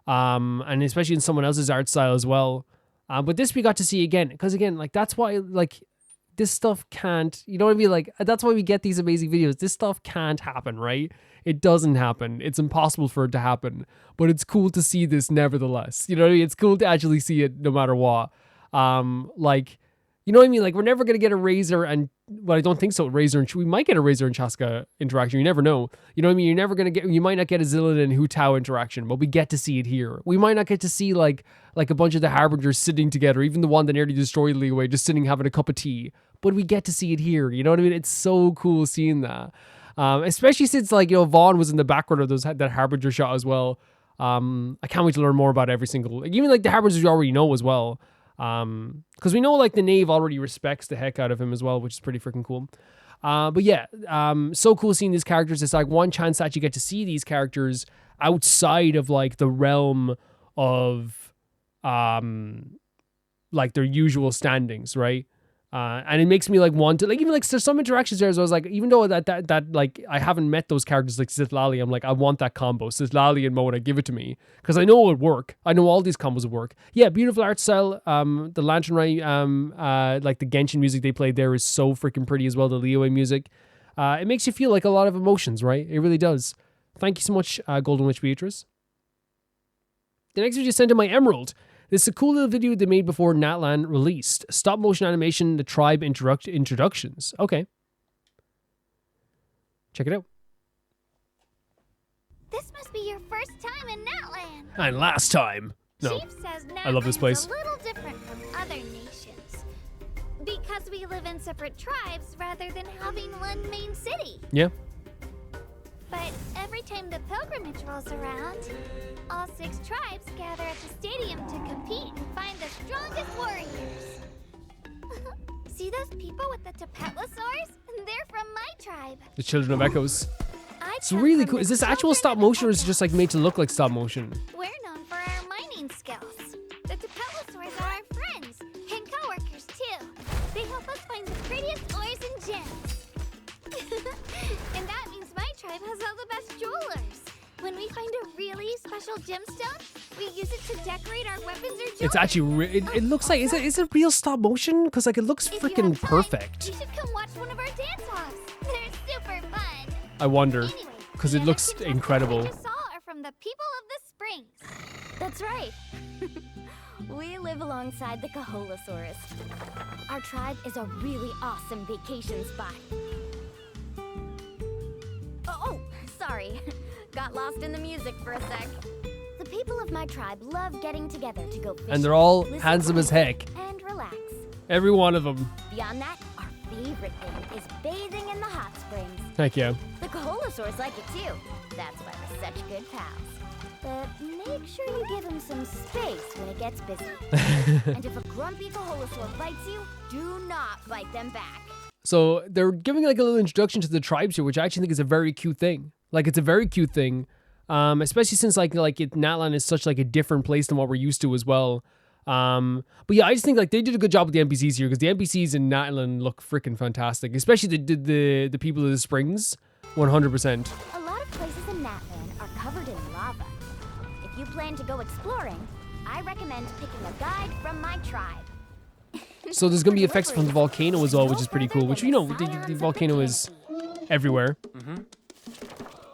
And especially in someone else's art style as well. But this we got to see again, because again, like that's why like this stuff can't, you know what I mean? Like that's why we get these amazing videos. This stuff can't happen, right? It doesn't happen. It's impossible for it to happen, but it's cool to see this nevertheless. You know what I mean? It's cool to actually see it no matter what. Like, you know what I mean? Like we're never going to get a Razor and, well, I don't think so. Razor and we might get a Razor and Chaska interaction. You never know. You know what I mean? You're never going to get, you might not get a Zillion and Hu Tao interaction, but we get to see it here. We might not get to see like a bunch of the Harbingers sitting together, even the one that nearly destroyed Liyue, just sitting having a cup of tea, but we get to see it here. You know what I mean? It's so cool seeing that. Especially since like, you know, Vaughn was in the background of that Harbinger shot as well. I can't wait to learn more about every single, like, even like the Harbingers we already know as well. Because we know like the Knave already respects the heck out of him as well, which is pretty freaking cool. But yeah, so cool seeing these characters. It's like one chance that you get to see these characters outside of like the realm of like their usual standings, right? And it makes me like want to, like, even like there's some interactions there, so I was like, even though that like I haven't met those characters like Citlali, I'm like, I want that combo, Citlali and Mona, give it to me, because I know it would work. I know all these combos would work. Yeah, beautiful art style. The Lantern Rite, like the Genshin music they played there is so freaking pretty as well. The Liyue music, it makes you feel like a lot of emotions, right? It really does. Thank you so much, Golden Witch Beatrice. The next video sent in my Emerald. This is a cool little video they made before Natlan released. Stop motion animation, the tribe introductions. Okay. Check it out. This must be your first time in Natlan. And last time. No. Chief says I love this place. Natlan's a little different from other nations. Because we live in separate tribes rather than having one main city. Yeah. But every time the pilgrimage rolls around, all 6 tribes gather at the stadium to compete and find the strongest warriors. See those people with the Tapetlosaurs? They're from my tribe. The Children of Echoes. It's really cool. Is this actual stop motion or is it just like made to look like stop motion? We're known for our mining skills. The Tapetlosaurs are our friends and co-workers too. They help us find the prettiest ores and gems. And that means my tribe has all the best jewelers. When we find a really special gemstone, we use it to decorate our weapons or jewelry. It's actually, it looks like, is it real stop motion? Because like it looks freaking perfect. You should come watch one of our dance-offs. They're super fun. I wonder, because it looks incredible. We just saw are from the people of the springs. That's right. We live alongside the Kaholosaurus. Our tribe is a really awesome vacation spot. Oh, sorry. Got lost in the music for a sec. The people of my tribe love getting together to go fishing. And they're all handsome as heck. And relax. Every one of them. Beyond that, our favorite thing is bathing in the hot springs. Heck yeah. The Kaholosaurus like it too. That's why we're such good pals. But make sure you give him some space when it gets busy. And if a grumpy Kaholosaur bites you, do not bite them back. So they're giving like a little introduction to the tribes here, which I actually think is a very cute thing. Like it's a very cute thing, especially since Natlan is such like a different place than what we're used to as well. But yeah, I just think like they did a good job with the NPCs here because the NPCs in Natlan look freaking fantastic, especially the people of the springs, 100%. A lot of places in Natlan are covered in lava. If you plan to go exploring, I recommend picking a guide from my tribe. So there's gonna be effects from the volcano as well, which is pretty cool. Which you know, the volcano is everywhere.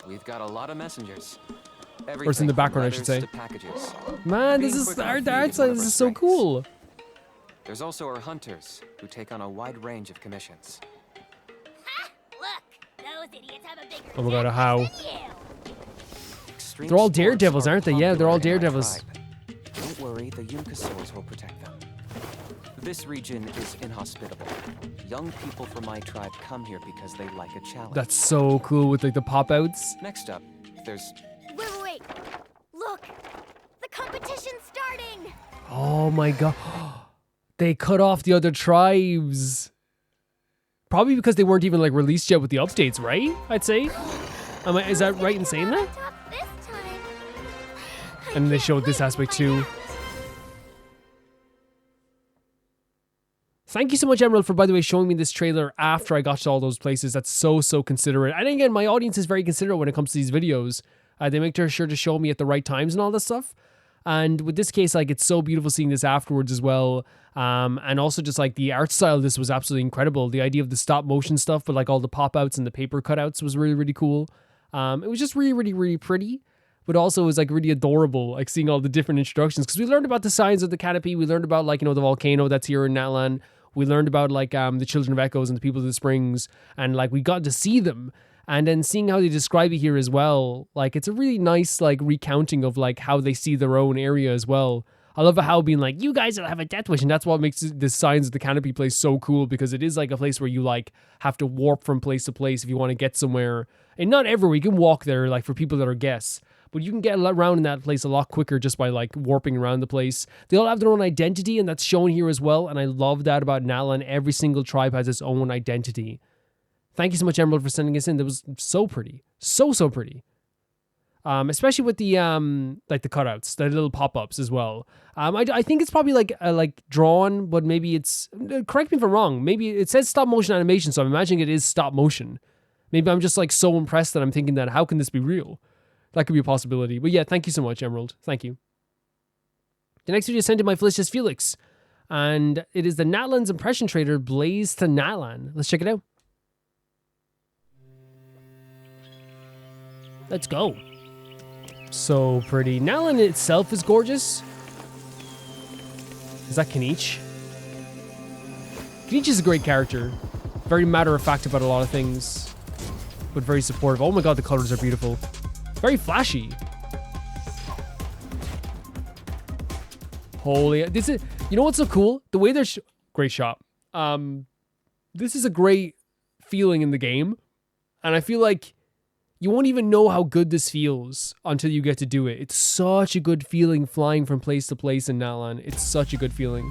We've got a lot of messengers. Or it's in the background, I should say. Man, this is the art side. This is so cool. There's also our hunters, who take on a wide range of commissions. Ha! Look, those idiots have a bigger Oh my god, how? Extreme They're all sports daredevils, are aren't they? Yeah, they're all popular in our daredevils. tribe. Don't worry, the Yunkasaurs will protect them. This region is inhospitable. Young people from my tribe come here because they like a challenge. That's so cool with like the pop-outs. Next up, there's... Wait. Look, the competition's starting. Oh my god. They cut off the other tribes. Probably because they weren't even like released yet with the updates, right? I'd say. Is that right in saying that? And they showed this aspect too. Thank you so much, Emerald, for, by the way, showing me this trailer after I got to all those places. That's so considerate. And again, my audience is very considerate when it comes to these videos. They make sure to show me at the right times and all this stuff. And with this case, like, it's so beautiful seeing this afterwards as well. And also just like the art style of this was absolutely incredible. The idea of the stop motion stuff with like all the pop-outs and the paper cutouts was really cool. It was just really pretty. But also it was like really adorable, like seeing all the different introductions. Because we learned about the signs of the canopy. We learned about like, you know, the volcano that's here in Natlan. We learned about like the Children of Echoes and the people of the springs, and like we got to see them, and then seeing how they describe it here as well. Like it's a really nice like recounting of like how they see their own area as well. I love how being like, you guys will have a death wish, and that's what makes the signs of the canopy place so cool, because it is like a place where you like have to warp from place to place if you want to get somewhere. And not everywhere, you can walk there like for people that are guests. But you can get around in that place a lot quicker just by like warping around the place. They all have their own identity, and that's shown here as well. And I love that about Natlan. Every single tribe has its own identity. Thank you so much, Emerald, for sending us in. That was so pretty. So pretty. Especially with the like the cutouts, the little pop-ups as well. I think it's probably like drawn, but maybe it's, correct me if I'm wrong, maybe it says stop motion animation, so I'm imagining it is stop motion. Maybe I'm just like so impressed that I'm thinking that how can this be real? That could be a possibility. But yeah, thank you so much, Emerald. Thank you. The next video is sent to my Felicious Felix, and it is the Natlan's impression trader, Blaze to Natlan. Let's check it out. Let's go. So pretty. Natlan itself is gorgeous. Is that Kanich? Kanich is a great character. Very matter-of-fact about a lot of things, but very supportive. Oh my god, the colors are beautiful. Very flashy. Holy, this is, you know what's so cool? The way they're, great shot. This is a great feeling in the game. And I feel like you won't even know how good this feels until you get to do it. It's such a good feeling flying from place to place in Natlan. It's such a good feeling.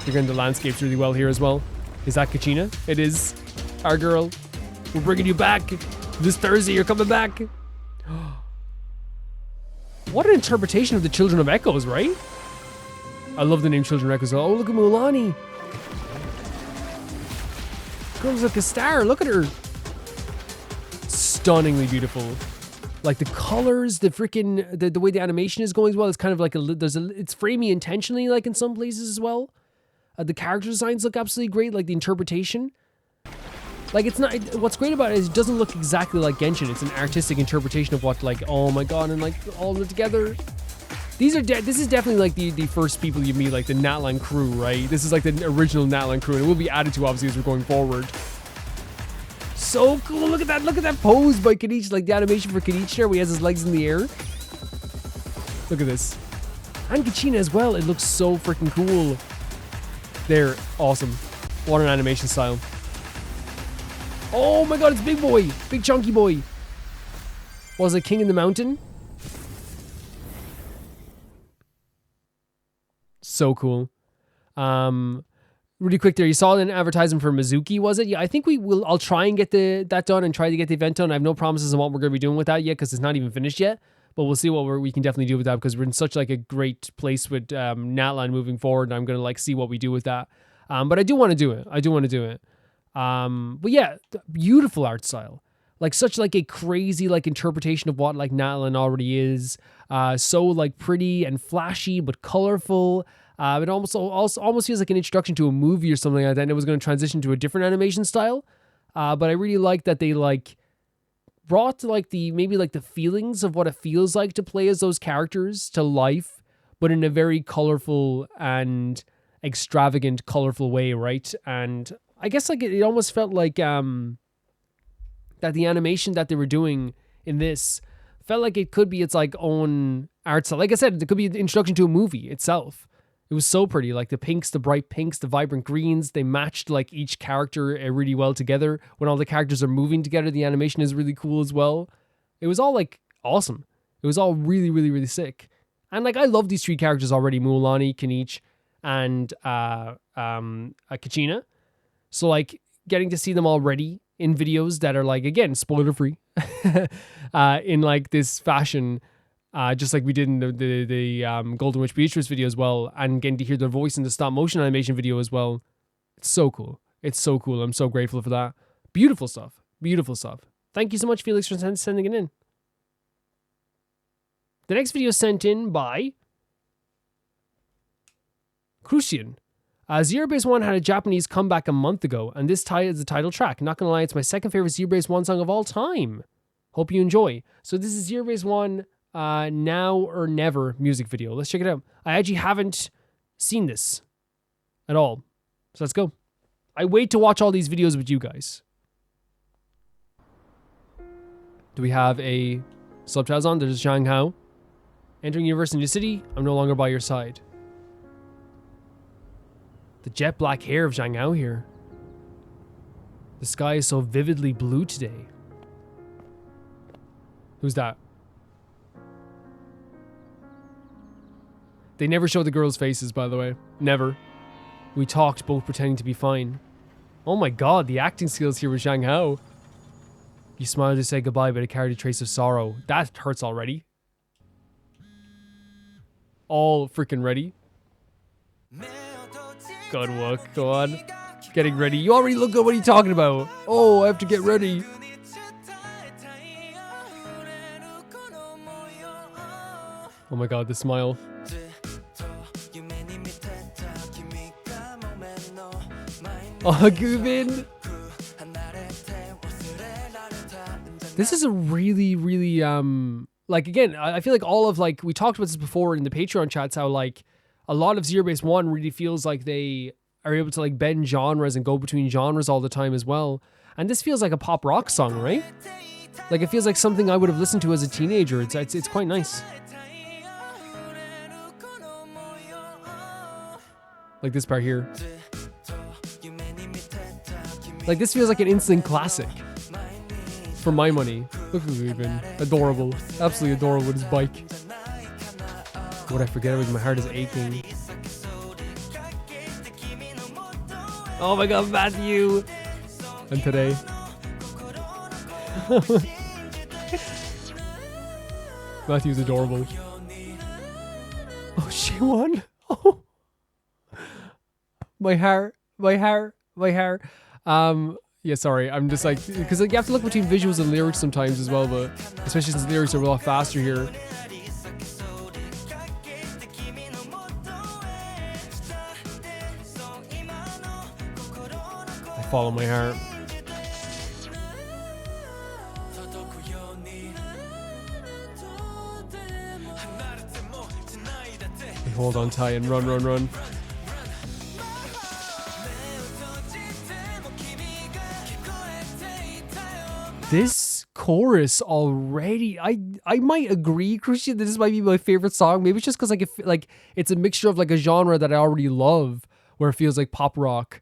You're getting the landscapes really well here as well. Is that Kachina? It is. Our girl. We're bringing you back. This Thursday, you're coming back. What an interpretation of the Children of Echoes, right? I love the name Children of Echoes. Oh, look at Mualani. Girl's like a star. Look at her. stunningly beautiful. Like the colors, the freaking the way the animation is going as well. It's kind of like it's framey intentionally, like in some places as well. The character designs look absolutely great, like the interpretation. Like it's not. What's great about it is it doesn't look exactly like Genshin. It's an artistic interpretation of what, like, oh my god, and like all of it together. This is definitely like the first people you meet, like the Natlan crew, right? This is like the original Natlan crew, and it will be added to obviously as we're going forward. So cool! Look at that pose by Kenichi, like the animation for Kenichi there, where he has his legs in the air. Look at this, and Kachina as well. It looks so freaking cool. They're awesome. What an animation style! Oh my god, it's Big Boy, Big Chunky Boy. Was it King in the Mountain? So cool. Really quick there, you saw an advertisement for Mizuki, was it? Yeah, I think I'll try and get that done and try to get the event done. I have no promises on what we're going to be doing with that yet because it's not even finished yet. But we'll see what we can definitely do with that because we're in such like a great place with Natlan moving forward, and I'm going to like see what we do with that. But I do want to do it. But yeah, beautiful art style. Like such like a crazy like interpretation of what like Natlan already is. So like pretty and flashy but colorful. It almost feels like an introduction to a movie or something like that, and it was going to transition to a different animation style. But I really like that they like brought like maybe the feelings of what it feels like to play as those characters to life, but in a very colorful and extravagant, colorful way, right? And I guess like it almost felt like that the animation that they were doing in this felt like it could be its like own art style. Like I said, it could be an introduction to a movie itself. It was so pretty, like the pinks, the bright pinks, the vibrant greens. They matched like each character really well together. When all the characters are moving together, the animation is really cool as well. It was all like awesome. It was all really, really, really sick. And like I love these three characters already: Mualani, Kenichi, and Kachina. So like getting to see them already in videos that are like, again, spoiler free, in like this fashion. Just like we did in the Golden Witch Beatrice video as well, and getting to hear their voice in the stop motion animation video as well. It's so cool. It's so cool. I'm so grateful for that. Beautiful stuff. Beautiful stuff. Thank you so much, Felix, for sending it in. The next video is sent in by Crucian. Zerobaseone had a Japanese comeback a month ago, and this is the title track. Not gonna lie, it's my second favorite Zerobaseone song of all time. Hope you enjoy. So this is Zerobaseone Now or Never music video. Let's check it out. I actually haven't seen this at all. So let's go. I wait to watch all these videos with you guys. Do we have a subtitles on? There's Zhang Hao. Entering Universe in New City, I'm no longer by your side. The jet black hair of Zhang Hao here. The sky is so vividly blue today. Who's that? They never show the girls' faces, by the way. Never. We talked, both pretending to be fine. Oh my god, the acting skills here with Zhang Hao. You smiled to say goodbye, but it carried a trace of sorrow. That hurts already. All freaking ready. Good work, go on. Getting ready. You already look good. What are you talking about? Oh, I have to get ready. Oh my god, the smile. Oh, Gubin. This is a really, really, like, again, I feel like all of, like, we talked about this before in the Patreon chats, how, like, a lot of Zerobaseone really feels like they are able to, like, bend genres and go between genres all the time as well. And this feels like a pop rock song, right? Like, it feels like something I would have listened to as a teenager. It's quite nice. Like this part here. Like, this feels like an instant classic. For my money. Look at Ruben. Adorable. Absolutely adorable with his bike. What I forget everything. My heart is aching. Oh my god, Matthew! And today. Matthew's adorable. Oh, she won! Oh. My hair. Yeah, sorry. I'm just like, because like, you have to look between visuals and lyrics sometimes as well, but especially since the lyrics are a lot faster here. I follow my heart. We hold on tight and run, run, run. This chorus already, I might agree, Christian, that this might be my favorite song. Maybe it's just because like it's a mixture of like a genre that I already love, where it feels like pop rock,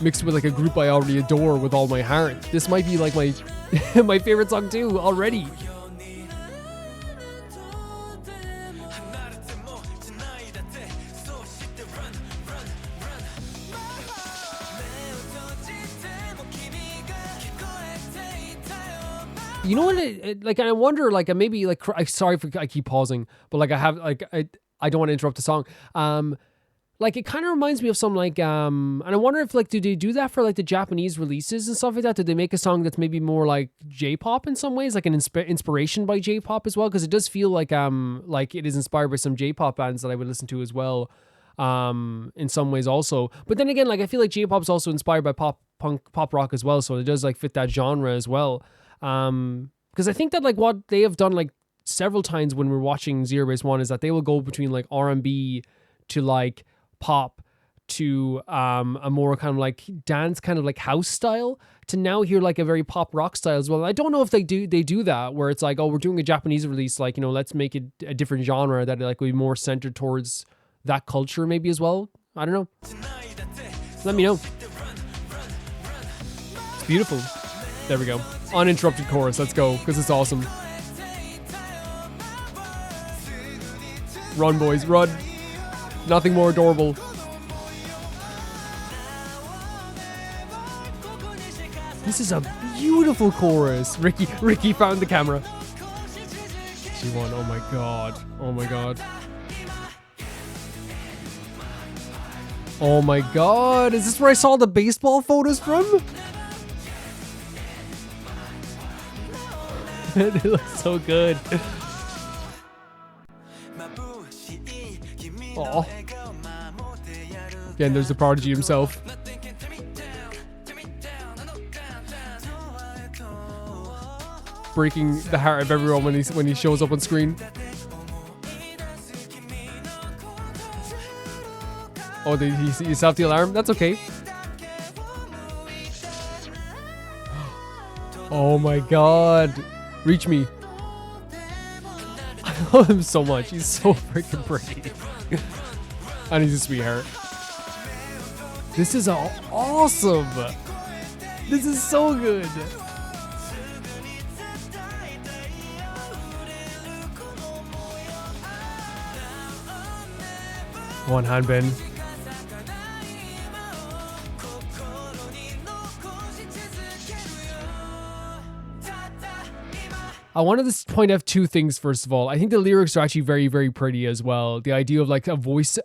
mixed with like a group I already adore with all my heart. This might be like my my favorite song too already. You know what? Like, I wonder, like, maybe, like, sorry for I keep pausing, but like, I have, like, I don't want to interrupt the song. Like, it kind of reminds me of some, like, and I wonder if, like, do they do that for, like, the Japanese releases and stuff like that? Do they make a song that's maybe more like J-pop in some ways, like an inspiration by J-pop as well? Because it does feel like it is inspired by some J-pop bands that I would listen to as well, in some ways also. But then again, like, I feel like J-pop is also inspired by pop rock as well, so it does, like, fit that genre as well. Because I think that like what they have done like several times when we're watching Zerobaseone is that they will go between like R&B to like pop to a more kind of like dance kind of like house style to now hear like a very pop rock style as well. I don't know if they do that where it's like, oh, we're doing a Japanese release, like, you know, let's make it a different genre that like will be more centered towards that culture maybe as well. I don't know. Let me know. It's beautiful. There we go. Uninterrupted chorus. Let's go, because it's awesome. Run, boys, run. Nothing more adorable. This is a beautiful chorus. Ricky found the camera. G1, oh my god. Oh my god. Oh my god. Is this where I saw the baseball photos from? It looks so good. Aw. Again, there's the prodigy himself. Breaking the heart of everyone when he shows up on screen. Oh, he set off the alarm? That's okay. Oh my god. Reach me. I love him so much. He's so freaking pretty. And he's a sweetheart. This is awesome. This is so good. One hand bend. I wanted to point out two things, first of all. I think the lyrics are actually very, very pretty as well. The idea of like a voice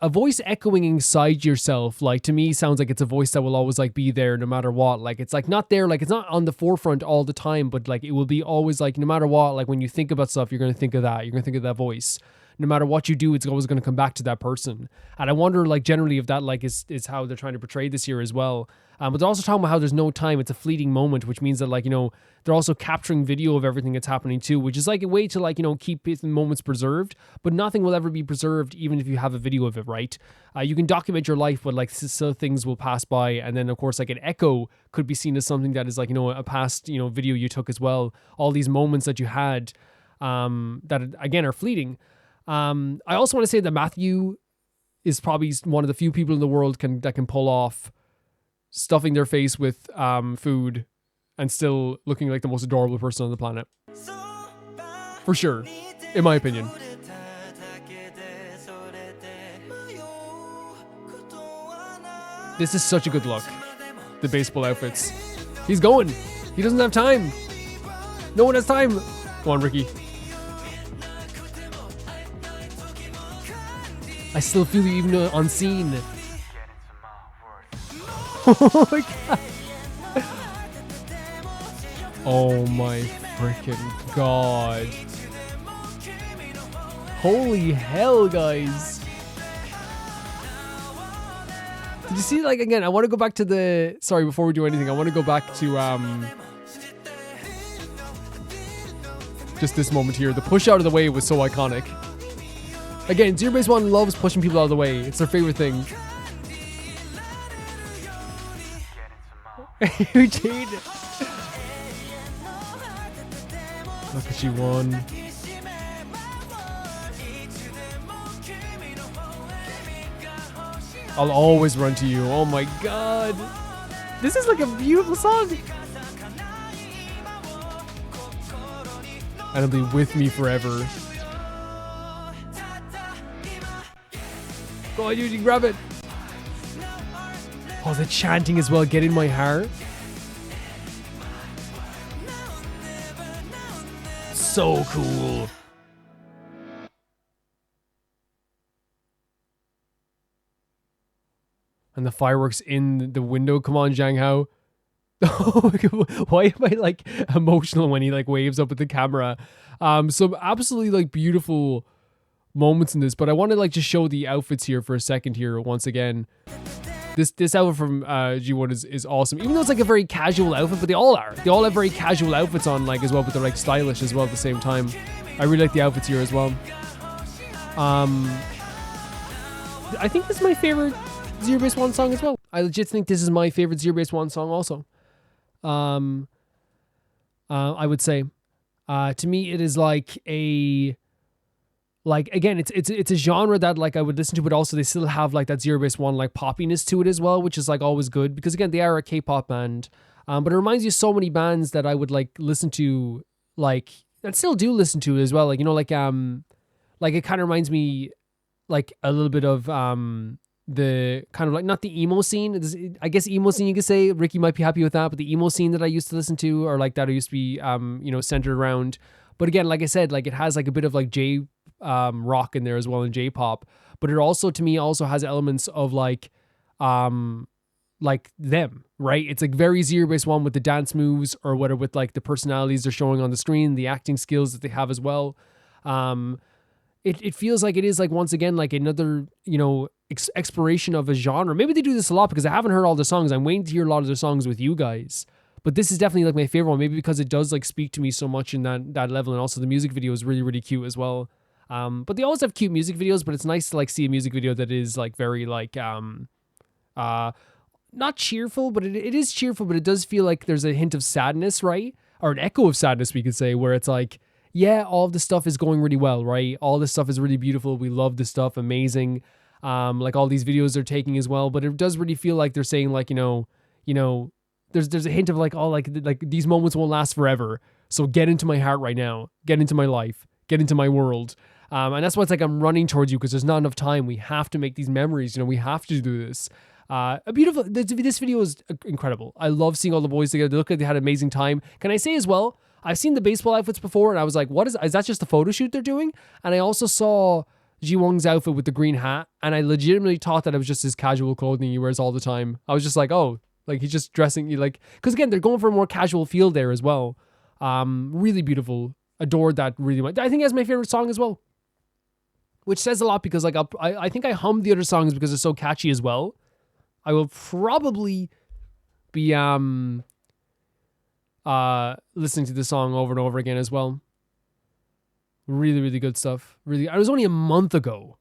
echoing inside yourself, like to me sounds like it's a voice that will always like be there no matter what. Like it's like not there, like it's not on the forefront all the time, but like it will be always like no matter what, like when you think about stuff, you're going to think of that. You're going to think of that voice. No matter what you do, it's always going to come back to that person. And I wonder like generally if that like is how they're trying to portray this here as well. But they're also talking about how there's no time. It's a fleeting moment, which means that like, you know, they're also capturing video of everything that's happening too, which is like a way to like, you know, keep moments preserved, but nothing will ever be preserved even if you have a video of it, right? You can document your life, but like so things will pass by. And then of course, like an echo could be seen as something that is like, you know, a past, you know, video you took as well. All these moments that you had that again are fleeting. I also want to say that Matthew is probably one of the few people in the world that can pull off stuffing their face with food and still looking like the most adorable person on the planet. For sure, in my opinion. This is such a good look. The baseball outfits. He's going. He doesn't have time. No one has time. Come on, Ricky. I still feel you even on scene. Oh my god. Oh my freaking god. Holy hell, guys. Did you see, like, again, I want to go back to the... Sorry, before we do anything, I want to go back to... just this moment here. The push out of the way was so iconic. Again, Zerobaseone loves pushing people out of the way. It's their favorite thing. Eugene. Look at you one. I'll always run to you. Oh my god. This is like a beautiful song. And it'll be with me forever. Go on, Eugene, grab it. Oh, the chanting as well. Get in my heart. So cool. And the fireworks in the window. Come on, Zhang Hao. Why am I like emotional when he like waves up at the camera? Some absolutely like beautiful moments in this, but I want to like just show the outfits here for a second here once again. This outfit from G1 is awesome. Even though it's like a very casual outfit, but they all are. They all have very casual outfits on like as well, but they're like stylish as well at the same time. I really like the outfits here as well. I think this is my favorite Zerobaseone song as well. I legit think this is my favorite Zerobaseone song also. I would say, to me, it is like a, like, again, it's a genre that like I would listen to, but also they still have like that Zerobaseone like poppiness to it as well, which is like always good because again, they are a K-pop band. But it reminds you of so many bands that I would like listen to, like, and still do listen to as well. Like, you know, like it kind of reminds me like a little bit of, the kind of like, not the emo scene, I guess emo scene you could say, Ricky might be happy with that, but the emo scene that I used to listen to, or like that I used to be, you know, centered around. But again, like I said, like it has like a bit of like J rock in there as well, and J-pop, but it also, to me, also has elements of like them, right? It's like very Zerobaseone with the dance moves, or whatever, with like the personalities they're showing on the screen, the acting skills that they have as well. It feels like it is like, once again, like another, you know, exploration of a genre. Maybe they do this a lot because I haven't heard all the songs. I'm waiting to hear a lot of their songs with you guys. But this is definitely like my favorite one, maybe because it does like speak to me so much in that level. And also the music video is really, really cute as well. But they always have cute music videos, but it's nice to like see a music video that is like very like, not cheerful, but it is cheerful, but it does feel like there's a hint of sadness, right? Or an echo of sadness, we could say, where it's like, yeah, all of this stuff is going really well, right? All this stuff is really beautiful. We love this stuff. Amazing. Like all these videos they're taking as well, but it does really feel like they're saying like, you know, there's a hint of like, oh, like these moments won't last forever. So get into my heart right now. Get into my life. Get into my world. And that's why it's like I'm running towards you because there's not enough time. We have to make these memories. You know, we have to do this. This video is incredible. I love seeing all the boys together. They look like they had an amazing time. Can I say as well, I've seen the baseball outfits before and I was like, is that just a photo shoot they're doing? And I also saw Ji-Won's outfit with the green hat, and I legitimately thought that it was just his casual clothing he wears all the time. I was just like, oh, like he's just dressing you like, because again, they're going for a more casual feel there as well. Really beautiful. Adored that really much. I think that's my favorite song as well, which says a lot because like I think I hummed the other songs because it's so catchy as well. I will probably be listening to the song over and over again as well. Really, really good stuff. Really, it was only a month ago.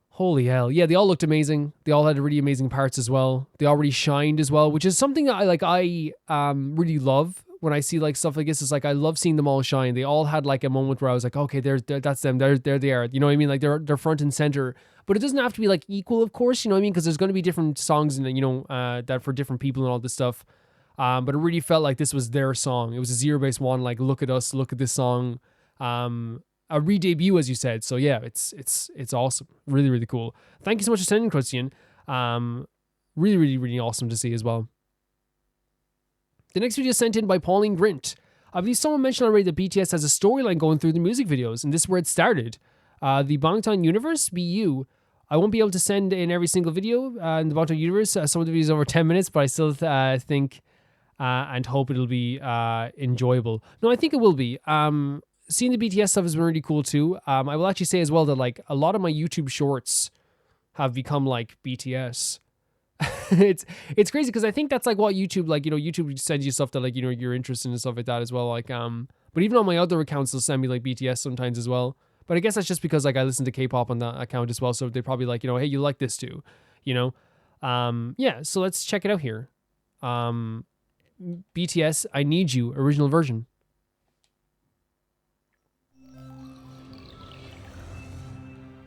Holy hell. Yeah, they all looked amazing. They all had really amazing parts as well. They all really shined as well, which is something that I really love when I see like stuff like this. It's like I love seeing them all shine. They all had like a moment where I was like, okay, that's them. There they are. You know what I mean? Like they're front and center. But it doesn't have to be like equal, of course. You know what I mean? Because there's going to be different songs and you know that for different people and all this stuff. But it really felt like this was their song. It was a Zerobaseone, like, look at us, look at this song. A re-debut, as you said. So yeah, it's awesome. Really, really cool. Thank you so much for sending, Christian. Really, really, really awesome to see as well. The next video is sent in by Pauline Grint. I believe someone mentioned already that BTS has a storyline going through the music videos, and this is where it started. The Bangtan Universe, BU. I won't be able to send in every single video in the Bangtan Universe. Some of the videos are over 10 minutes, but I still think and hope it'll be enjoyable. No, I think it will be. Seeing the BTS stuff has been really cool too. I will actually say as well that like a lot of my YouTube shorts have become like BTS. It's crazy because I think that's like what YouTube, like, you know, YouTube sends you stuff that like, you know, you're interested in and stuff like that as well. Like, but even on my other accounts, they'll send me like BTS sometimes as well. But I guess that's just because like I listen to K-pop on that account as well. So they're probably like, you know, hey, you like this too, you know? Yeah, so let's check it out here. BTS, I Need You, original version.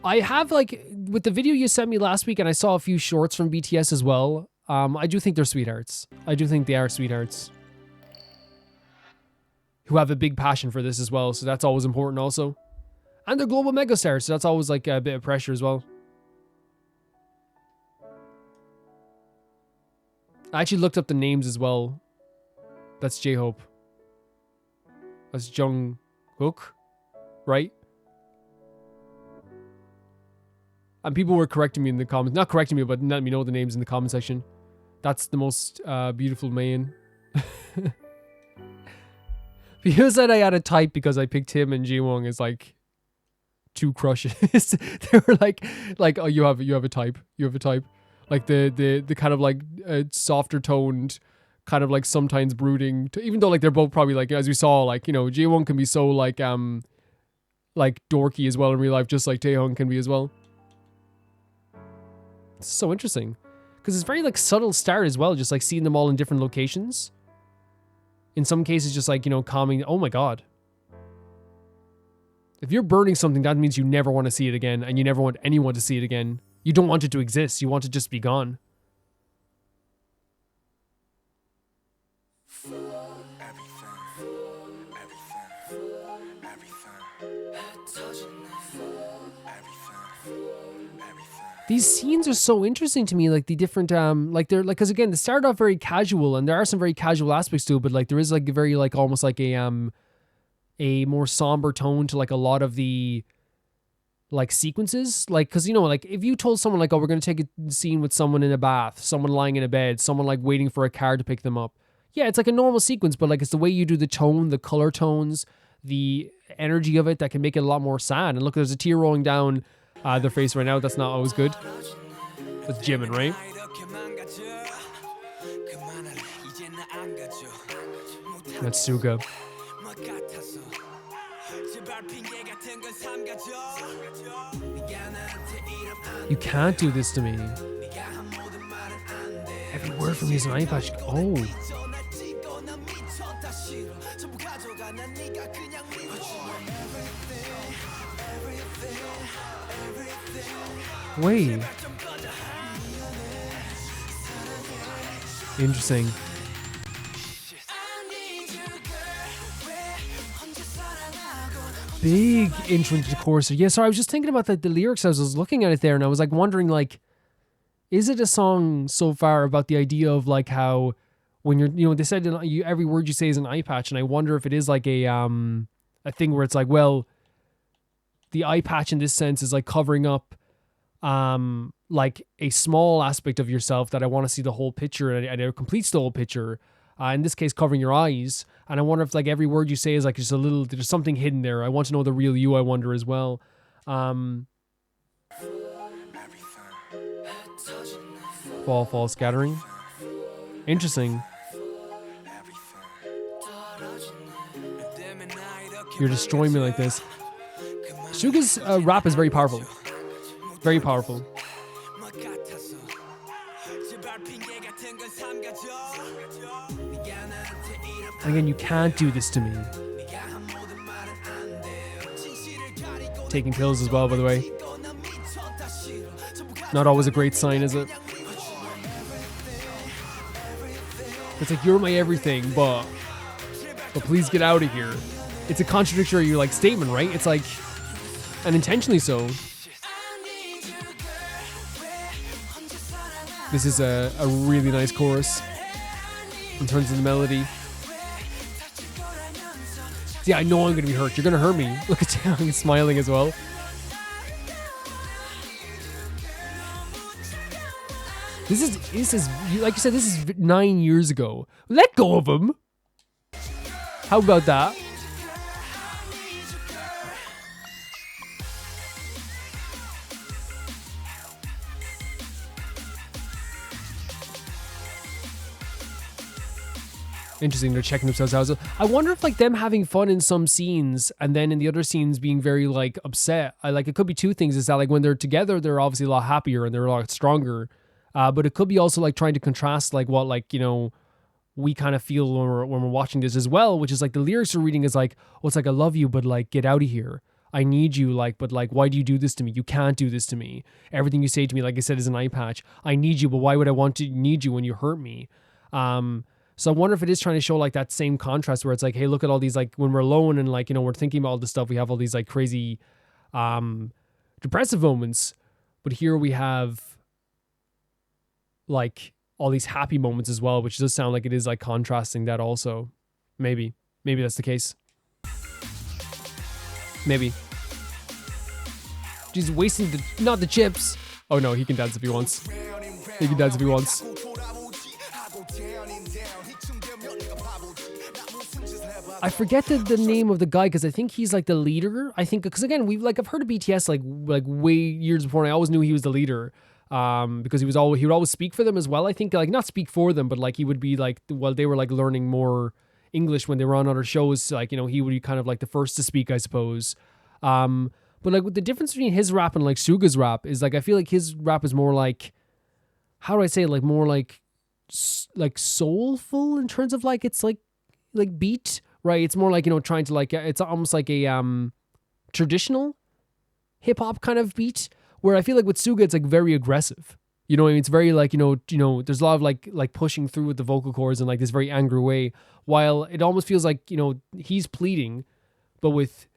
I have like, with the video you sent me last week, and I saw a few shorts from BTS as well. I do think they're sweethearts. I do think they are sweethearts. Who have a big passion for this as well, so that's always important also. And they're global megastars, so that's always like a bit of pressure as well. I actually looked up the names as well. That's J-Hope. That's Jungkook, right? And people were correcting me in the comments. Not correcting me, but letting me know the names in the comment section. That's the most beautiful man. People said I had a type because I picked him and Jiwon as like two crushes. They were like, oh, you have a type. You have a type. Like the kind of like softer toned, kind of like sometimes brooding. Even though like they're both probably like, as we saw, like, you know, Jiwon can be so like dorky as well in real life, just like Taehyung can be as well. It's so interesting because it's very like subtle start as well, just like seeing them all in different locations. In some cases, just like, you know, calming. Oh my god. If you're burning something, that means you never want to see it again, and you never want anyone to see it again. You don't want it to exist. You want it to just be gone. These scenes are so interesting to me, like the different, like they're like, because again, they started off very casual, and there are some very casual aspects to it, but like there is like a very like almost like a more somber tone to like a lot of the like sequences, like, because, you know, like if you told someone like, oh, we're going to take a scene with someone in a bath, someone lying in a bed, someone like waiting for a car to pick them up, yeah, it's like a normal sequence, but like it's the way you do the tone, the color tones, the energy of it that can make it a lot more sad. And look, there's a tear rolling down their face right now. That's not always good. That's Jimin, right? That's Suga. You can't do this to me. Every word from me is an eye patch. Oh. Wait. Interesting. Big intro into the chorus. Yeah, sorry, I was just thinking about the lyrics as I was looking at it there, and I was like wondering, like, is it a song so far about the idea of like how when you're, you know, they said every word you say is an eye patch, and I wonder if it is like a thing where it's like, well, the eye patch in this sense is like covering up like a small aspect of yourself that I want to see the whole picture, and it completes the whole picture. In this case, covering your eyes. And I wonder if like every word you say is like just a little, there's something hidden there. I want to know the real you, I wonder as well. Fall, scattering. Interesting. You're destroying me like this. Suga's rap is very powerful. Very powerful. And again, you can't do this to me. Taking pills as well, by the way. Not always a great sign, is it? It's like, you're my everything, but please get out of here. It's a contradictory like statement, right? It's like, and intentionally so. This is a really nice chorus in terms of the melody. Yeah, I know I'm going to be hurt. You're going to hurt me. Look at Xiao, he's smiling as well. This is like you said, this is 9 years ago. Let go of him. How about that? Interesting, they're checking themselves out. I wonder if like them having fun in some scenes and then in the other scenes being very like upset. Like it could be two things. Is that like when they're together, they're obviously a lot happier and they're a lot stronger. But it could be also like trying to contrast like what like, you know, we kind of feel when we're watching this as well, which is like the lyrics we're reading is like, well, it's like, I love you, but like, get out of here. I need you, like, but like, why do you do this to me? You can't do this to me. Everything you say to me, like I said, is an eye patch. I need you, but why would I want to need you when you hurt me? So I wonder if it is trying to show like that same contrast where it's like, hey, look at all these, like when we're alone and like, you know, we're thinking about all this stuff, we have all these like crazy, depressive moments, but here we have like all these happy moments as well, which does sound like it is like contrasting that also. Maybe that's the case. Maybe. He's wasting not the chips. Oh no, he can dance if he wants. He can dance if he wants. I forget the name of the guy because I think he's like the leader. I think because again I've heard of BTS like way years before, and I always knew he was the leader because he would always speak for them as well. I think like not speak for them, but like he would be like while they were like learning more English when they were on other shows, like, you know, he would be kind of like the first to speak, I suppose. But like the difference between his rap and like Suga's rap is like I feel like his rap is more like, how do I say it, like more like soulful in terms of like it's like beat. Right, it's more like, you know, trying to like, it's almost like a traditional hip hop kind of beat. Where I feel like with Suga, it's like very aggressive. You know what I mean? It's very like, you know, there's a lot of like pushing through with the vocal cords in like this very angry way. While it almost feels like, you know, he's pleading, but with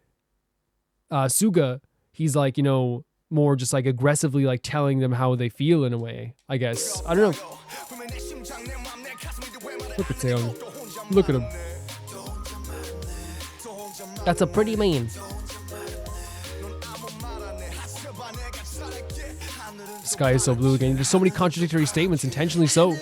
Suga, he's like, you know, more just like aggressively like telling them how they feel in a way. I guess I don't know. Look at Taeyeon. Look at him. That's a pretty man. The sky is so blue again. There's so many contradictory statements, intentionally so.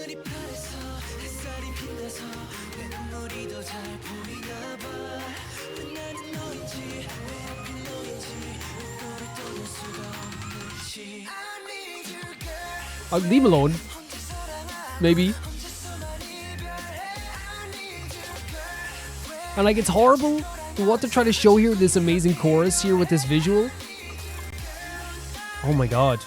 Leave him alone. Maybe. And like, it's horrible what they're trying to show here, this amazing chorus here with this visual. Oh my god.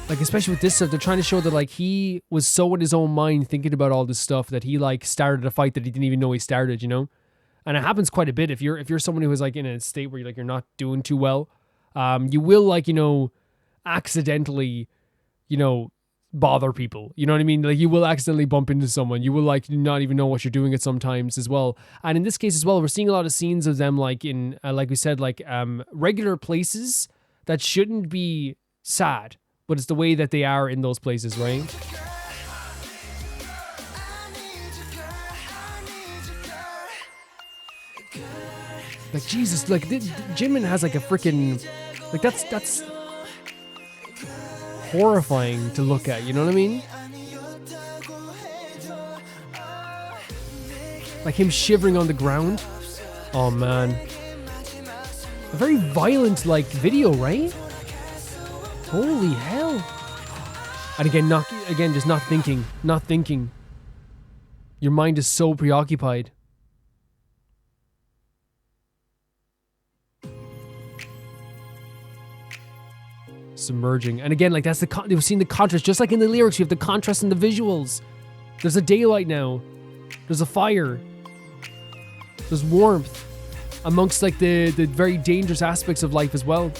Like, especially with this stuff, they're trying to show that like he was so in his own mind thinking about all this stuff that he like started a fight that he didn't even know he started, you know? And it happens quite a bit if you're someone who is like in a state where you're not doing too well. You will like, you know, accidentally, you know, bother people, you know what I mean? Like, you will accidentally bump into someone. You will like not even know what you're doing at sometimes as well. And in this case as well, we're seeing a lot of scenes of them like in like we said, like regular places that shouldn't be sad, but it's the way that they are in those places, right? Like, Jesus, like Jimin has like a freaking like that's horrifying to look at, you know what I mean? Like him shivering on the ground. Oh man. A very violent like video, right? Holy hell. And again, just not thinking. Your mind is so preoccupied. Submerging. And again, like that's we've seen the contrast, just like in the lyrics, you have the contrast in the visuals. There's a daylight now. There's a fire. There's warmth amongst like the very dangerous aspects of life as well.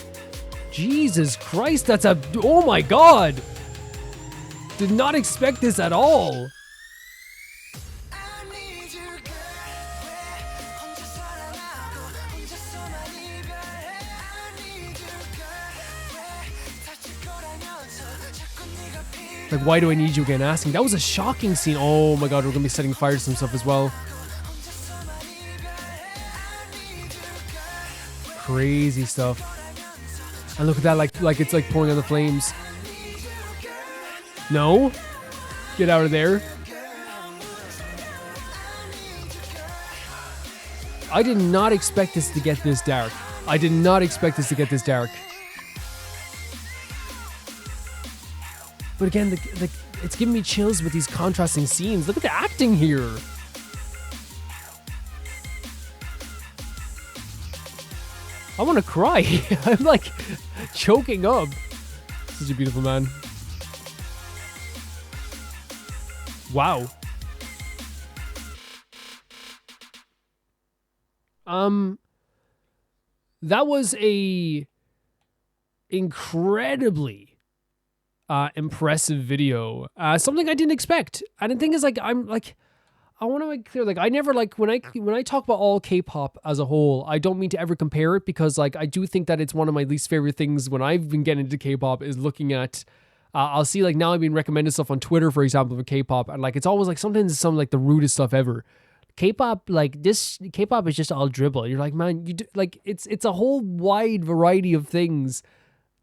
Jesus Christ, oh my god. Did not expect this at all. Like, why do I need you again? Asking. That was a shocking scene. Oh my god, we're gonna be setting fire to some stuff as well. Crazy stuff. And look at that, like it's like pouring on the flames. No? Get out of there. I did not expect this to get this dark. I did not expect this to get this dark. But again, it's giving me chills with these contrasting scenes. Look at the acting here. I want to cry. I'm like choking up. Such a beautiful man. Wow. That was a incredibly impressive video. Something I didn't expect. And the thing is, like, I want to make clear, like, I never, like, when I talk about all K-pop as a whole, I don't mean to ever compare it, because, like, I do think that it's one of my least favorite things when I've been getting into K-pop is looking at, I'll see, like, now I've been recommending stuff on Twitter, for example, for K-pop, and, like, it's always, like, sometimes it's some, like, the rudest stuff ever. K-pop, like, this K-pop is just all dribble. You're like, man, like, it's a whole wide variety of things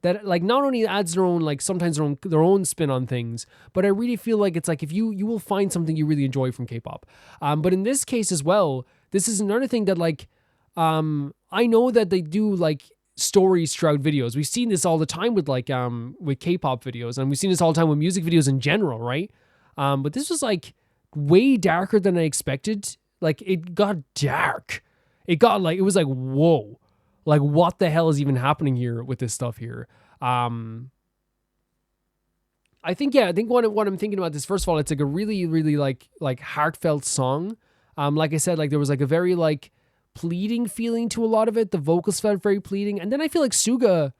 that, like, not only adds their own, like, sometimes their own spin on things, but I really feel like it's like if you will find something you really enjoy from K-pop. But in this case as well, this is another thing that, like, I know that they do, like, stories throughout videos. We've seen this all the time with, like, with K-pop videos, and we've seen this all the time with music videos in general, right? But this was, like, way darker than I expected. Like, it got dark. It got, like, it was like, whoa. Like, what the hell is even happening here with this stuff here? I think what I'm thinking about this, first of all, it's like a really, really, like heartfelt song. Like I said, like, there was, like, a very, like, pleading feeling to a lot of it. The vocals felt very pleading. And then I feel like Suga's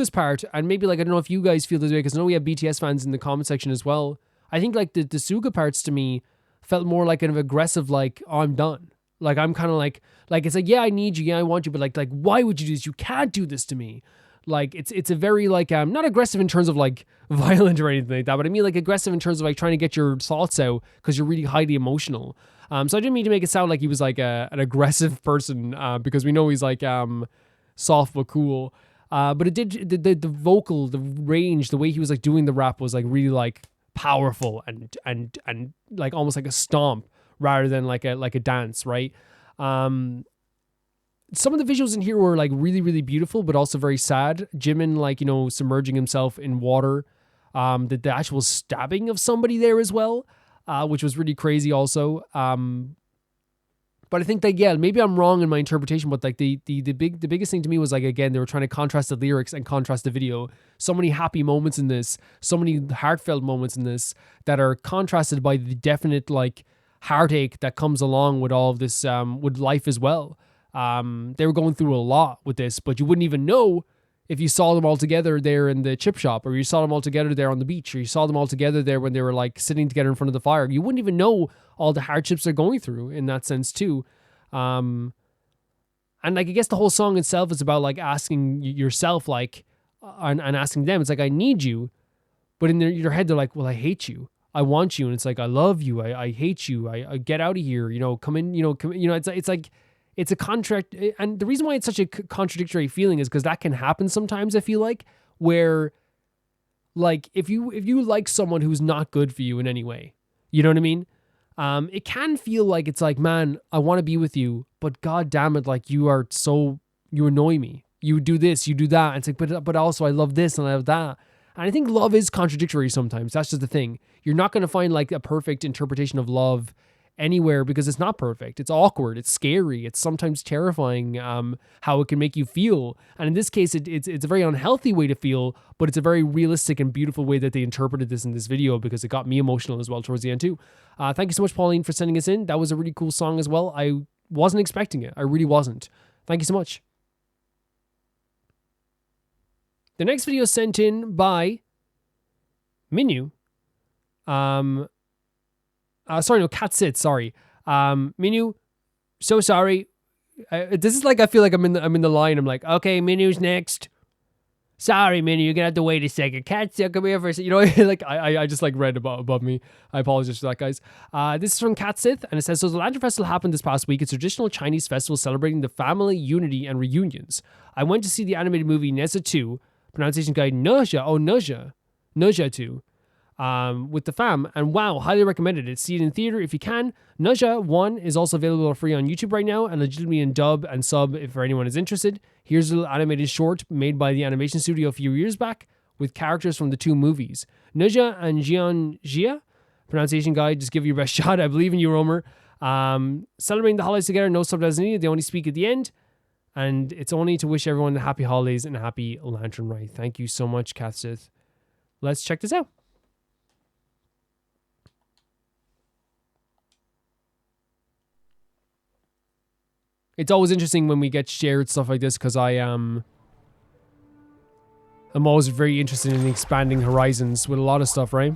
part, and maybe, like, I don't know if you guys feel this way, because I know we have BTS fans in the comment section as well. I think, like, the Suga parts to me felt more like an aggressive, like, oh, I'm done. Like, I'm kind of like, it's like, yeah, I need you. Yeah, I want you. But like, why would you do this? You can't do this to me. Like, it's a very, like, not aggressive in terms of, like, violent or anything like that, but I mean, like, aggressive in terms of, like, trying to get your thoughts out because you're really highly emotional. So I didn't mean to make it sound like he was, like, an aggressive person, because we know he's, like, soft but cool. But it did, the vocal, the range, the way he was, like, doing the rap was, like, really, like, powerful and like almost like a stomp rather than like a dance, right? Some of the visuals in here were, like, really, really beautiful, but also very sad. Jimin, like, you know, submerging himself in water. The actual stabbing of somebody there as well, which was really crazy also. But I think that, yeah, maybe I'm wrong in my interpretation, but, like, the biggest thing to me was, like, again, they were trying to contrast the lyrics and contrast the video. So many happy moments in this, so many heartfelt moments in this that are contrasted by the definite, like, heartache that comes along with all of this, with life as well. They were going through a lot with this, but you wouldn't even know if you saw them all together there in the chip shop, or you saw them all together there on the beach, or you saw them all together there when they were, like, sitting together in front of the fire. You wouldn't even know all the hardships they're going through in that sense too. And, like, I guess the whole song itself is about, like, asking yourself, like, and asking them. It's like, I need you, but in your head they're like, well, I hate you, I want you, and it's like, I love you, I hate you, I get out of here, you know, come in, you know, it's like it's a contract. And the reason why it's such a contradictory feeling is because that can happen sometimes, I feel like, where, like, if you like someone who's not good for you in any way, you know what I mean? It can feel like it's like, man, I want to be with you, but god damn it, like, you annoy me. You do this, you do that. And it's like, but also I love this and I love that. And I think love is contradictory sometimes. That's just the thing. You're not going to find, like, a perfect interpretation of love anywhere, because it's not perfect. It's awkward. It's scary. It's sometimes terrifying, how it can make you feel. And in this case, it's a very unhealthy way to feel, but it's a very realistic and beautiful way that they interpreted this in this video, because it got me emotional as well towards the end too. Thank you so much, Pauline, for sending us in. That was a really cool song as well. I wasn't expecting it. I really wasn't. Thank you so much. The next video is sent in by Minu. Catsit, sorry. Minu, so sorry. This is like, I feel like I'm in the line. I'm like, okay, Minu's next. Sorry, Minu, you're gonna have to wait a second. Katsit, come here for a second. You know, like, I just, like, read above me. I apologize for that, guys. This is from Katsith, and it says, so the Lantern Festival happened this past week. It's a traditional Chinese festival celebrating the family, unity, and reunions. I went to see the animated movie Neza 2, pronunciation guide Nausea 2. with the fam. And wow, highly recommended it. See it in theater if you can. Naja 1 is also available free on YouTube right now and legitimately in dub and sub if anyone is interested. Here's a little animated short made by the animation studio a few years back with characters from the 2 movies. Naja and Jian Jia, pronunciation guide, just give it your best shot. I believe in you, Romer. Celebrating the holidays together, no subtitles needed. They only speak at the end. And it's only to wish everyone a happy holidays and a happy Lantern Rite. Thank you so much, Kathsith. Let's check this out. It's always interesting when we get shared stuff like this because I'm always very interested in expanding horizons with a lot of stuff, right?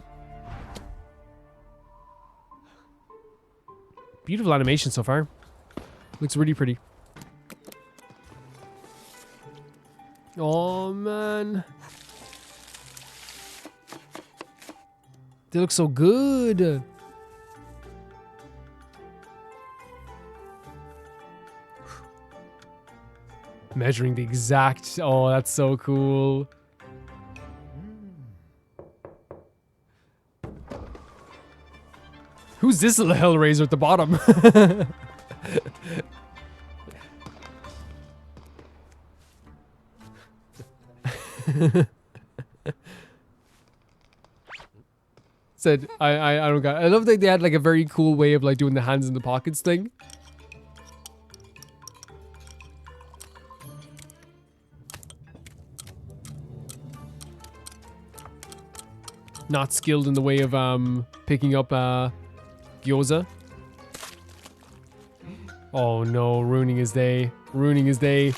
Beautiful animation so far. Looks really pretty. Oh, man. They look so good. Measuring the exact... Oh, that's so cool. Who's this little Hellraiser at the bottom? Said I don't got. I love that they had like a very cool way of like doing the hands in the pockets thing. Not skilled in the way of picking up gyoza. Oh no, ruining his day. Ruining his day.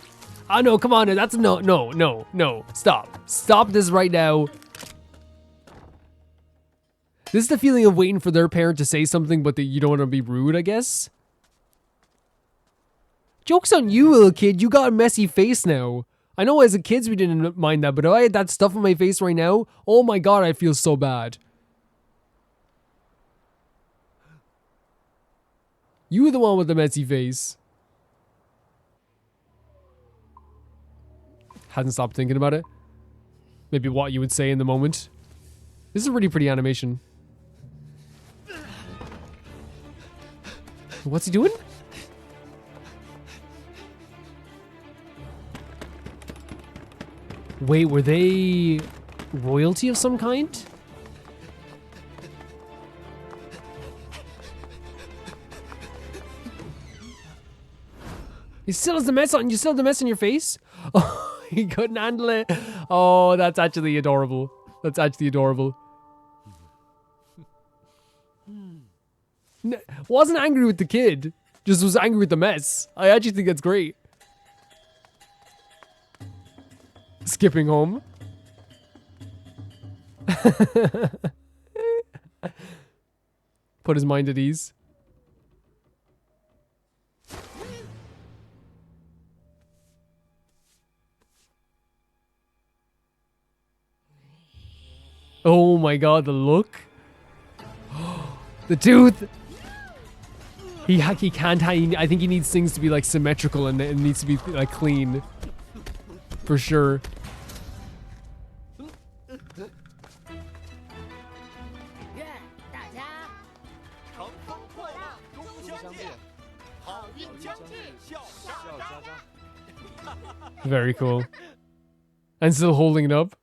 Oh no, come on, that's no. Stop this right now. This is the feeling of waiting for their parent to say something, but that you don't want to be rude, I guess. Joke's on you, little kid. You got a messy face now. I know as a kids we didn't mind that, but if I had that stuff on my face right now, oh my god, I feel so bad. You were the one with the messy face. Hadn't stopped thinking about it. Maybe what you would say in the moment. This is a really pretty animation. What's he doing? Wait, were they royalty of some kind? You still has the mess on. You still have the mess on your face. Oh, he couldn't handle it. Oh, that's actually adorable. That's actually adorable. Wasn't angry with the kid. Just was angry with the mess. I actually think that's great. Skipping home. Put his mind at ease. Oh my god, the look. The tooth. He can't. I think he needs things to be like symmetrical and it needs to be like clean. For sure. Very cool. And still holding it up.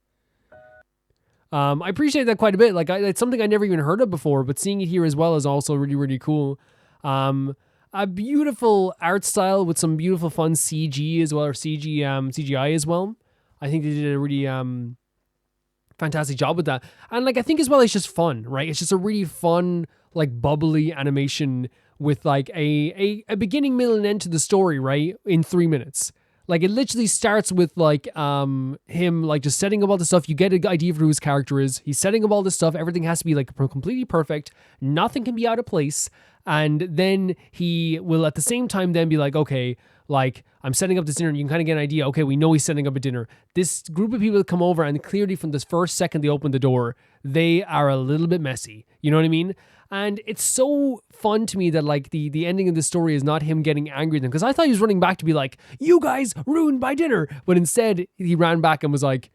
I appreciate that quite a bit. Like, it's something I never even heard of before, but seeing it here as well is also really, really cool. A beautiful art style with some beautiful fun CG as well, or CGI as well. I think they did a really fantastic job with that. And like, I think as well, it's just fun, right? It's just a really fun, like bubbly animation with like a beginning, middle, and end to the story, right? In 3 minutes. Like, it literally starts with like him like just setting up all the stuff. You get an idea for who his character is. He's setting up all this stuff. Everything has to be like completely perfect. Nothing can be out of place. And then he will at the same time then be like, okay, like I'm setting up this dinner. And you can kind of get an idea. Okay, we know he's setting up a dinner. This group of people come over and clearly from this first second they open the door, they are a little bit messy. You know what I mean? And it's so fun to me that like the ending of the story is not him getting angry at them. Because I thought he was running back to be like, you guys ruined my dinner. But instead he ran back and was like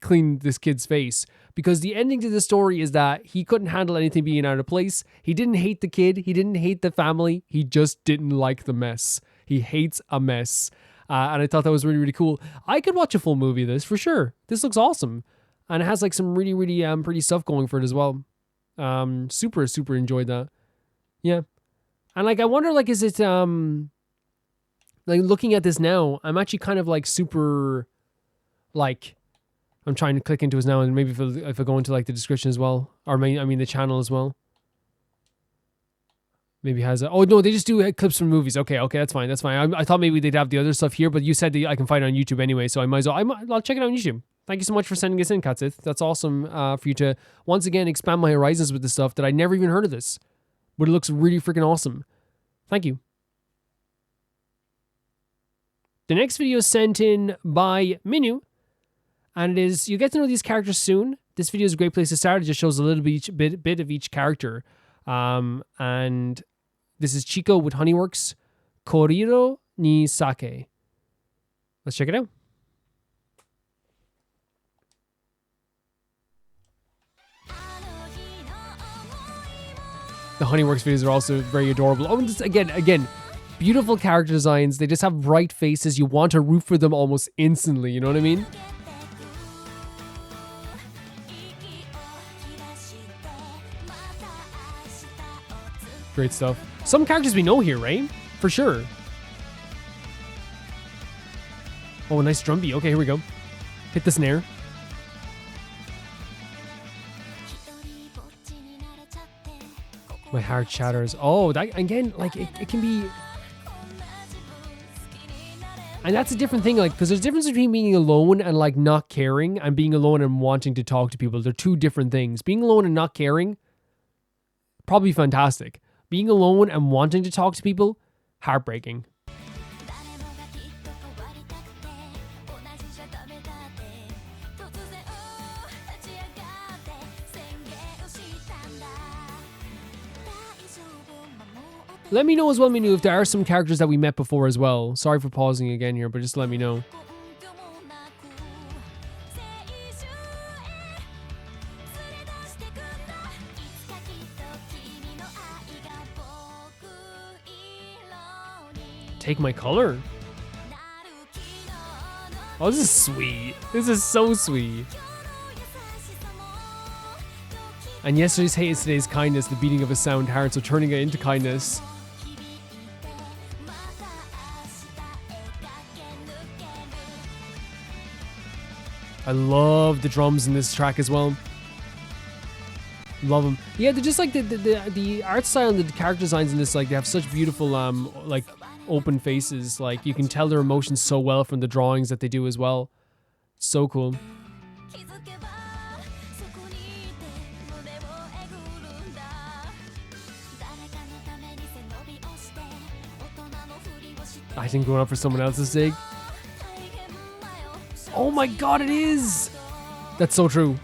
clean this kid's face. Because the ending to the story is that he couldn't handle anything being out of place. He didn't hate the kid. He didn't hate the family. He just didn't like the mess. He hates a mess. And I thought that was really, really cool. I could watch a full movie of this for sure. This looks awesome. And it has like some really, really pretty stuff going for it as well. Super, super enjoyed that. Yeah. And like, I wonder, like, is it, like looking at this now, I'm actually kind of like super, like, I'm trying to click into it now, and maybe if I go into like the description as well, or I mean the channel as well. Maybe has oh no, they just do clips from movies. Okay, that's fine. I thought maybe they'd have the other stuff here, but you said that I can find it on YouTube anyway, so I might as well. I'll check it out on YouTube. Thank you so much for sending this in, Katsith. That's awesome for you to once again expand my horizons with this stuff that I never even heard of this, but it looks really freaking awesome. Thank you. The next video is sent in by Minu. And it is, you get to know these characters soon. This video is a great place to start. It just shows a little bit of each character. And this is Chico with Honeyworks, Koiiri ni Sake. Let's check it out. The Honeyworks videos are also very adorable. Oh, and just, again, beautiful character designs. They just have bright faces. You want to root for them almost instantly. You know what I mean? Great stuff. Some characters we know here, right? For sure. Oh, a nice drum beat. Okay, here we go. Hit the snare. My heart shatters. Oh, that again, like it can be. And that's a different thing, like, because there's a difference between being alone and like not caring and being alone and wanting to talk to people. They're two different things. Being alone and not caring, probably fantastic. Being alone and wanting to talk to people, heartbreaking. Let me know as well, Minu, if there are some characters that we met before as well. Sorry for pausing again here, but just let me know. Take my color. Oh, this is sweet. This is so sweet. And yesterday's hate is today's kindness, the beating of a sound heart, so turning it into kindness. I love the drums in this track as well. Love them. Yeah, they're just like the art style and the character designs in this, like they have such beautiful like open faces. Like you can tell their emotions so well from the drawings that they do as well. So cool. I think going up for someone else's sake. Oh my god, it is! That's so true.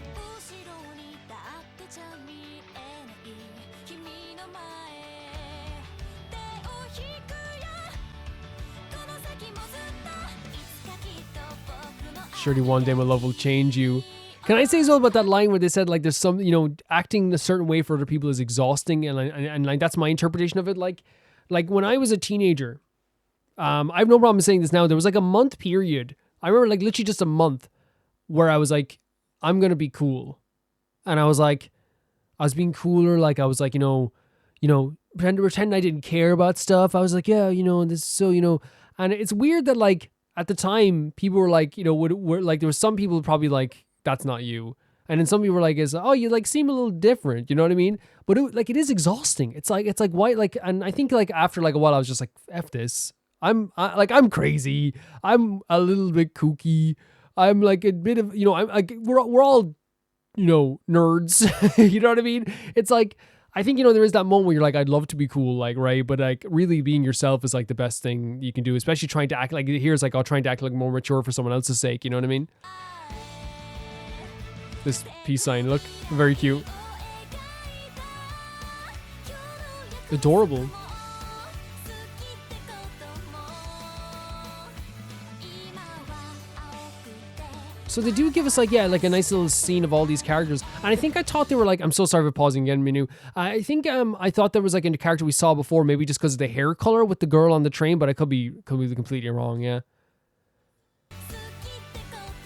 Surely one day my love will change you. Can I say as well about that line where they said like there's some, you know, acting a certain way for other people is exhausting, and like that's my interpretation of it. Like when I was a teenager, I have no problem saying this now. There was like a month period. I remember like literally just a month where I was like, I'm going to be cool. And I was like, I was being cooler. Like I was like, you know, pretend I didn't care about stuff. I was like, yeah, you know, this is so, you know, and it's weird that like at the time people were like, you know, were like, there were some people probably like, that's not you. And then some people were like, oh, you like seem a little different. You know what I mean? But it is exhausting. It's like why, like, and I think like after like a while I was just like, F this. I'm crazy. I'm a little bit kooky. I'm like a bit of, you know, I'm like, we're all, you know, nerds. You know what I mean? It's like, I think, you know, there is that moment where you're like, I'd love to be cool, like, right? But like really being yourself is like the best thing you can do, especially trying to act like, here's like, I'll try to act like more mature for someone else's sake. You know what I mean? This peace sign, look, very cute. Adorable. So they do give us like, yeah, like a nice little scene of all these characters. And I think I thought they were like, I'm so sorry for pausing again, Minu. I think I thought there was like a character we saw before, maybe just because of the hair color with the girl on the train, but I could be completely wrong, yeah.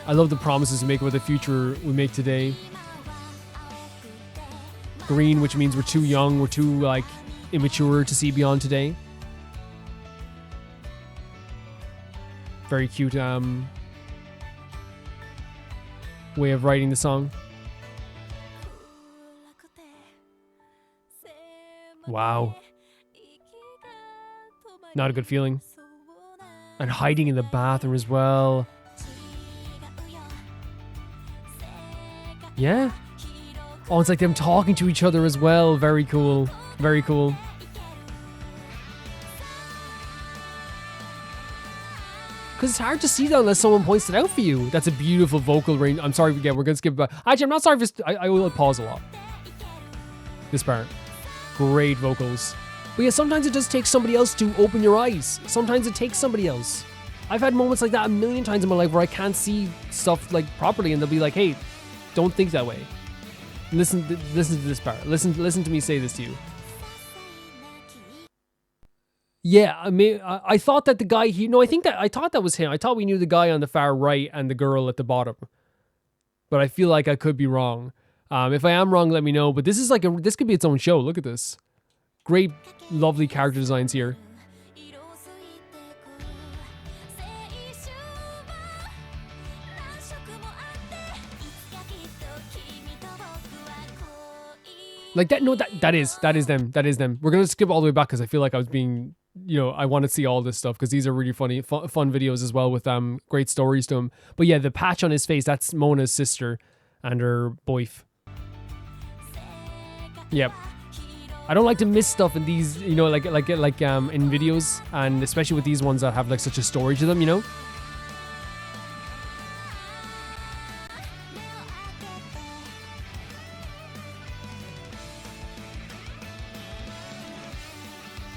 I love the promises we make about the future we make today. Green, which means we're too young, we're too like immature to see beyond today. Very cute way of writing the song. Wow. Not a good feeling. And hiding in the bathroom as well. Yeah. Oh, it's like them talking to each other as well. Very cool. Very cool. Because it's hard to see that unless someone points it out for you. That's a beautiful vocal range. I'm sorry, again, we're going to skip back. Actually, I'm not sorry for... I will pause a lot. This part. Great vocals. But yeah, sometimes it does take somebody else to open your eyes. Sometimes it takes somebody else. I've had moments like that a million times in my life where I can't see stuff like properly, and they'll be like, hey, don't think that way. Listen to this part. Listen to me say this to you. Yeah, I mean, I thought that the guy I thought that was him. I thought we knew the guy on the far right and the girl at the bottom. But I feel like I could be wrong. If I am wrong, let me know. But this is like this could be its own show. Look at this. Great, lovely character designs here. Like that, no, that is them. That is them. We're going to skip all the way back because I feel like I was being, I want to see all this stuff because these are really funny, fun videos as well with great stories to them. But yeah, the patch on his face, that's Mona's sister and her boyf. Yep. I don't like to miss stuff in these, like in videos, and especially with these ones that have like such a story to them,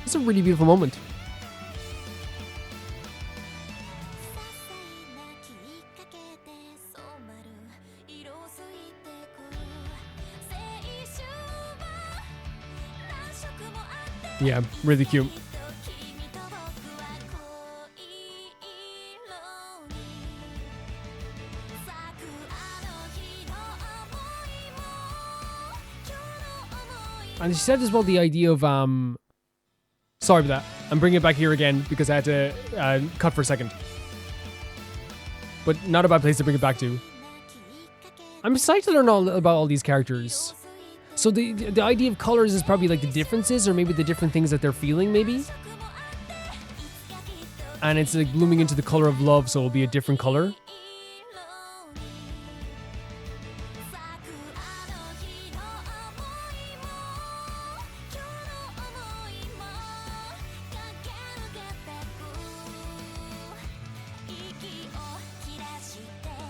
It's a really beautiful moment. Yeah, really cute. And she said as well the idea of sorry about that. I'm bringing it back here again because I had to cut for a second. But not a bad place to bring it back to. I'm excited to learn all about all these characters. So the idea of colors is probably like the differences or maybe the different things that they're feeling maybe. And it's like blooming into the color of love, so it'll be a different color.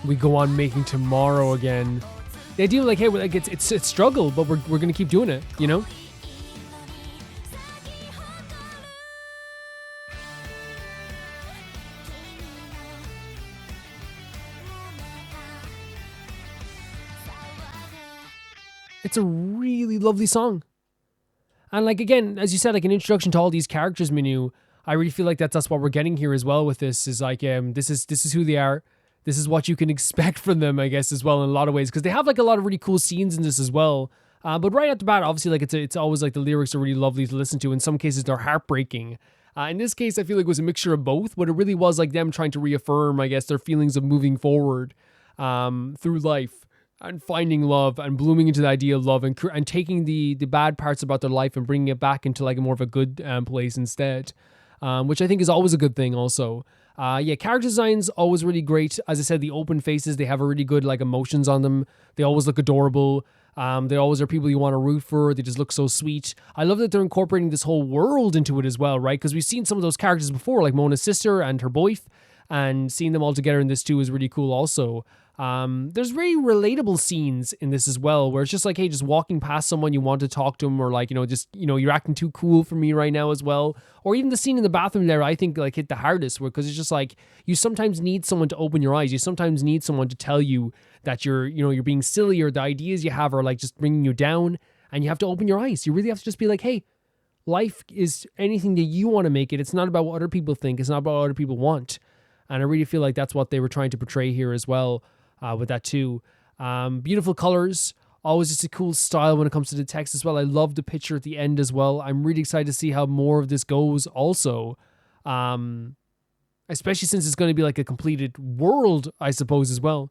We go on making tomorrow again. The idea of like, hey, like it's struggle, but we're gonna keep doing it, It's a really lovely song. And like, again, as you said, like an introduction to all these characters, Minu, I really feel like that's what we're getting here as well with this, is like, this is who they are. This is what you can expect from them, I guess, as well, in a lot of ways, because they have like a lot of really cool scenes in this as well. But right at the bat, obviously, like it's always like the lyrics are really lovely to listen to. In some cases, they're heartbreaking. In this case, I feel like it was a mixture of both, but it really was like them trying to reaffirm, I guess, their feelings of moving forward through life and finding love and blooming into the idea of love and taking the bad parts about their life and bringing it back into like a more of a good place instead, which I think is always a good thing also. Yeah, character designs always really great. As I said, the open faces, they have a really good like emotions on them. They always look adorable. They always are people you want to root for. They just look so sweet. I love that they're incorporating this whole world into it as well, right? Because we've seen some of those characters before, like Mona's sister and her boyf, and seeing them all together in this too is really cool also. There's very relatable scenes in this as well, where it's just like, hey, just walking past someone, you want to talk to them, or like, just, you're acting too cool for me right now as well. Or even the scene in the bathroom there, I think like hit the hardest, because it's just like, you sometimes need someone to open your eyes. You sometimes need someone to tell you that you're being silly, or the ideas you have are like just bringing you down, and you have to open your eyes. You really have to just be like, hey, life is anything that you want to make it. It's not about what other people think. It's not about what other people want. And I really feel like that's what they were trying to portray here as well. With that too. Beautiful colors, always just a cool style when it comes to the text as well. I love the picture at the end as well. I'm really excited to see how more of this goes also, especially since it's going to be like a completed world, I suppose, as well.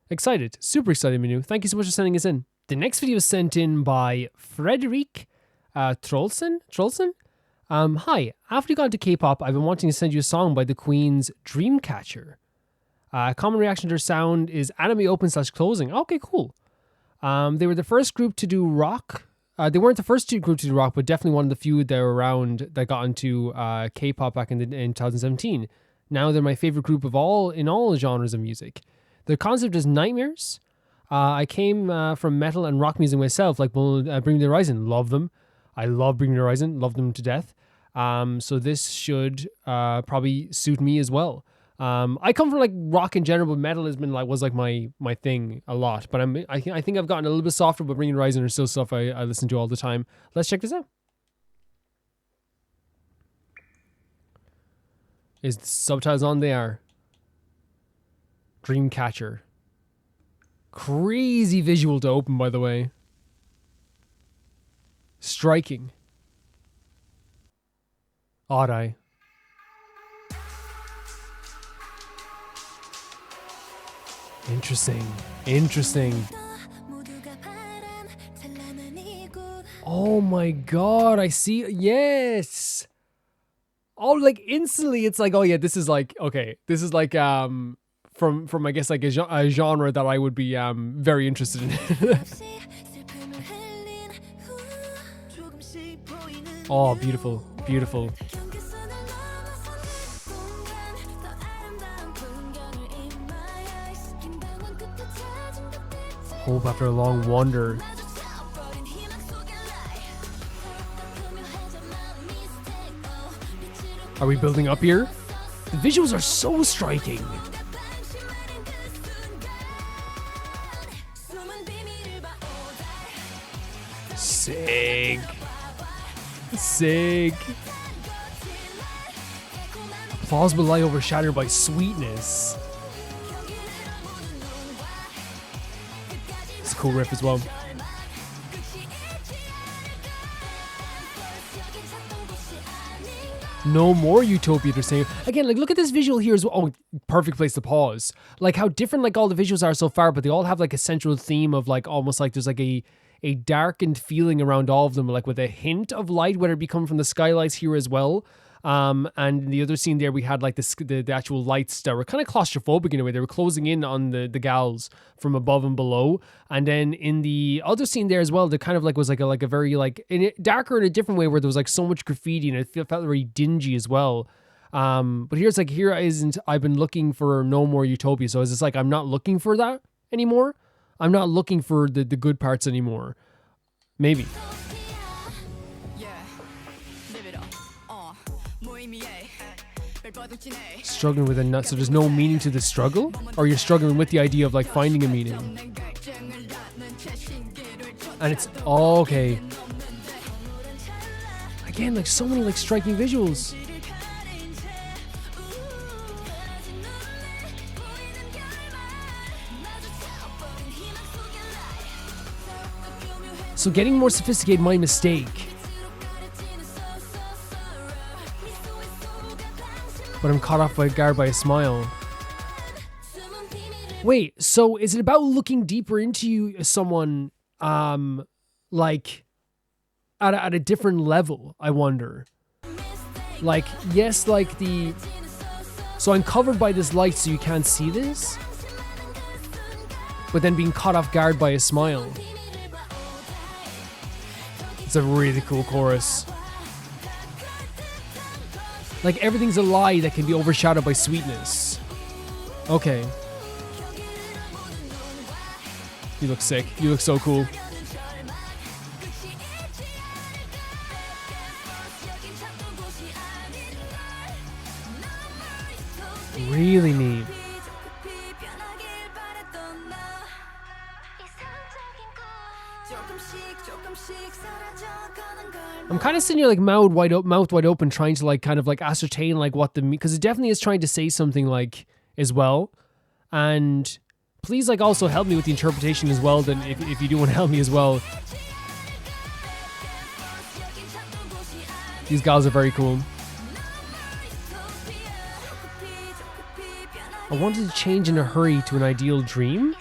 Excited, super excited, Manu. Thank you so much for sending us in. The next video is sent in by Frederick Trollson. Hi, after you got into K-pop, I've been wanting to send you a song by the Queen's Dreamcatcher. Common reaction to their sound is anime open/closing. Okay, cool. They were the first group to do rock. They weren't the first group to do rock, but definitely one of the few that were around that got into K-pop back in 2017. Now they're my favorite group in all genres of music. Their concept is nightmares. I came from metal and rock music myself, like Bring Me the Horizon. Love them. I love Bring Me the Horizon. Love them to death. So this should probably suit me as well. I come from like rock in general, but metal has been was my thing a lot. But I think I've gotten a little bit softer, but Bring Me the Horizon are still stuff I listen to all the time. Let's check this out. Is the subtitles on? They are. Dreamcatcher. Crazy visual to open, by the way. Striking. Odd Eye. Interesting. Oh my god, I see. Yes. Oh, like instantly it's like, oh yeah, this is like, okay, this is like from I guess like a genre that I would be very interested in. Oh, beautiful. Hope after a long wander. Are we building up here? The visuals are so striking. Sick. Applause will lie overshadowed by sweetness. It's a cool riff as well. No more Utopia, they're saying. Again, like, look at this visual here as well. Oh, perfect place to pause. Like, how different, like, all the visuals are so far, but they all have, like, a central theme of, like, almost like there's, like, a darkened feeling around all of them, like, with a hint of light, whether it be coming from the skylights here as well. And in the other scene there, we had, like, the actual lights that were kind of claustrophobic in a way. They were closing in on the gals from above and below. And then in the other scene there as well, the kind of, like, was, like a very, like, darker in a different way, where there was, like, so much graffiti, and it felt very dingy as well. But here's, like, I've been looking for no more Utopia. So it's just, like, I'm not looking for that anymore. I'm not looking for the good parts anymore. Maybe. Struggling with a nut, so there's no meaning to the struggle? Or you're struggling with the idea of, like, finding a meaning? And it's, oh, okay. Again, like, so many, like, striking visuals. So getting more sophisticated, my mistake. But I'm caught off guard by a smile. Wait, so is it about looking deeper into someone, like, at a different level, I wonder? Like, yes, like so I'm covered by this light so you can't see this? But then being caught off guard by a smile. It's a really cool chorus. Like, everything's a lie that can be overshadowed by sweetness. Okay. You look sick. You look so cool. Really neat. I'm kind of sitting here like mouth wide open, trying to like kind of like ascertain like what the, because it definitely is trying to say something like as well. And please like also help me with the interpretation as well. Then if you do want to help me as well. These gals are very cool. I wanted to change in a hurry to an ideal dream.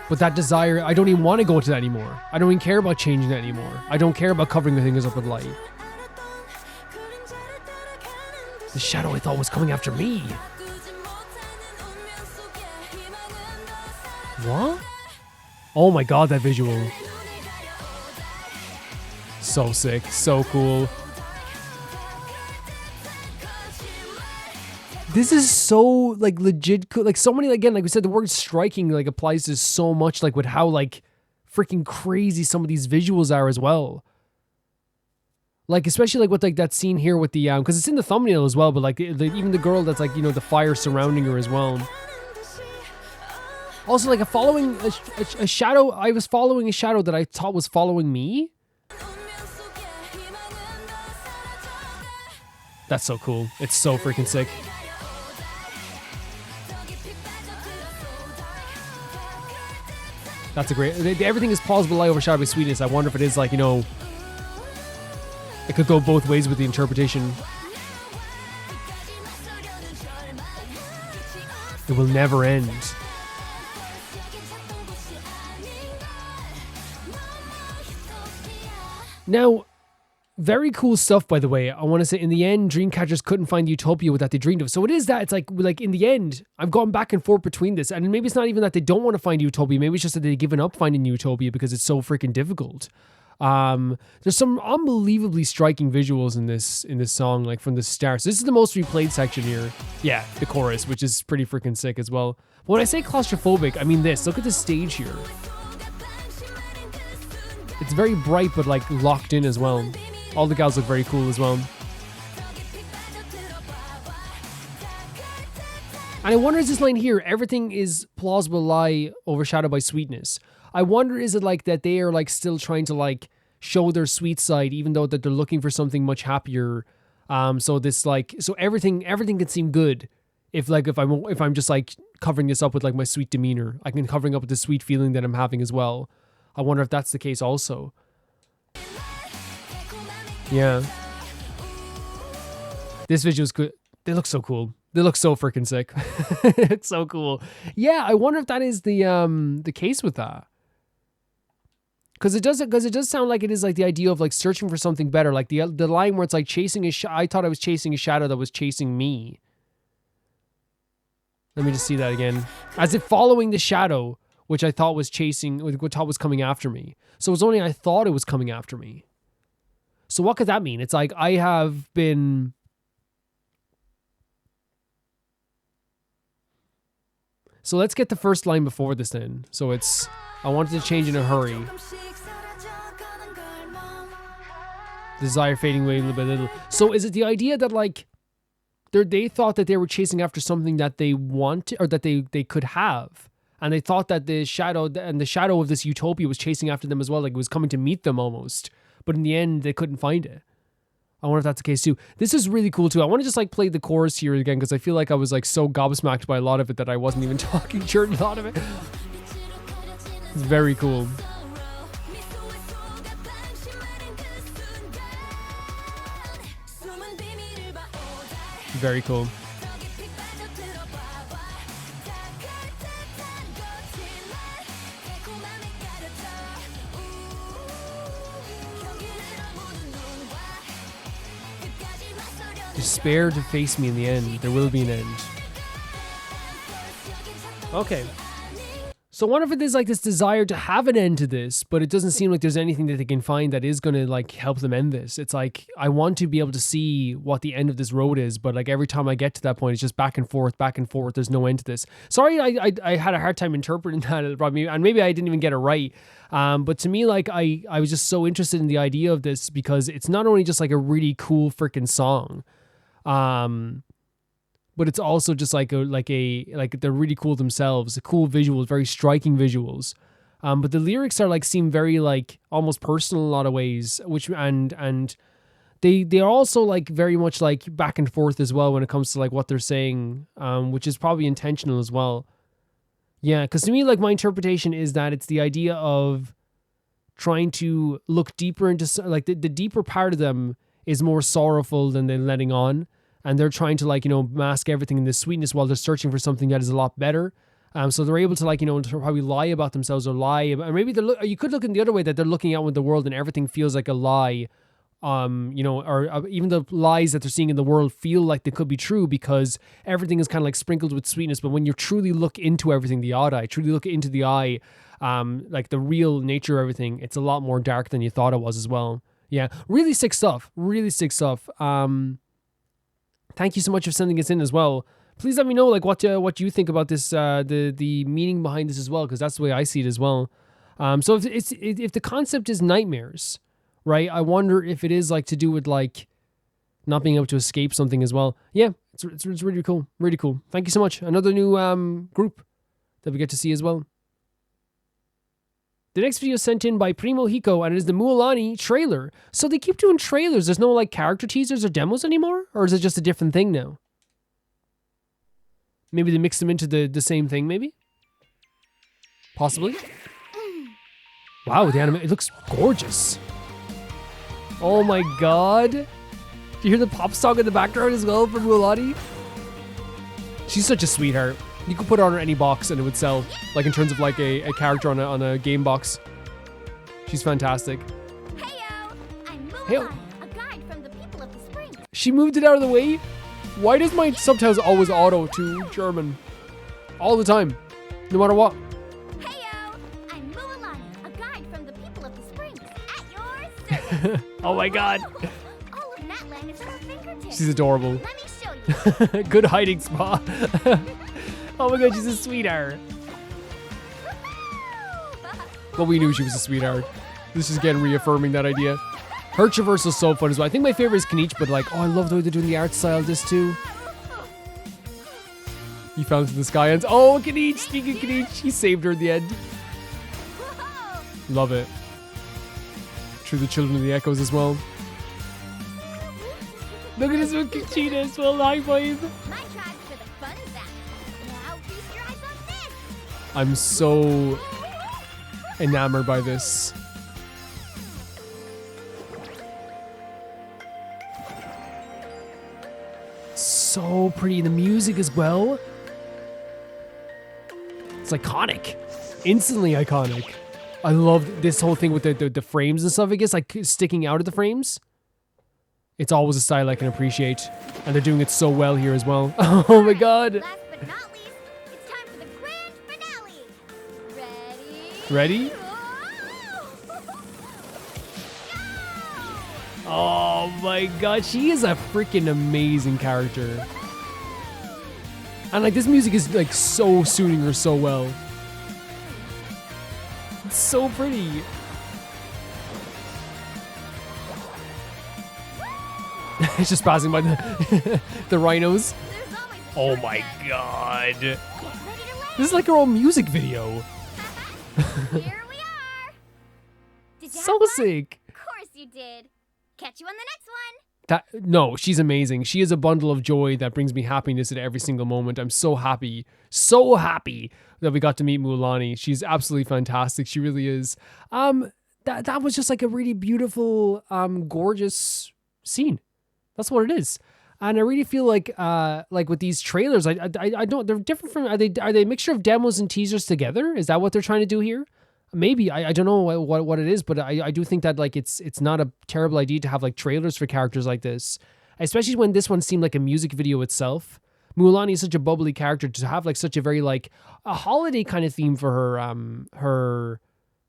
But that desire, I don't even want to go to that anymore. I don't even care about changing that anymore. I don't care about covering the things up with light. The shadow I thought was coming after me. What? Oh my god, that visual. So sick, so cool. This is so like legit cool. Like so many, again, like we said, the word striking like applies to so much, like with how like freaking crazy some of these visuals are as well. Like especially like with like that scene here with the because it's in the thumbnail as well, but like even the girl that's like, you know, the fire surrounding her as well. Also like following a shadow. I was following a shadow that I thought was following me. That's so cool. It's so freaking sick. That's a great... Everything is plausible lie overshadowed by sweetness. I wonder if it is like, you know... It could go both ways with the interpretation. It will never end. Now... Very cool stuff, by the way. I want to say, in the end, Dreamcatchers couldn't find the utopia that they dreamed of. So it is that. It's like in the end, I've gone back and forth between this. And maybe it's not even that they don't want to find utopia. Maybe it's just that they've given up finding utopia because it's so freaking difficult. There's some unbelievably striking visuals in this song, like from the start. So this is the most replayed section here. Yeah, the chorus, which is pretty freaking sick as well. But when I say claustrophobic, I mean this. Look at the stage here. It's very bright, but like locked in as well. All the gals look very cool as well. And I wonder, is this line here, everything is plausible lie overshadowed by sweetness. I wonder, is it like that they are like still trying to like show their sweet side, even though that they're looking for something much happier. So this like, so everything can seem good if I'm just like covering this up with like my sweet demeanor. I can covering up with the sweet feeling that I'm having as well. I wonder if that's the case also. Yeah. This visual is good. They look so cool. They look so freaking sick. It's so cool. Yeah, I wonder if that is the case with that. Because it does sound like it is like the idea of like searching for something better. Like the line where it's like chasing a I thought I was chasing a shadow that was chasing me. Let me just see that again. As if following the shadow, which I thought was chasing, what I thought was coming after me. So it was only I thought it was coming after me. So what could that mean? It's like I have been... So let's get the first line before this then. So it's, I wanted to change in a hurry. Desire fading away little by little. So is it the idea that like, they thought that they were chasing after something that they wanted, or that they could have. And they thought that the shadow of this utopia was chasing after them as well. Like it was coming to meet them almost. But in the end, they couldn't find it. I wonder if that's the case too. This is really cool too. I want to just like play the chorus here again because I feel like I was like so gobsmacked by a lot of it that I wasn't even talking during a lot of it. It's very cool. Very cool. Despair to face me in the end. There will be an end. Okay. So I wonder if there's like this desire to have an end to this, but it doesn't seem like there's anything that they can find that is going to like help them end this. It's like, I want to be able to see what the end of this road is, but like every time I get to that point, it's just back and forth, back and forth. There's no end to this. Sorry, I had a hard time interpreting that, and maybe I didn't even get it right. But to me, like I was just so interested in the idea of this because it's not only just like a really cool freaking song, but it's also just like they're really cool themselves, cool visuals, very striking visuals. But the lyrics are like seem very like almost personal in a lot of ways, which and they are also like very much like back and forth as well when it comes to like what they're saying, which is probably intentional as well. Yeah, because to me, like my interpretation is that it's the idea of trying to look deeper into like the deeper part of them is more sorrowful than they're letting on. And they're trying to like, mask everything in this sweetness while they're searching for something that is a lot better. So they're able to like, to probably lie about themselves or lie. Or maybe you could look in the other way that they're looking out with the world and everything feels like a lie. Or even the lies that they're seeing in the world feel like they could be true because everything is kind of like sprinkled with sweetness. But when you truly look into everything, the odd eye, truly look into the eye, like the real nature of everything, it's a lot more dark than you thought it was as well. Yeah, really sick stuff. Really sick stuff. Thank you so much for sending us in as well. Please let me know like what you think about this, the meaning behind this as well, because that's the way I see it as well. So if the concept is nightmares, right? I wonder if it is like to do with like not being able to escape something as well. Yeah, it's really cool, really cool. Thank you so much. Another new group that we get to see as well. The next video is sent in by Primo Hiko, and it is the Mualani trailer. So they keep doing trailers. There's no like character teasers or demos anymore? Or is it just a different thing now? Maybe they mix them into the same thing, maybe? Possibly? Wow, the anime, it looks gorgeous. Oh my god. Do you hear the pop song in the background as well from Mualani? She's such a sweetheart. You could put her on any box and it would sell, like in terms of like a character on a game box. She's fantastic. Heyo, I'm Heyo. a guide from the people of the spring. She moved it out of the way? Why does my subtitles always auto to German? All the time, no matter what. Heyo, I'm Mualani, a guide from the people of the springs. At your service. Oh my god. All of Natlan is at our fingertips. She's adorable. Let me show you. Good hiding spot. Oh my god, she's a sweetheart. Well, we knew she was a sweetheart. This is again reaffirming that idea. Her traverse is so fun as well. I think my favorite is Kanichi, but like, oh, I love the way they're doing the art style of this too. He fell into the sky and oh, Kanichi, speaking of Kanichi, he saved her in the end. Love it. True, the Children of the Echoes as well. Look at this with Kachina as well, high five. I'm so enamored by this. So pretty. The music as well. It's iconic. Instantly iconic. I love this whole thing with the frames and stuff, I guess, like sticking out of the frames. It's always a style I can appreciate. And they're doing it so well here as well. Oh my god. Last but not least, it's time for the grand finale. Ready? Oh my god, she is a freaking amazing character. And like this music is like so suiting her so well. It's so pretty. It's just passing by the the rhinos. Oh my god. This is like her own music video. Here we are. Did you So have fun? sick. Of course you did. Catch you on the next one. No, she's amazing. She is a bundle of joy that brings me happiness at every single moment. I'm so happy that we got to meet Mualani. She's absolutely fantastic. She really is. That was just like a really beautiful, gorgeous scene. That's what it is. And I really feel like with these trailers, I don't. They're different from. Are they a mixture of demos and teasers together? Is that what they're trying to do here? Maybe. I don't know what it is, but I do think that like it's not a terrible idea to have like trailers for characters like this, especially when this one seemed like a music video itself. Mualani is such a bubbly character, to have like such a very like a holiday kind of theme for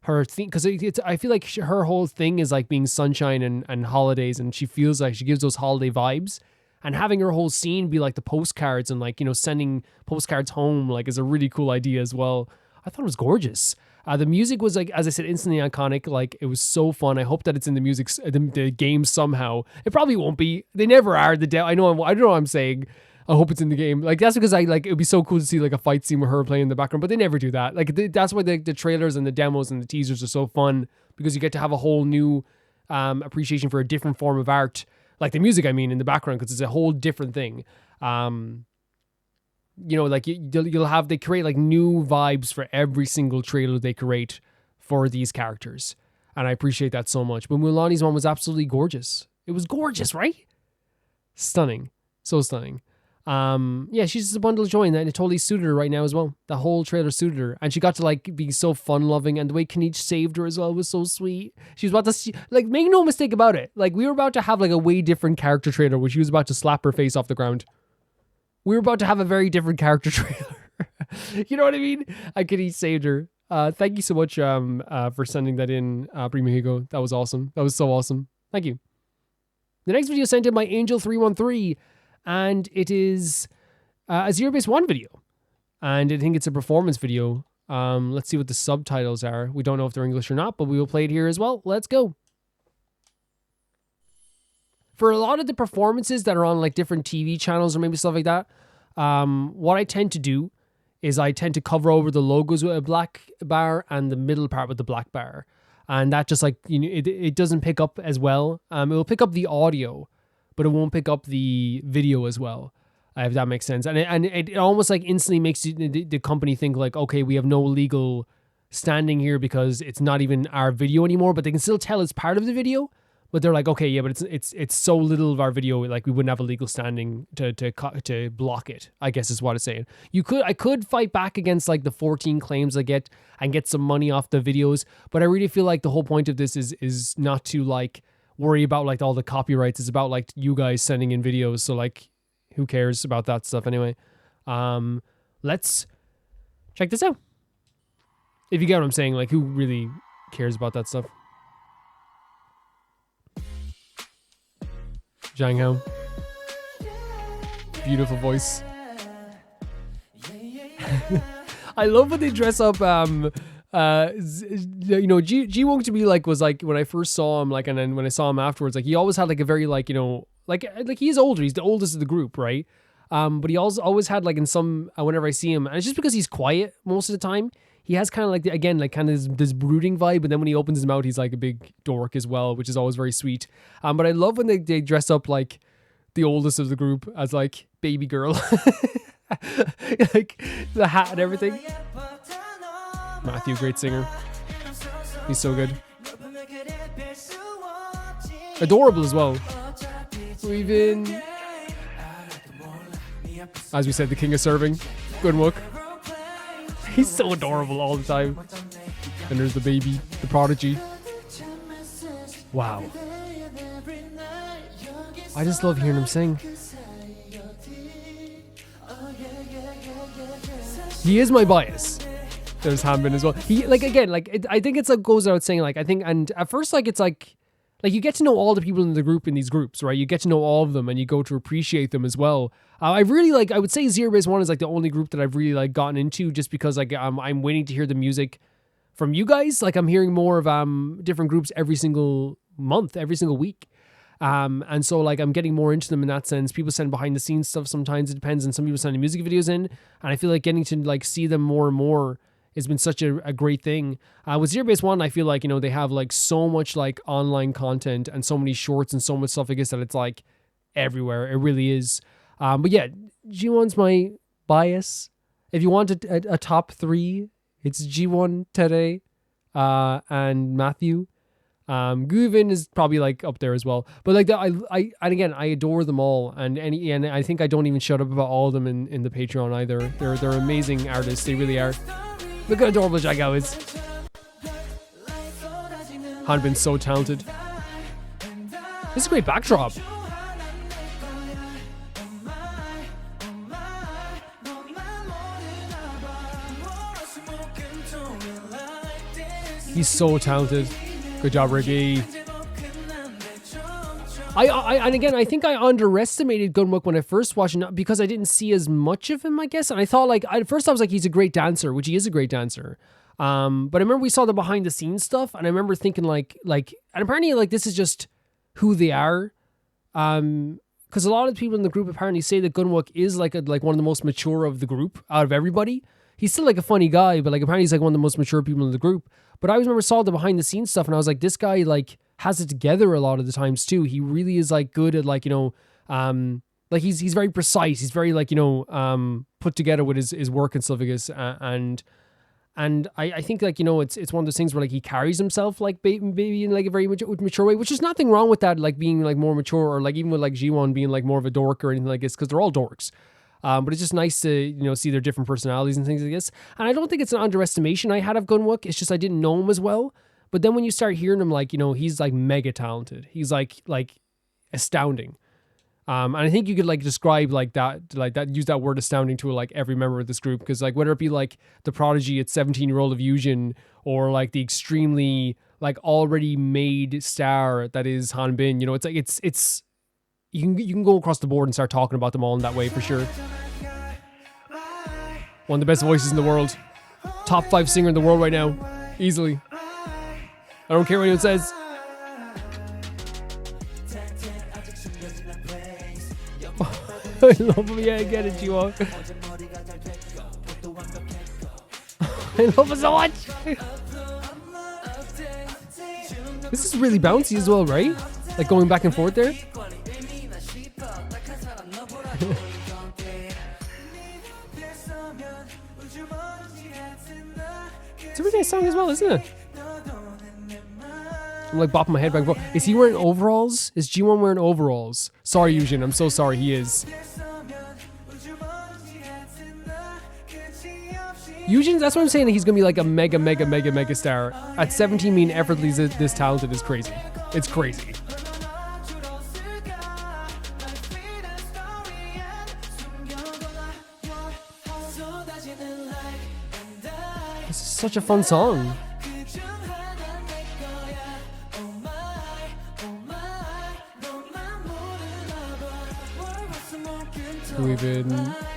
her theme, because I feel like her whole thing is like being sunshine and holidays, and she feels like she gives those holiday vibes. And having her whole scene be like the postcards and like, you know, sending postcards home like is a really cool idea as well. I thought it was gorgeous. The music was like, as I said, instantly iconic. Like, it was so fun. I hope that it's in the music, the game somehow. It probably won't be. They never are. I don't know what I'm saying. I hope it's in the game. Like, that's because it would be so cool to see like a fight scene with her playing in the background, but they never do that. Like, that's why the trailers and the demos and the teasers are so fun, because you get to have a whole new appreciation for a different form of art. Like the music, I mean, in the background, because it's a whole different thing. You know, like they create like new vibes for every single trailer they create for these characters. And I appreciate that so much. But Mualani's one was absolutely gorgeous. It was gorgeous, right? Stunning. So stunning. Yeah, she's just a bundle of joy, and it totally suited her right now as well. The whole trailer suited her, and she got to like be so fun loving, and the way Kanichi saved her as well was so sweet. She was about to like, make no mistake about it, like we were about to have like a way different character trailer where she was about to slap her face off the ground. We were about to have a very different character trailer. You know what I mean? Kanichi saved her. Thank you so much for sending that in, Primo Hugo. That was awesome. That was so awesome. Thank you. The next video sent in by Angel313. And it is a Zerobaseone video. And I think it's a performance video. Let's see what the subtitles are. We don't know if they're English or not, but we will play it here as well. Let's go. For a lot of the performances that are on like different TV channels or maybe stuff like that, what I tend to do is I tend to cover over the logos with a black bar and the middle part with the black bar. And that just like, you know, it doesn't pick up as well. It will pick up the audio, but it won't pick up the video as well, if that makes sense. And it almost like instantly makes the company think like, okay, we have no legal standing here because it's not even our video anymore, but they can still tell it's part of the video. But they're like, okay, yeah, but it's so little of our video, like we wouldn't have a legal standing to block it, I guess is what it's saying. I could fight back against like the 14 claims I get and get some money off the videos, but I really feel like the whole point of this is not to like worry about like all the copyrights. It's about like you guys sending in videos, so like who cares about that stuff anyway. Let's check this out, if you get what I'm saying. Like, who really cares about that stuff? Zhang Hao, beautiful voice. I love when they dress up you know, Ji-Won to me like was like when I first saw him, like, and then when I saw him afterwards, like he always had like a very like, you know, like he's older, he's the oldest of the group, right? But he also always had like in some whenever I see him, and it's just because he's quiet most of the time, he has kind of like again like kind of this brooding vibe, but then when he opens his mouth, he's like a big dork as well, which is always very sweet. But I love when they dress up like the oldest of the group as like baby girl, like the hat and everything. Matthew, great singer. He's so good. Adorable as well. We've been, as we said, the king of serving. Good look. He's so adorable all the time. And there's the baby, the prodigy. Wow. I just love hearing him sing. He is my bias. There's Hanbin as well. He like again like I think it's like goes without saying, like I think, and at first like it's like you get to know all the people in the group in these groups, right? You get to know all of them and you go to appreciate them as well. I really like, I would say Zerobaseone is like the only group that I've really like gotten into, just because like I'm waiting to hear the music from you guys. Like I'm hearing more of different groups every single month, every single week. And so like I'm getting more into them in that sense. People send behind the scenes stuff sometimes, it depends, and some people send music videos in, and I feel like getting to like see them more and more has been such a great thing. With Zerobaseone, I feel like, you know, they have like so much like online content and so many shorts and so much stuff, I guess, that it's like everywhere. It really is. But yeah, Ji-Won's my bias. If you want a top three, it's Ji-Won, Tere, and Matthew. Guvin is probably like up there as well. But like and again, I adore them all, and I think I don't even shut up about all of them in the Patreon either. They're amazing artists. They really are. Look how adorable Xiao is. Hanbin's so talented. This is a great backdrop. He's so talented. Good job, Ricky. And again, I think I underestimated Gunwook when I first watched it because I didn't see as much of him, I guess. And I thought, like, at first I was like, he's a great dancer, which he is a great dancer. But I remember we saw the behind the scenes stuff, and I remember thinking like, and apparently, like, this is just who they are. Because a lot of people in the group apparently say that Gunwook is like one of the most mature of the group out of everybody. He's still like a funny guy, but like apparently he's like one of the most mature people in the group. But I always remember saw the behind the scenes stuff, and I was like, this guy like has it together a lot of the times too. He really is like good at like, you know, like he's very precise. He's very like, you know, put together with his work and stuff, I guess. And I think like, you know, it's one of those things where like he carries himself like maybe in like a very mature way, which is nothing wrong with that, like being like more mature, or like even with like G1 being like more of a dork or anything like this, because they're all dorks. But it's just nice to, you know, see their different personalities and things like this. And I don't think it's an underestimation I had of Gunwook. It's just I didn't know him as well. But then when you start hearing him, like, you know, he's like mega talented. He's like astounding. And I think you could like describe like that, use that word astounding to like every member of this group. Because like whether it be like the prodigy at 17-year-old of Yujin, or like the extremely like already made star that is Hanbin, you know, it's like it's you can go across the board and start talking about them all in that way for sure. One of the best voices in the world. Top 5 singer in the world right now. Easily. I don't care what anyone says. I love him. Yeah, I get it, Xiao. I love it so much. This is really bouncy as well, right? Like going back and forth there. It's a really nice song as well, isn't it? I'm like bopping my head back and forth. Is he wearing overalls? Is G1 wearing overalls? Sorry, Yujin. I'm so sorry. He is. Yujin, that's what I'm saying. He's going to be like a mega star. At 17, being effortlessly this talented is crazy. It's crazy. This is such a fun song.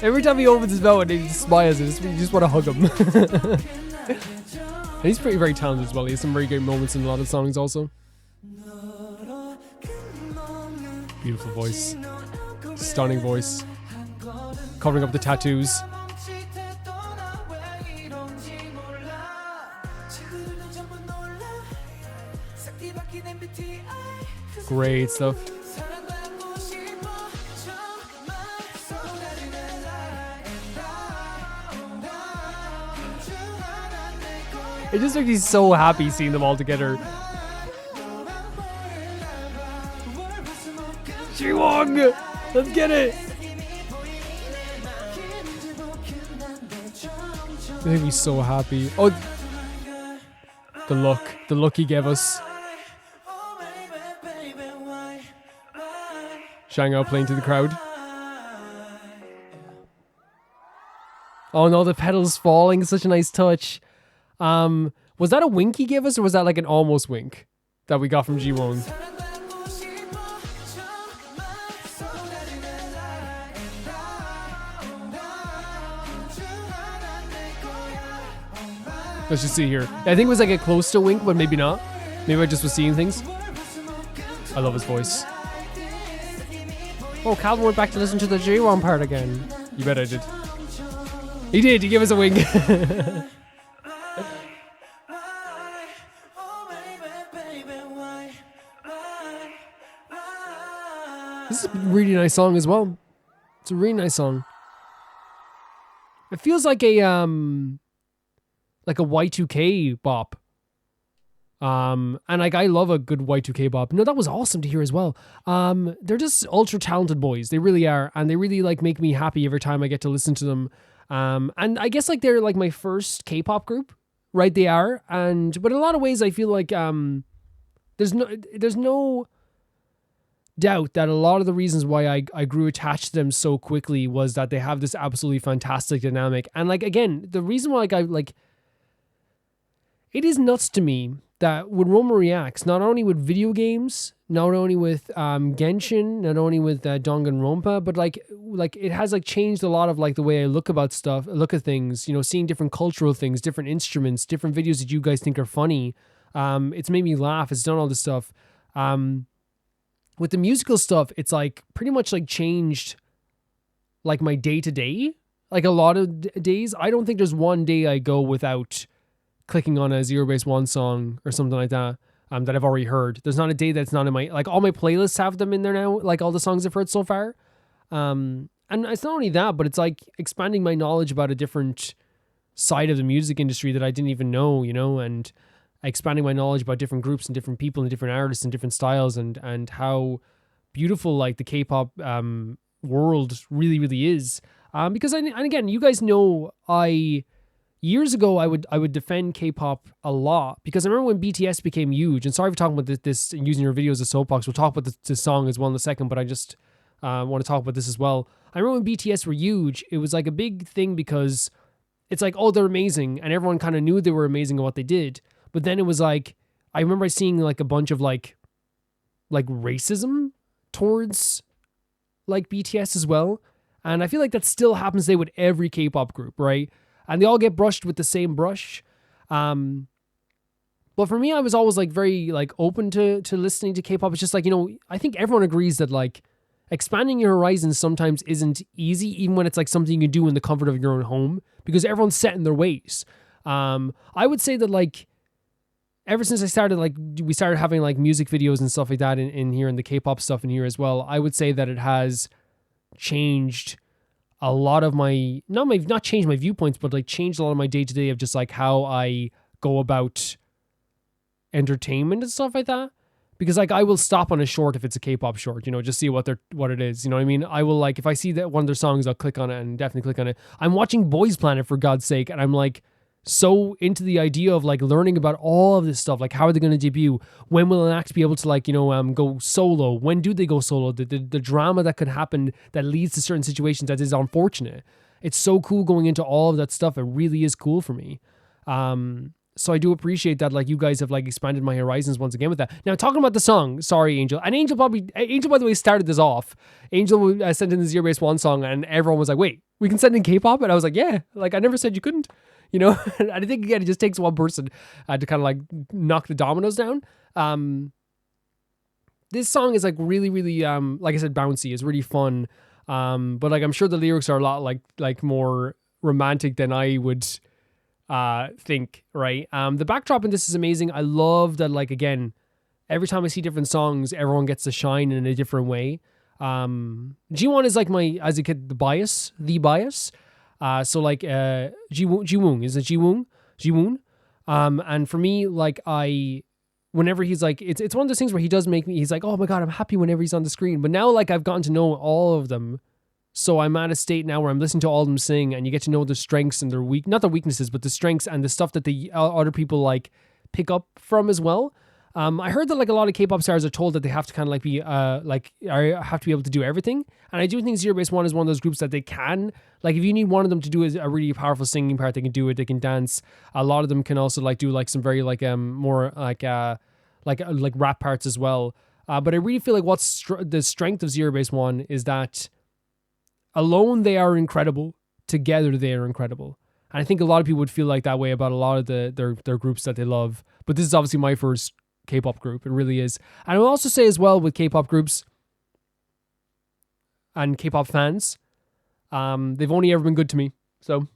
Every time he opens his mouth and he smiles, you just want to hug him. And he's very talented as well. He has some very great moments in a lot of songs also. Beautiful voice. Stunning voice. Covering up the tattoos. Great stuff. It just makes me so happy seeing them all together. Jiwon! Let's get it! They make me so happy. Oh, the look he gave us. Shanghao playing to the crowd. Oh no, the pedals falling, such a nice touch. Was that a wink he gave us, or was that like an almost wink that we got from G1? Let's just see here. I think it was like a close to wink, but maybe not. Maybe I just was seeing things. I love his voice. Oh, Calvin went back to listen to the J1 part again. You bet I did. He did. He gave us a wink. This is a really nice song as well. It's a really nice song. It feels like a Y2K bop. And like I love a good Y2K bop. No, that was awesome to hear as well. They're just ultra talented boys. They really are, and they really like make me happy every time I get to listen to them. And I guess like they're like my first K-pop group, right? They are, but in a lot of ways I feel like there's no doubt that a lot of the reasons why I grew attached to them so quickly was that they have this absolutely fantastic dynamic. And like again, the reason why it is nuts to me that when Roma reacts, not only with video games, not only with Genshin, not only with Danganronpa, but like it has like changed a lot of like the way I look at things, you know, seeing different cultural things, different instruments, different videos that you guys think are funny. It's made me laugh. It's done all this stuff. With the musical stuff, it's like pretty much like changed like my day to day. Like a lot of days, I don't think there's one day I go without clicking on a Zerobaseone song or something like that that I've already heard. There's not a day that's not in my, like all my playlists have them in there now, like all the songs I've heard so far. And it's not only that, but it's like expanding my knowledge about a different side of the music industry that I didn't even know, you know, and expanding my knowledge about different groups and different people and different artists and different styles and how beautiful like the K-pop world really, really is. Because and again, you guys know years ago I would defend K-pop a lot because I remember when BTS became huge. And sorry for talking about this and using your video as a soapbox. We'll talk about this song as well in a second, but I just want to talk about this as well. I remember when BTS were huge, it was like a big thing because it's like, oh, they're amazing, and everyone kind of knew they were amazing at what they did. But then it was like, I remember seeing like a bunch of like racism towards like BTS as well. And I feel like that still happens today with every K-pop group, right? And they all get brushed with the same brush. But for me, I was always like very like open to listening to K-pop. It's just like, you know, I think everyone agrees that like expanding your horizons sometimes isn't easy, even when it's like something you can do in the comfort of your own home, because everyone's set in their ways. I would say that like ever since I started, like we started having like music videos and stuff like that in here and the K-pop stuff in here as well, I would say that it has changed a lot of my, not changed my viewpoints, but like changed a lot of my day-to-day of just like how I go about entertainment and stuff like that. Because like I will stop on a short if it's a K-pop short, you know, just see what it is. You know what I mean? I will like, if I see that one of their songs, I'll click on it and definitely click on it. I'm watching Boys Planet for God's sake, and I'm like so into the idea of like learning about all of this stuff. Like, how are they going to debut? When will an act be able to like, you know, go solo? When do they go solo? The drama that could happen that leads to certain situations that is unfortunate. It's so cool going into all of that stuff. It really is cool for me. So I do appreciate that, like, you guys have like expanded my horizons once again with that. Now, talking about the song, sorry, Angel. And Angel, by the way, started this off. Angel sent in the Zerobaseone song, and everyone was like, wait, we can send in K-pop? And I was like, yeah, like, I never said you couldn't, you know? And I think, again, it just takes one person to kind of like knock the dominoes down. This song is like really, really, like I said, bouncy. It's really fun. But like, I'm sure the lyrics are a lot like more romantic than I would think, right? The backdrop in this is amazing. I love that, like, again, every time I see different songs, everyone gets to shine in a different way. G1 is like my, as a kid, the bias. So like Jiwoong is it Jiwoon. And for me, like, whenever he's like, it's one of those things where he does make me, he's like, oh my god, I'm happy whenever he's on the screen. But now, like, I've gotten to know all of them. So I'm at a state now where I'm listening to all of them sing, and you get to know their strengths and their not their weaknesses, but the strengths and the stuff that the other people like pick up from as well. I heard that like a lot of K-pop stars are told that they have to kind of like be have to be able to do everything, and I do think Zerobaseone is one of those groups that they can. Like, if you need one of them to do a really powerful singing part, they can do it. They can dance. A lot of them can also like do like some very like more like rap parts as well. But I really feel like what's the strength of Zerobaseone is that alone they are incredible. Together they are incredible. And I think a lot of people would feel like that way about a lot of their groups that they love. But this is obviously my first K-pop group. It really is. And I'll also say as well with K-pop groups and K-pop fans, they've only ever been good to me. So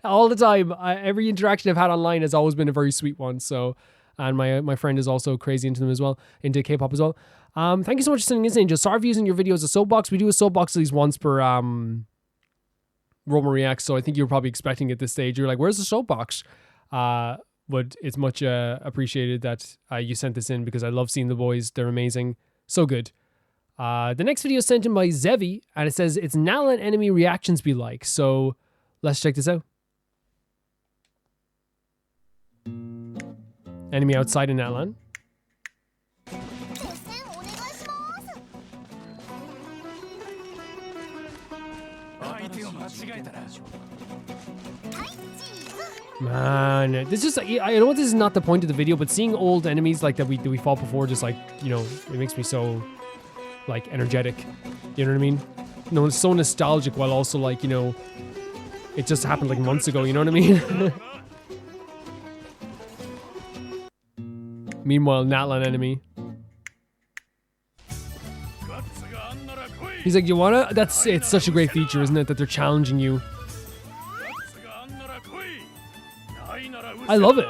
all the time, every interaction I've had online has always been a very sweet one. So, and my friend is also crazy into them as well, into K-pop as well. Thank you so much for sending this, Angel. Sorry for using your video as a soapbox. We do a soapbox at least once per Roma Reacts, so I think you're probably expecting at this stage. You're like, where's the soapbox? But it's much appreciated that you sent this in, because I love seeing the boys. They're amazing. So good. The next video is sent in by Zevi, and it says, it's Natlan Enemy reactions be like. So let's check this out. Enemy outside in Natlan. Man, this is I know this is not the point of the video, but seeing old enemies like that we fought before, just like, you know, it makes me so like energetic. You know what I mean? No, it's so nostalgic while also like, you know, it just happened like months ago, you know what I mean? Meanwhile, Natlan enemy. He's like, you wanna? It's such a great feature, isn't it? That they're challenging you. I love it.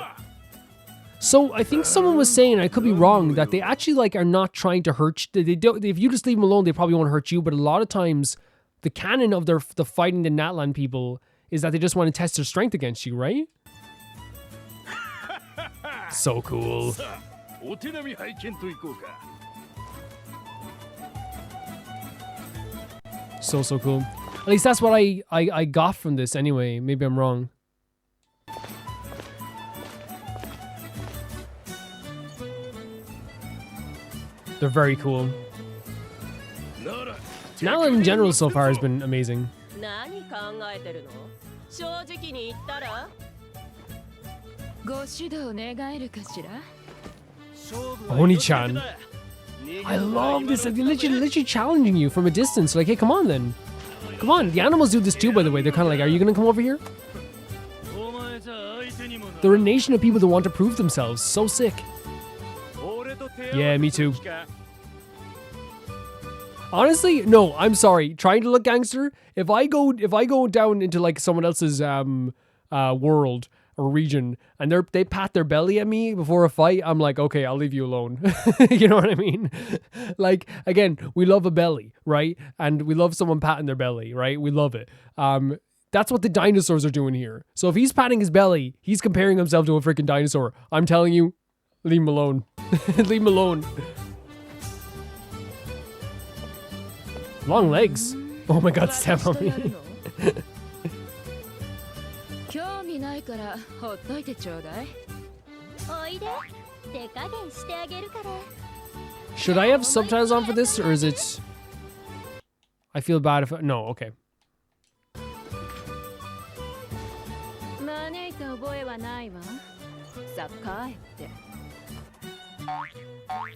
So I think someone was saying, I could be wrong, that they actually like are not trying to hurt you. They don't. If you just leave them alone, they probably won't hurt you. But a lot of times, the canon of the fighting the Natlan people is that they just want to test their strength against you, right? So cool. So cool. At least that's what I got from this anyway. Maybe I'm wrong. They're very cool. Natlan in general so far has been amazing. Oni-chan. I love this. Like, they're literally challenging you from a distance. Like, hey, come on then. Come on. The animals do this too, by the way. They're kind of like, are you going to come over here? They're a nation of people that want to prove themselves. So sick. Yeah, me too. Honestly, no, I'm sorry. Trying to look gangster, if I go down into like someone else's world or region and they pat their belly at me before a fight, I'm like, okay, I'll leave you alone. You know what I mean? Like, again, we love a belly, right? And we love someone patting their belly, right? We love it. That's what the dinosaurs are doing here. So if he's patting his belly, he's comparing himself to a freaking dinosaur. I'm telling you, leave him alone. Leave him alone. Long legs. Oh my god, step on me. Should I have subtitles on for this, or is it... I feel bad if... No, okay.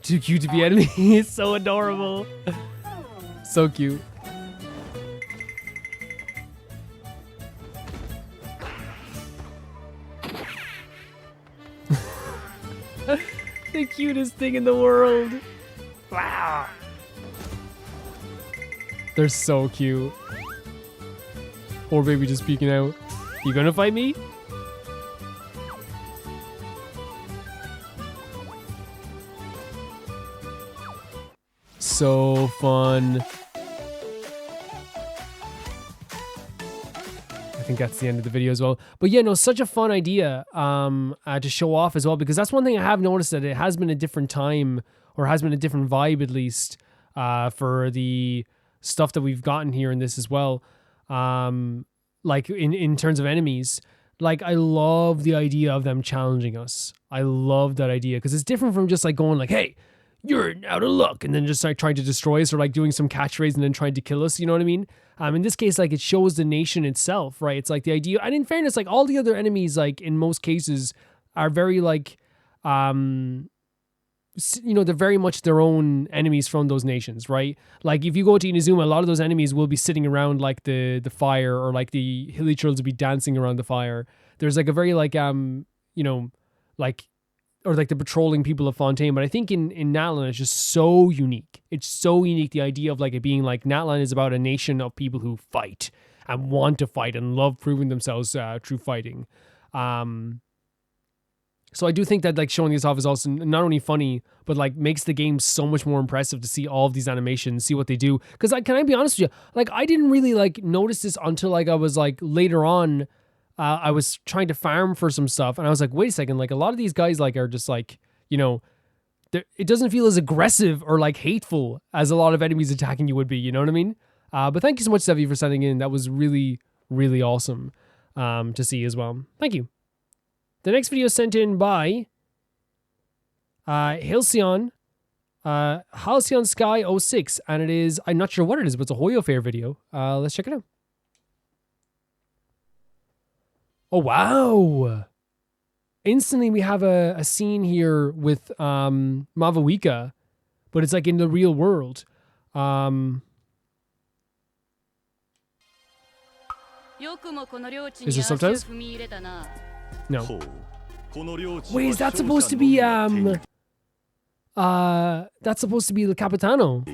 Too cute to be enemy. It's so adorable. So cute. The cutest thing in the world. Wow. They're so cute. Or baby just peeking out. You gonna fight me? So fun. I think that's the end of the video as well. But yeah, no, such a fun idea to show off as well, because that's one thing I have noticed, that it has been a different time, or has been a different vibe at least, for the stuff that we've gotten here in this as well. Like in terms of enemies, like I love the idea of them challenging us. I love that idea, because it's different from just like going like, hey, you're out of luck, and then just like trying to destroy us, or like doing some catchphrase and then trying to kill us, you know what I mean? In this case, like it shows the nation itself, right? It's like the idea, and in fairness, like all the other enemies, like in most cases, are very like, you know, they're very much their own enemies from those nations, right? Like if you go to Inazuma, a lot of those enemies will be sitting around like the fire, or like the Hilichurls will be dancing around the fire. There's like a very like, you know, like, or like the patrolling people of Fontaine. But I think in Natlan, it's just so unique. It's so unique. The idea of like it being like Natlan is about a nation of people who fight and want to fight and love proving themselves through fighting. So I do think that like showing this off is also not only funny, but like makes the game so much more impressive to see all of these animations, see what they do. Because like, can I be honest with you? Like I didn't really like notice this until like I was like later on. I was trying to farm for some stuff, and I was like, wait a second, like a lot of these guys like are just like, you know, it doesn't feel as aggressive or like hateful as a lot of enemies attacking you would be, you know what I mean? But thank you so much, Sevi, for sending in. That was really, really awesome to see as well. Thank you. The next video is sent in by Halcyon Sky 06, and it is, I'm not sure what it is, but it's a Hoyo Fair video. Let's check it out. Oh, wow. Instantly, we have a scene here with Mavuika, but it's like in the real world. Is there subtitles? No. Wait, is that supposed to be that's supposed to be the Capitano?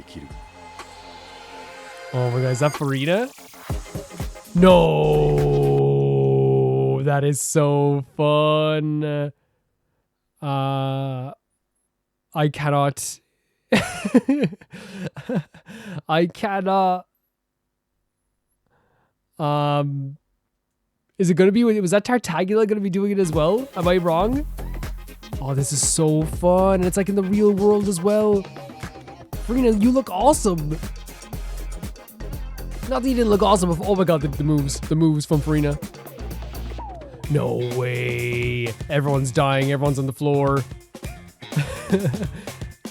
Oh my god, is that Farida? No, that is so fun. I cannot. I cannot. Is it gonna be? Was that Tartaglia gonna be doing it as well? Am I wrong? Oh, this is so fun, and it's like in the real world as well. Farina, you look awesome. Not that you didn't look awesome. Oh my god, the moves from Farina. No way. Everyone's dying. Everyone's on the floor.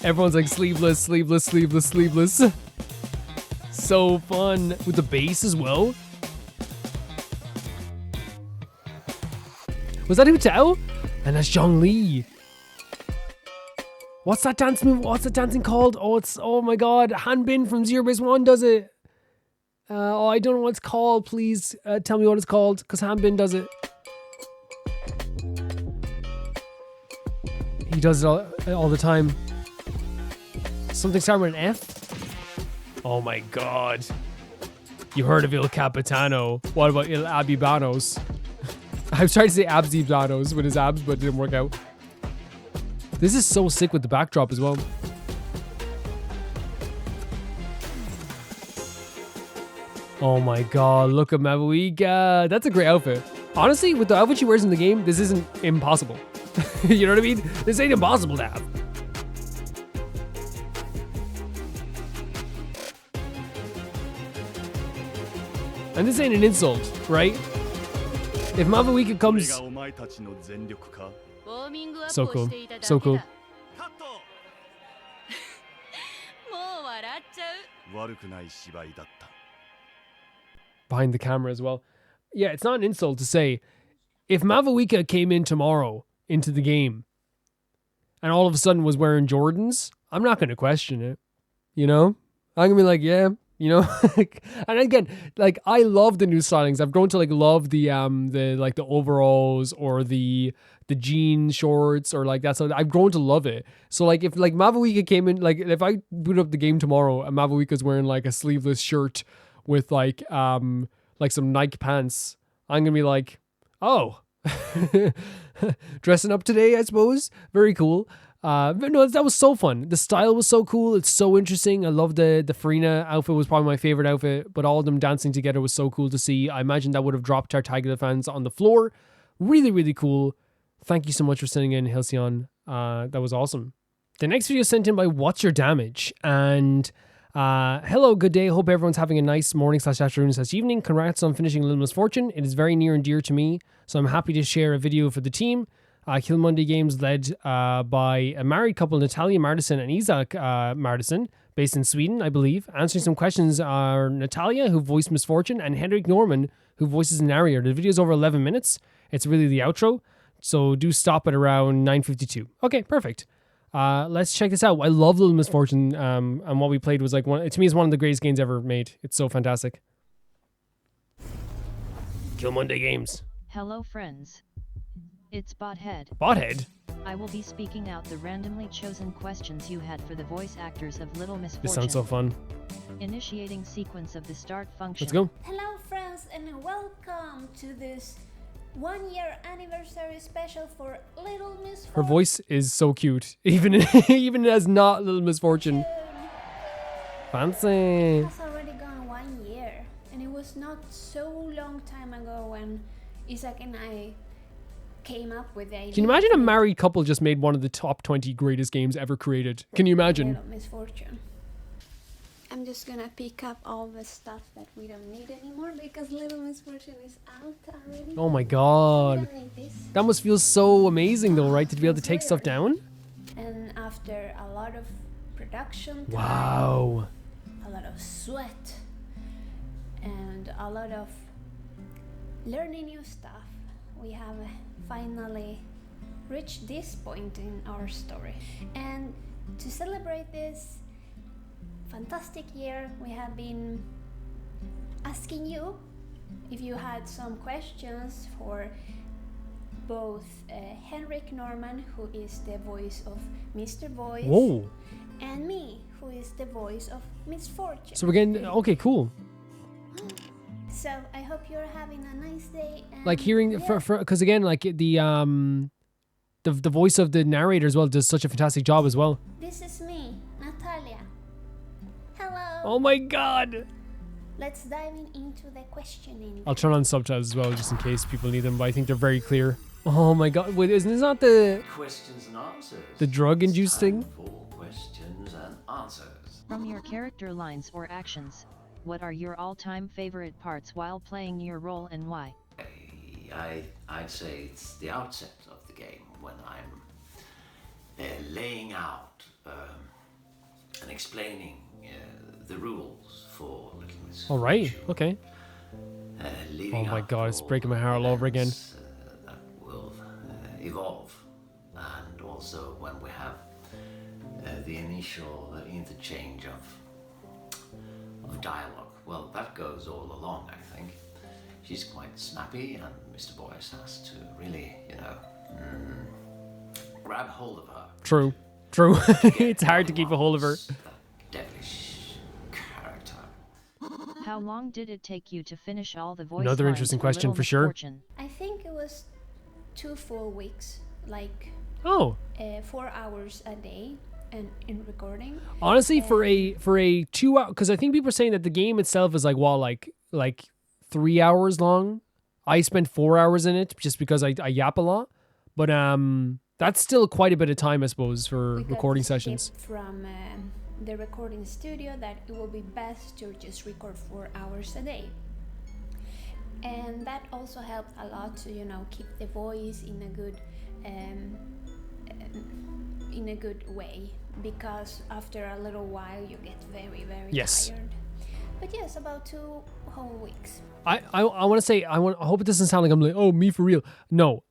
Everyone's like sleeveless. So fun with the bass as well. Was that Hu Tao? And that's Zhongli. What's that dance move? What's the dancing called? Oh my god. Hanbin from Zerobaseone does it. I don't know what it's called. Please tell me what it's called, because Hanbin does it. He does it all the time. Something starting with an F? Oh my god. You heard of Il Capitano. What about Il Abibanos? I was trying to say Abzibanos with his abs, but it didn't work out. This is so sick with the backdrop as well. Oh my god, look at Mavuika. That's a great outfit. Honestly, with the outfit she wears in the game, this isn't impossible. You know what I mean? This ain't impossible to have. And this ain't an insult, right? If Mavuika comes... So cool. So cool. Behind the camera as well. Yeah, it's not an insult to say, if Mavuika came in tomorrow into the game and all of a sudden was wearing Jordans, I'm not going to question it. You know? I'm going to be like, yeah, you know? And again, like, I love the new stylings. I've grown to like love the overalls or the jean shorts or like that. So I've grown to love it. So like if like Mavuika came in, like if I boot up the game tomorrow and Mavuika's wearing like a sleeveless shirt with like some Nike pants, I'm gonna be like, oh, dressing up today, I suppose. Very cool. But no, that was so fun. The style was so cool. It's so interesting. I love the Farina outfit was probably my favorite outfit, but all of them dancing together was so cool to see. I imagine that would have dropped Tartaglia fans on the floor. Really, really cool. Thank you so much for sending in, Halcyon. That was awesome. The next video is sent in by What's Your Damage? And hello, good day. Hope everyone's having a nice morning / afternoon / evening. Congrats on finishing Little Misfortune. It is very near and dear to me, so I'm happy to share a video for the team. Kill Monday Games led by a married couple, Natalia Martinsson and Isaac Martinsson, based in Sweden, I believe. Answering some questions are Natalia, who voiced Misfortune, and Henrik Norman, who voices the narrator. The video's over 11 minutes. It's really the outro, so do stop at around 9:52. Okay, perfect. Let's check this out. I love Little Misfortune, and what we played was like to me, it's one of the greatest games ever made. It's so fantastic. Kill Monday Games. Hello, friends. It's Bothead. Bothead? I will be speaking out the randomly chosen questions you had for the voice actors of Little Misfortune. This sounds so fun. Initiating sequence of the start function. Let's go. Hello, friends, and welcome to this 1-year anniversary special for Little Misfortune. Her voice is so cute, even as not Little Misfortune. Fancy. It's already gone 1 year, and it was not so long time ago when Isaac and I came up with the idea. Can you imagine a married couple just made one of the top 20 greatest games ever created? Can you imagine? Little Misfortune. I'm just gonna pick up all the stuff that we don't need anymore because Little Misfortune is out already. Oh my god. That must feel so amazing though, right? To be able to take stuff down? And after a lot of production time, wow, a lot of sweat, and a lot of learning new stuff, we have finally reached this point in our story. And to celebrate this fantastic year, we have been asking you if you had some questions for both Henrik Norman, who is the voice of Mr. Voice, Whoa. and me, who is the voice of Misfortune. So we're getting, okay, cool. So I hope you're having a nice day. And Like hearing, yeah. because again, like the voice of the narrator as well does such a fantastic job as well. This is me, Natalia. Hello. Oh my god. Let's dive into the questioning. I'll turn on subtitles as well, just in case people need them, but I think they're very clear. Oh my god, wait, isn't this not the Questions and answers. the drug-induced thing? For questions and answers. From your character lines or actions, what are your all-time favorite parts while playing your role and why? I'd say it's the outset of the game when I'm laying out and explaining the rules for Little Miss. All right, okay. Oh my god, it's breaking my heart all over again. That will evolve, and also when we have the initial interchange of dialogue. Well, that goes all along, I think. She's quite snappy, and Mr. Boyce has to really, grab hold of her. True. It's hard to keep a hold of her. Devilish character. How long did it take you to finish all the voice Another lines interesting for question Little for sure. Misfortune? I think it was 2 full weeks, like 4 hours a day, and in recording. Honestly, for a 2 hour, because I think people are saying that the game itself is like 3 hours long. I spent 4 hours in it just because I yap a lot, but that's still quite a bit of time, I suppose, for recording sessions. From the recording studio that it will be best to just record 4 hours a day, and that also helped a lot to keep the voice in a good way, because after a little while you get very tired. But yes, about 2 whole weeks. I want to say I hope it doesn't sound like I'm like, oh, me for real. No,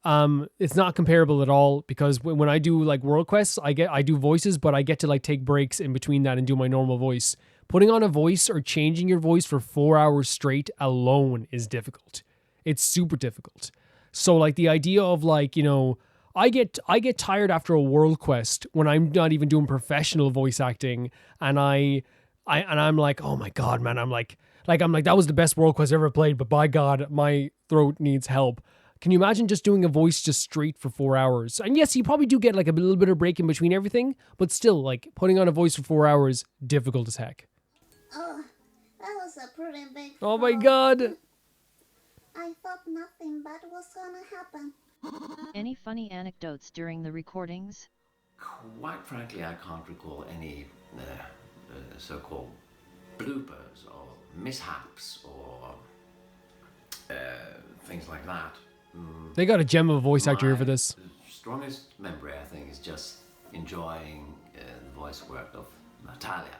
it's not comparable at all, because when I do like world quests, I do voices, but I get to like take breaks in between that and do my normal voice. Putting on a voice or changing your voice for 4 hours straight alone is difficult. It's super difficult. So like the idea of like, I get tired after a world quest when I'm not even doing professional voice acting, and I'm like, oh my god, man, I'm like that was the best world quest I ever played, but by god, my throat needs help. Can you imagine just doing a voice just straight for 4 hours? And yes, you probably do get like a little bit of break in between everything, but still, like putting on a voice for 4 hours, difficult as heck. Oh, that was a pretty big Oh my fall. god. I thought nothing bad was gonna happen. Any funny anecdotes during the recordings? Quite frankly, I can't recall any so-called bloopers or mishaps or things like that. They got a gem of a voice actor here for this. Strongest memory, I think, is just enjoying the voice work of Natalia,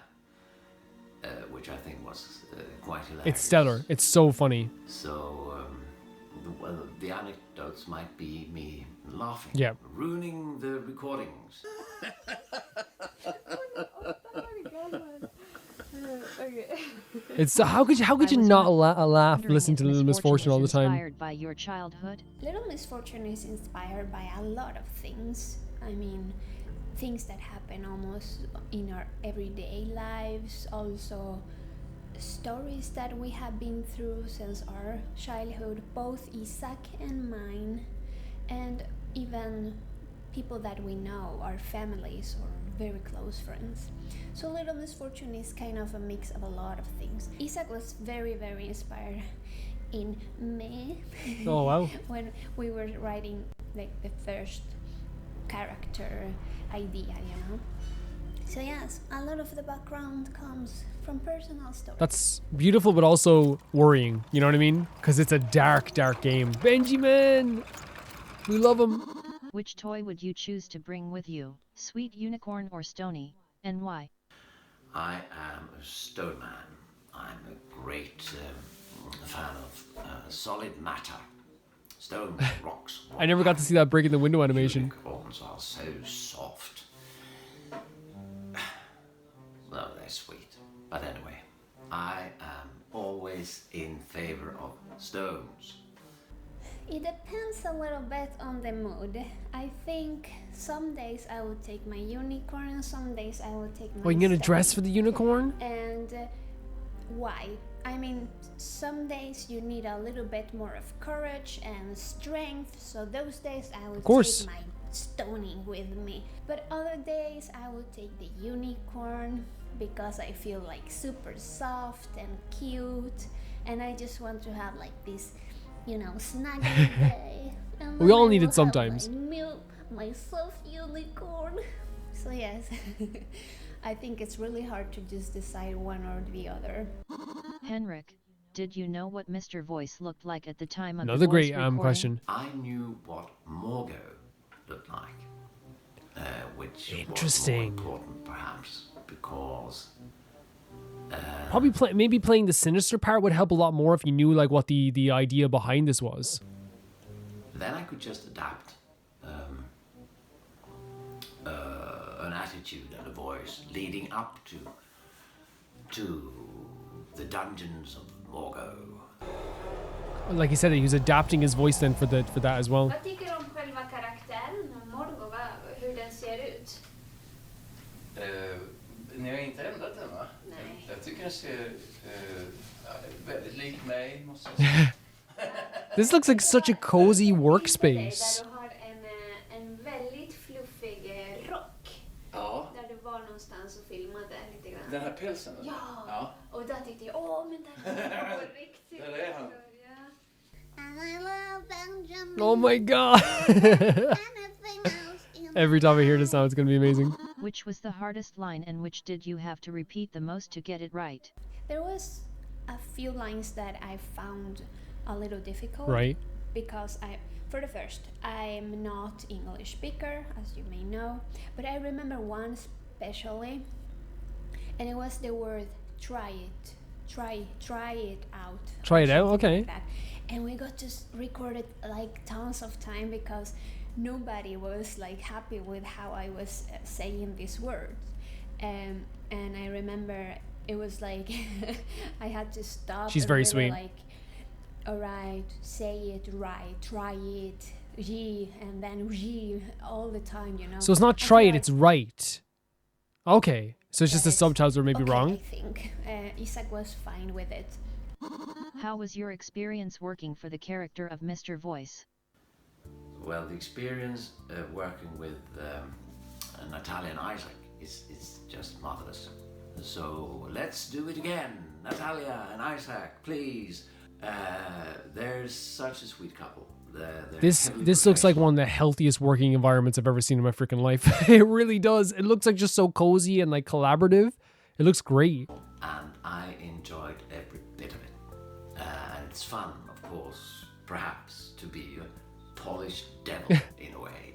which I think was quite hilarious. It's stellar. It's so funny. So, the anecdotes might be me laughing, ruining the recordings. It's how could you not laugh listening to Little Misfortune all the time? Inspired by your childhood? Little Misfortune is inspired by a lot of things. I mean, things that happen almost in our everyday lives, also stories that we have been through since our childhood, both Isaac and mine, and even people that we know, our families or very close friends. So Little Misfortune is kind of a mix of a lot of things. Isaac was very inspired in me. Oh wow. When we were writing like the first character idea, So yes, a lot of the background comes from personal stories. That's beautiful, but also worrying. You know what I mean? Because it's a dark game. Benjamin, we love him. Which toy would you choose to bring with you, Sweet Unicorn or Stony, and why? I am a stone man. I'm a great fan of solid matter. Stone rocks. I never got to see that breaking the window animation. Unicorns are so soft. Well, they're sweet. But anyway, I am always in favor of stones. It depends a little bit on the mood. I think some days I would take my unicorn and some days I would take my Oh, you're gonna stone. dress for the unicorn? And why? I mean, some days you need a little bit more of courage and strength, so those days I would take my stoning with me. But other days I would take the unicorn because I feel like super soft and cute, and I just want to have like this, you know, snuggly day. And We then all I need it will have sometimes. my soft unicorn. So yes, I think it's really hard to just decide one or the other. Henrik, did you know what Mr. Voice looked like at the time of Another the voice great recording? question. I knew what Morgo looked like, which Interesting. was more important perhaps because Probably maybe playing the sinister part would help a lot more if you knew like what the idea behind this was. then I could just adapt an attitude and a voice leading up to the dungeons of Morgo. Like he said, he was adapting his voice then for that as well. Vad tycker du om själva karaktären Morgo, hur den ser ut? Ni har inte ändrat den, va? Nej. Jag tycker den ser väldigt lik mig, måste jag säga. This looks like such a cozy workspace. Där du har en väldigt fluffig rock. Ja. Där du var någonstans och filmade lite grann. Den här pälsen? Eller? Ja. Och där tyckte jag, åh men där är på riktigt. Där är han. Oh my god! Every time I hear this now, it's gonna be amazing. Which was the hardest line and which did you have to repeat the most to get it right? There was a few lines that I found a little difficult. Right. Because for the first, I'm not English speaker, as you may know, but I remember one especially, and it was the word try it. Try it out. Try it out, Something okay. like that. And we got to record it like tons of time because nobody was like happy with how I was saying these words. And I remember it was like I had to stop. She's and very we were sweet. Like, all right, say it right, try it, ye, and then ye all the time, you know. So it's not try it, it's right. Okay, so it's just the subtitles were maybe okay, wrong. I think Isaac was fine with it. How was your experience working for the character of Mr. Voice? Well, the experience working with Natalia and Isaac is just marvelous. So let's do it again. Natalia and Isaac, please. They're such a sweet couple. This looks like one of the healthiest working environments I've ever seen in my freaking life. It really does. It looks like just so cozy and like collaborative. It looks great. And I enjoyed every bit of it. And it's fun, of course, perhaps, to be a polished devil in a way.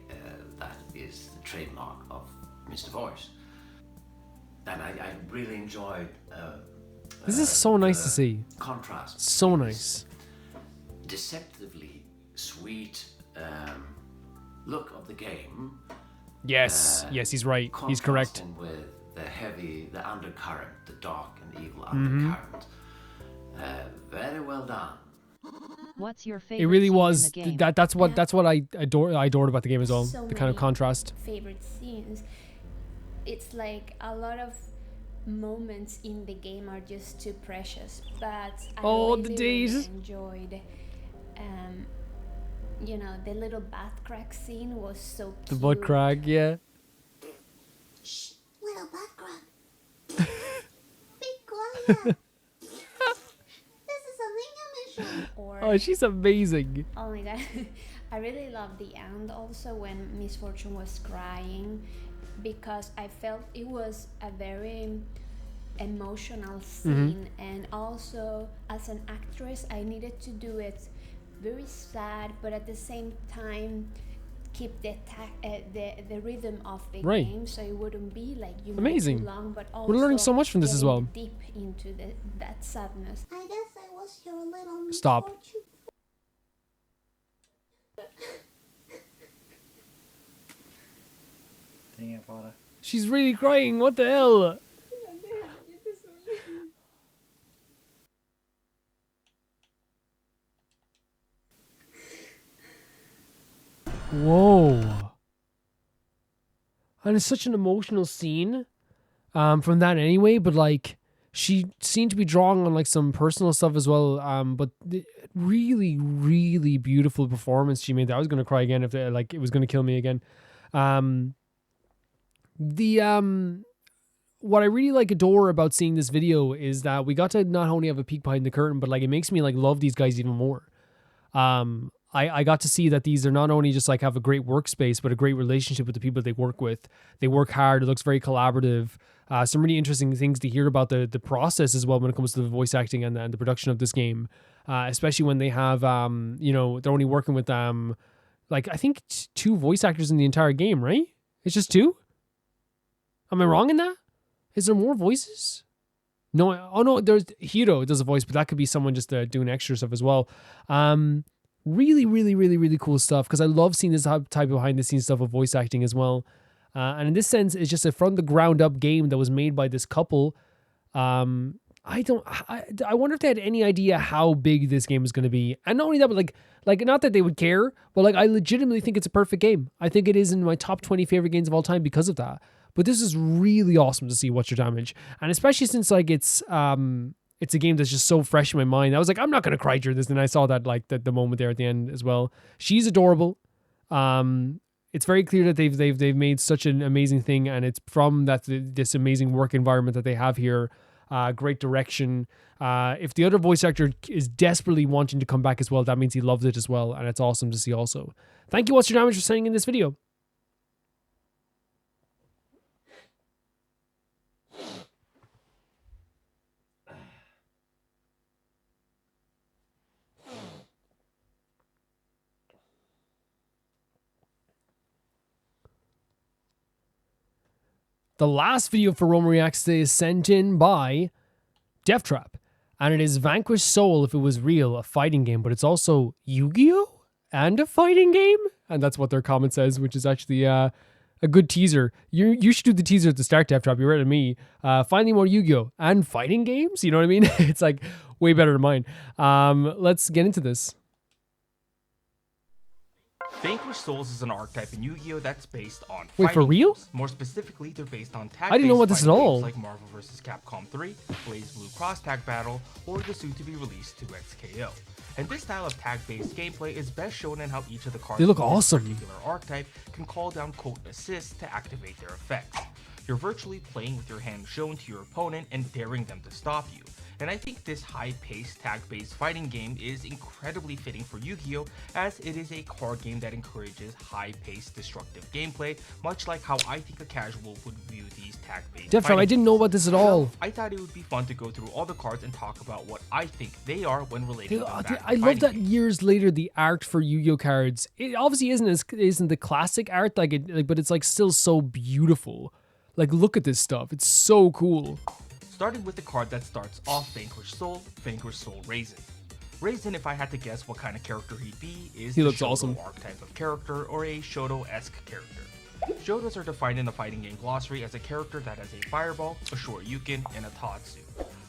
That is the trademark of Mr. Voice. And I really enjoyed This is so nice to see. contrast. So nice. Deceptively sweet look of the game. Yes, yes, he's right. He's correct. Contrasting with the undercurrent, the dark and evil Mhm. undercurrent. Very well done. What's your favorite It really scene in was. the game? That's what I adored about the game as well. So The kind of many contrast. favorite scenes. It's like a lot of moments in the game are just too precious, but I Oh, really, the days. really enjoyed you know, the little bath crack scene was so The cute. butt crack, yeah. Shh, little butt grub. Be quiet. This is a Mania mission. Or, Oh, she's amazing. oh my god, I really love the end also when Misfortune was crying, because I felt it was a very emotional scene, and also as an actress I needed to do it very sad, but at the same time keep the rhythm of the Right. game, so it wouldn't be like you know, Amazing. too long, but also We're learning so much from this as getting well. deep into that sadness. I guess I was your little Stop. Misfortune. She's really crying. What the hell? Whoa. And it's such an emotional scene from that anyway, but like she seemed to be drawing on like some personal stuff as well. But really, really beautiful performance she made. I was gonna cry again if like it was gonna kill me again. What I really like adore about seeing this video is that we got to not only have a peek behind the curtain, but like it makes me like love these guys even more. I got to see that these are not only just like have a great workspace, but a great relationship with the people they work with. They work hard. It looks very collaborative. Some really interesting things to hear about the process as well when it comes to the voice acting and the production of this game. Especially when they have, you know, they're only working with, like I think 2 voice actors in the entire game, right? It's just 2? Am I wrong in that? Is there more voices? No, oh no, there's Hiro does a voice, but that could be someone just doing extra stuff as well. Really, really, really, really cool stuff because I love seeing this type of behind the scenes stuff of voice acting as well. And in this sense, it's just a from the ground up game that was made by this couple. I wonder if they had any idea how big this game is going to be. And not only that, but like not that they would care, but like I legitimately think it's a perfect game. I think it is in my top 20 favorite games of all time because of that. But this is really awesome to see What's Your Damage. And especially since like it's a game that's just so fresh in my mind. I was like, I'm not going to cry during this. And I saw that like the moment there at the end as well. She's adorable. It's very clear that they've made such an amazing thing. And it's from this amazing work environment that they have here. Great direction. If the other voice actor is desperately wanting to come back as well, that means he loves it as well. And it's awesome to see also. Thank you, What's Your Damage, for sending in this video. The last video for Roma Reacts today is sent in by Deathtrap, and it is Vanquished Soul If It Was Real, a fighting game, but it's also Yu-Gi-Oh! And a fighting game? And that's what their comment says, which is actually a good teaser. You should do the teaser at the start, Deathtrap. You're right to me. Finally more Yu-Gi-Oh! And fighting games? You know what I mean? It's like way better than mine. Let's get into this. Vanquished Souls is an archetype in Yu-Gi-Oh! That's based on Wait, for real? Games. More specifically, they're based on tag. I didn't know about this at all. Like Marvel vs. Capcom 3, Blaze Blue Cross Tag Battle, or the soon-to-be-released 2XKO. And this style of tag-based gameplay is best shown in how each of the cards they look in awesome. this particular archetype can call down quote assists to activate their effects. You're virtually playing with your hand shown to your opponent and daring them to stop you. And I think this high-paced, tag-based fighting game is incredibly fitting for Yu-Gi-Oh! As it is a card game that encourages high-paced, destructive gameplay, much like how I think a casual would view these tag-based Definitely, I didn't know about this at all. So I thought it would be fun to go through all the cards and talk about what I think they are when relating them back to I love that years later the art for Yu-Gi-Oh! Cards, it obviously isn't the classic art, but it's like still so beautiful. Like, look at this stuff. It's so cool. Starting with the card that starts off Vanquished Soul Raisin. Raisin, if I had to guess what kind of character he'd be, is he the looks Shoto awesome. archetype of character, or a Shoto-esque character. Shotos are defined in the fighting game glossary as a character that has a fireball, a Shoryuken, and a Tatsu.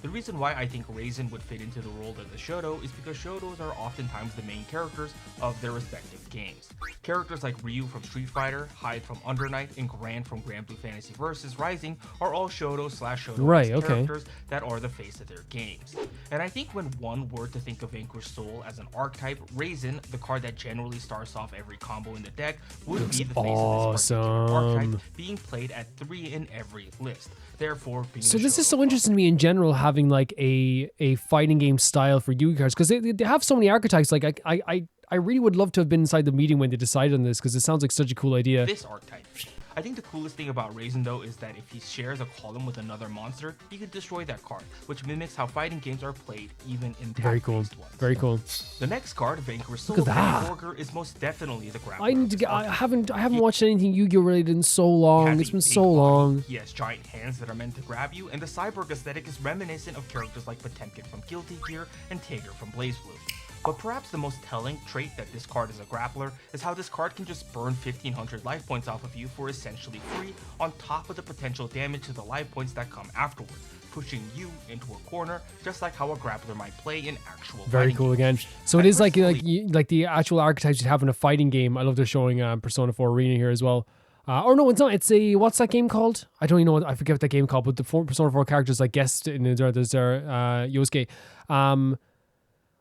The reason why I think Raisin would fit into the role of the Shoto is because Shotos are oftentimes the main characters of their respective games. Characters like Ryu from Street Fighter, Hyde from Under Night, and Gran from Grand Blue Fantasy Vs. Rising are all Shoto/Shoto characters that are the face of their games. And I think when one were to think of Vanquished Soul as an archetype, Raisin, the card that generally starts off every combo in the deck, would be the face of this particular archetype, being played at 3 in every list. Therefore, being so this is so interesting to me in general, having like a fighting game style for Yu-Gi-Oh! Cards, because they have so many archetypes. Like I really would love to have been inside the meeting when they decided on this, because it sounds like such a cool idea. This archetype. I think the coolest thing about Raisin though is that if he shares a column with another monster, he could destroy that card, which mimics how fighting games are played even in Very cool. ones. Very cool. The next card, Vanquished Soul Look at that. Orger, is most definitely the ground. I need to get. I haven't watched anything Yu-Gi-Oh! Related in so long. It's been so long. He has giant hands that are meant to grab you, and the cyborg aesthetic is reminiscent of characters like Potemkin from Guilty Gear and Tager from BlazBlue. But perhaps the most telling trait that this card is a grappler is how this card can just burn 1500 life points off of you for essentially free, on top of the potential damage to the life points that come afterward, pushing you into a corner, just like how a grappler might play in actual Very cool again. So it is like the actual archetypes you have in a fighting game. I love they're showing Persona 4 Arena here as well. Or no, it's not. It's a, what's that game called? I don't even know. I forget what that game called. But the Persona 4 characters like guest in there's Yosuke.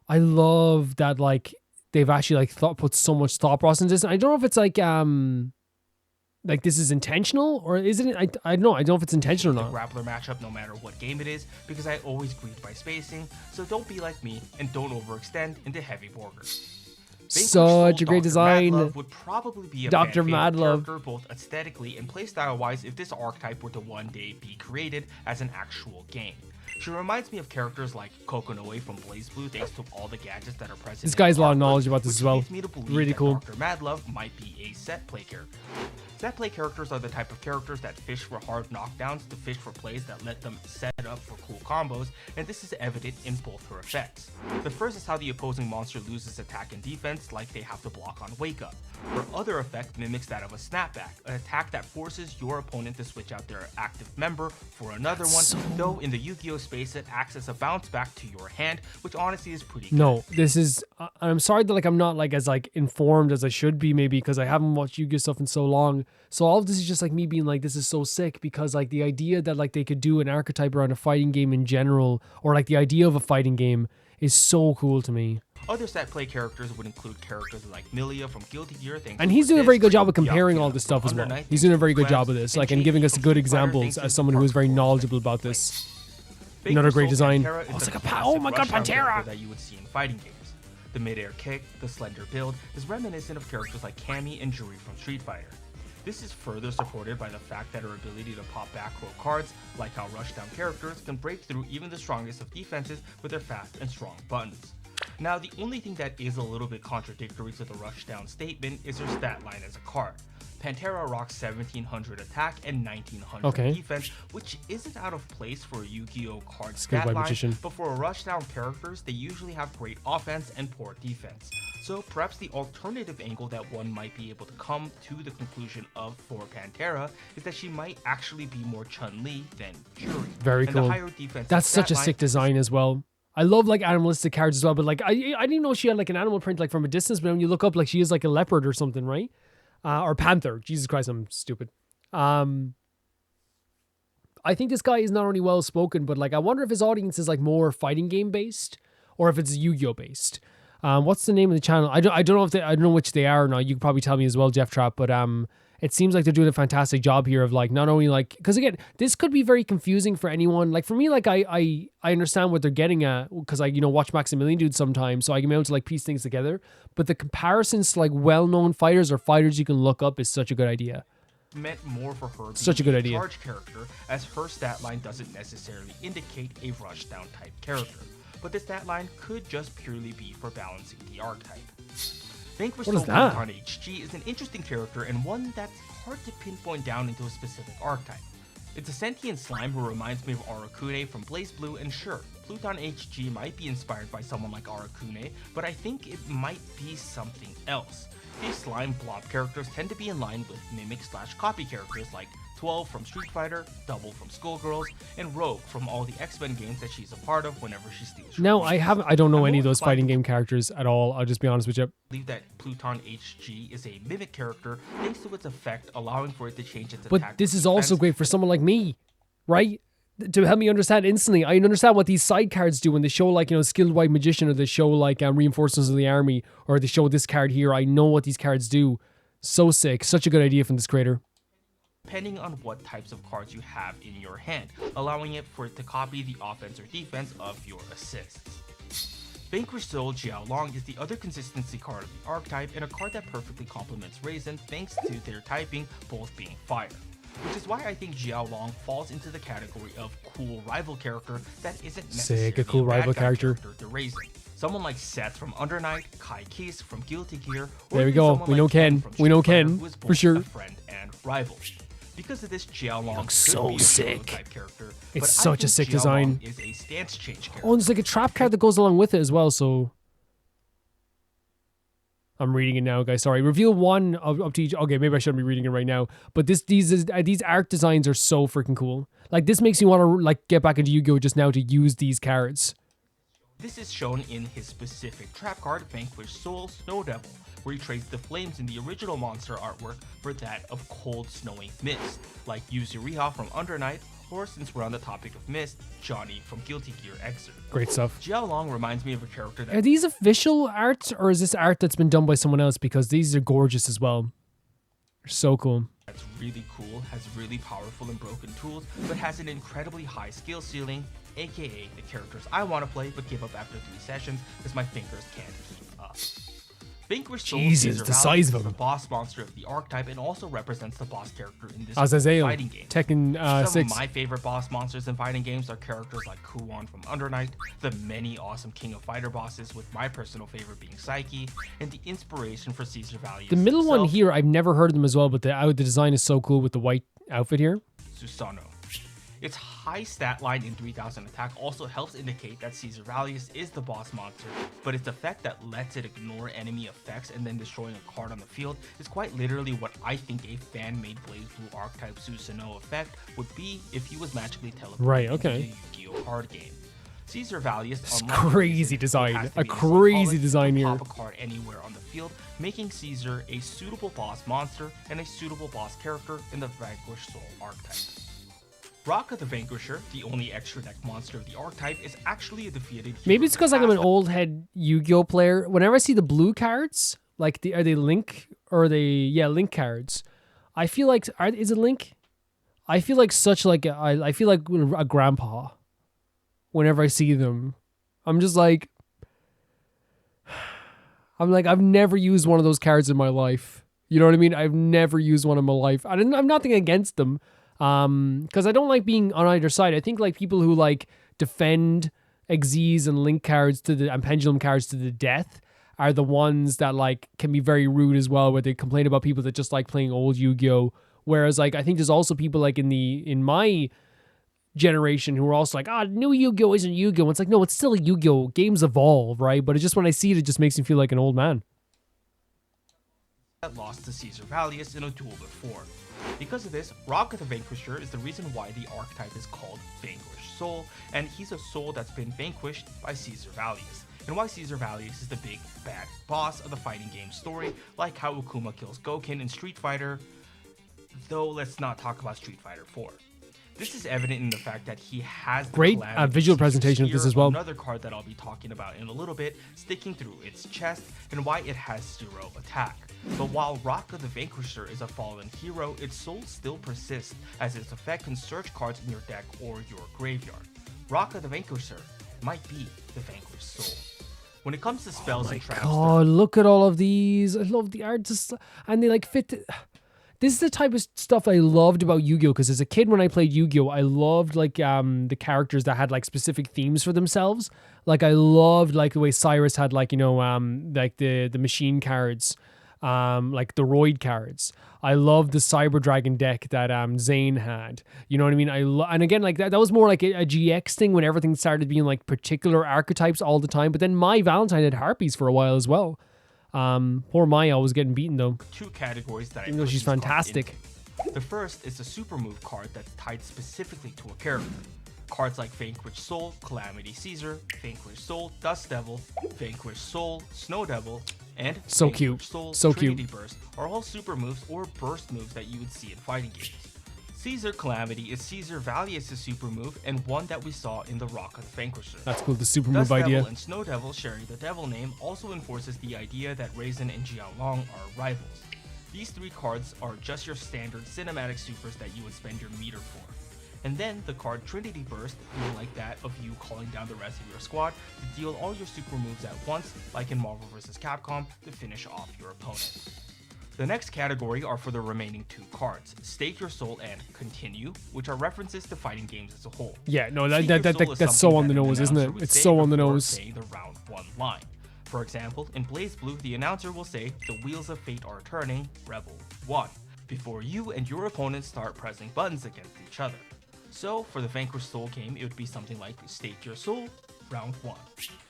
I love that like they've actually like put so much thought process into this. I don't know if it's like this is intentional or isn't it? I don't know. I don't know if it's intentional or not. The grappler matchup, no matter what game it is, because I always greed by spacing. So don't be like me and don't overextend into heavy borgers. Such a great design. Madlove would probably be a Dr. Madlove character both aesthetically and playstyle wise if this archetype were to one day be created as an actual game. She reminds me of characters like Kokonoe from BlazBlue thanks to all the gadgets that are present. This guy's a lot of knowledge about this as well. Really cool. Dr. Madlove might be a set play character. Set play characters are the type of characters that fish for hard knockdowns to fish for plays that let them set up for cool combos, and this is evident in both her effects. The first is how the opposing monster loses attack and defense, like they have to block on Wake Up. Her other effect mimics that of a snapback, an attack that forces your opponent to switch out their active member for another though in the Yu-Gi-Oh space it acts as a bounce back to your hand, which honestly is pretty good. No, this is, I'm sorry that like I'm not like as like informed as I should be maybe because I haven't watched Yu-Gi-Oh stuff in so long. So all of this is just like me being like, this is so sick because like the idea that like they could do an archetype around a fighting game in general, or like the idea of a fighting game is so cool to me. Other set play characters would include characters like Milia from Guilty Gear. And he's doing a very good job of comparing all this stuff as well. He's doing a very good job of this, like, and giving us good examples as someone who is very knowledgeable about this. Another great design. Oh, it's like oh my god, Pantera! That you would see in fighting games. The mid-air kick, the slender build, is reminiscent of characters like Cammy and Juri from Street Fighter. This is further supported by the fact that her ability to pop back row cards, like how rushdown characters, can break through even the strongest of defenses with their fast and strong buttons. Now, the only thing that is a little bit contradictory to the rushdown statement is her stat line as a card. Pantera rocks 1700 attack and 1900 defense, which isn't out of place for a Yu-Gi-Oh card stat line, but for rushdown characters, they usually have great offense and poor defense. So perhaps the alternative angle that one might be able to come to the conclusion of for Pantera is that she might actually be more Chun-Li than Juri. Very cool. That's such a sick design as well. I love like animalistic cards as well, but like I didn't know she had like an animal print like from a distance, but when you look up like she is like a leopard or something, right? Or panther. Jesus Christ, I'm stupid. I think this guy is not only well spoken, but like I wonder if his audience is like more fighting game based or if it's Yu-Gi-Oh based. What's the name of the channel? I don't know if I don't know which they are now. You can probably tell me as well, Jeff Trapp. But it seems like they're doing a fantastic job here of like not only like, because again, this could be very confusing for anyone. Like for me, like I understand what they're getting at because I watch Maximilian Dude sometimes, so I can be able to like piece things together. But the comparisons to like well-known fighters or fighters you can look up is such a good idea. Meant more for her such a good idea. Charge character, as her stat line doesn't necessarily indicate a rushdown type character, but the stat line could just purely be for balancing the archetype. Vanquished on HG is an interesting character and one that's hard to pinpoint down into a specific archetype. It's a sentient slime who reminds me of Arakune from BlazBlue, and sure, Pluton HG might be inspired by someone like Arakune, but I think it might be something else. These slime blob characters tend to be in line with mimic/copy characters like 12 from Street Fighter, Double from Skullgirls, and Rogue from all the X-Men games that she's a part of whenever she steals. No, I don't know any of those fighting game characters at all. I'll just be honest with you. I believe that Pluton HG is a mimic character thanks to its effect, allowing for it to change its attack. But this is also great for someone like me, right? To help me understand instantly. I understand what these side cards do when they show like, Skilled White Magician, or they show like Reinforcements of the Army, or they show this card here. I know what these cards do. So sick. Such a good idea from this creator. Depending on what types of cards you have in your hand, allowing it for it to copy the offense or defense of your assists. Vanquished Soul Xiao Long is the other consistency card of the archetype, and a card that perfectly complements Raisin thanks to their typing both being fire. Which is why I think Xiao Long falls into the category of cool rival character that isn't necessarily a cool rival character to Raisin. Someone like Seth from Under Night, Kai Kiss from Guilty Gear, or there we go. We know Ken. We know Ken for sure. A friend and rival. Because of this, Xiao Long looks so sick. Character, it's such a sick design. Is a stance change character. Oh, and there's like a trap card that goes along with it as well. So I'm reading it now, guys. Sorry. Reveal one up to each. Okay, maybe I shouldn't be reading it right now. But these art designs are so freaking cool. Like, this makes me want to like get back into Yu-Gi-Oh just now to use these cards. This is shown in his specific trap card, Vanquish Soul Snow Devil, where he trades the flames in the original monster artwork for that of Cold Snowing Mist, like Yuzuriha from Under Night, or since we're on the topic of Mist, Johnny from Guilty Gear Xrd. Great stuff. Xiao Long reminds me of a character that... Are these official art, or is this art that's been done by someone else? Because these are gorgeous as well. They're so cool. That's really cool, has really powerful and broken tools, but has an incredibly high skill ceiling, aka the characters I want to play but give up after 3 sessions because my fingers can't keep up. Vanquish Soul Jesus, the size of is him. the boss monster of the archetype and also represents the boss character in this Azazel, fighting game. Tekken Some 6. of my favorite boss monsters in fighting games are characters like Kuwan from Under Night, the many awesome King of Fighter bosses, with my personal favorite being Psyche, and the inspiration for Caesar Valius The middle one himself, here, I've never heard of them as well, but the design is so cool with the white outfit here. Susano. Its high stat line in 3000 attack also helps indicate that Caesar Valius is the boss monster, but its effect that lets it ignore enemy effects and then destroying a card on the field is quite literally what I think a fan-made Blaze Blue archetype Susanoo effect would be if he was magically teleported Right, okay. into a Yu-Gi-Oh card game. Caesar Valius, It's unlike crazy Caesar, design. has to A be crazy symbolic design to here. pop a card anywhere on the field, making Caesar a suitable boss monster and a suitable boss character in the Vanquish Soul archetype. Raka the Vanquisher, the only extra deck monster of the archetype, is actually a defeated hero. Maybe it's because like I'm an old head Yu-Gi-Oh player. Whenever I see the blue cards, like are they Link or are they Link cards? I feel like is it Link? I feel like such like I feel like a grandpa. Whenever I see them, I'm just like I've never used one of those cards in my life. You know what I mean? I've never used one in my life. I'm nothing against them. Because I don't like being on either side. I think like people who like defend Xyz and Link cards and Pendulum cards to the death are the ones that like can be very rude as well, where they complain about people that just like playing old Yu-Gi-Oh. Whereas like I think there's also people like in my generation who are also like, new Yu-Gi-Oh isn't Yu-Gi-Oh. It's like, no, it's still a Yu-Gi-Oh. Games evolve, right? But it's just when I see it, it just makes me feel like an old man. That lost to Caesar Valius in a duel before. Because of this, Raka the Vanquisher is the reason why the archetype is called Vanquish Soul, and he's a soul that's been vanquished by Caesar Valius, and why Caesar Valius is the big bad boss of the fighting game story, like how Ukuma kills Gouken in Street Fighter, though let's not talk about Street Fighter 4. This is evident in the fact that he has the Great visual presentation of this as well. Another card that I'll be talking about in a little bit, sticking through its chest, and why it has 0 attack. But while Raka the Vanquisher is a fallen hero, its soul still persists, as its effect can search cards in your deck or your graveyard. Raka the Vanquisher might be the Vanquished Soul. When it comes to spells and traps, God, look at all of these. I love the art, and they like fit. This is the type of stuff I loved about Yu-Gi-Oh! Because as a kid when I played Yu-Gi-Oh! I loved like the characters that had like specific themes for themselves. Like I loved like the way Cyrus had like, like the machine cards, like the Roid cards. I loved the Cyber Dragon deck that Zane had. You know what I mean? And again, like that was more like a GX thing when everything started being like particular archetypes all the time. But then My Valentine had Harpies for a while as well. Poor Maya was getting beaten though. 2 categories that even though she's fantastic. The first is a super move card that's tied specifically to a character. Cards like Vanquish Soul, Calamity Caesar, Vanquish Soul, Dust Devil, Vanquish Soul, Snow Devil, and So Vanquish cute. Soul, So Trinity cute. Burst are all super moves or burst moves that you would see in fighting games. Caesar Calamity is Caesar Valius' super move and one that we saw in the Raka the Vanquisher. That's cool, the super Dust move idea. Devil and Snow Devil sharing the devil name also enforces the idea that Raisin and Jiaolong are rivals. These 3 cards are just your standard cinematic supers that you would spend your meter for. And then the card Trinity Burst being like that of you calling down the rest of your squad to deal all your super moves at once, like in Marvel vs. Capcom, to finish off your opponent. The next category are for the remaining 2 cards, Stake Your Soul and Continue, which are references to fighting games as a whole. Yeah, no, Stake Your Soul is that's so something on the that an nose, isn't it? announcer would It's say so on the before nose. saying the round 1 line. For example, in Blaze Blue, the announcer will say, "The wheels of fate are turning, Rebel 1," before you and your opponent start pressing buttons against each other. So, for the Vanquish Soul game, it would be something like Stake Your Soul, round 1.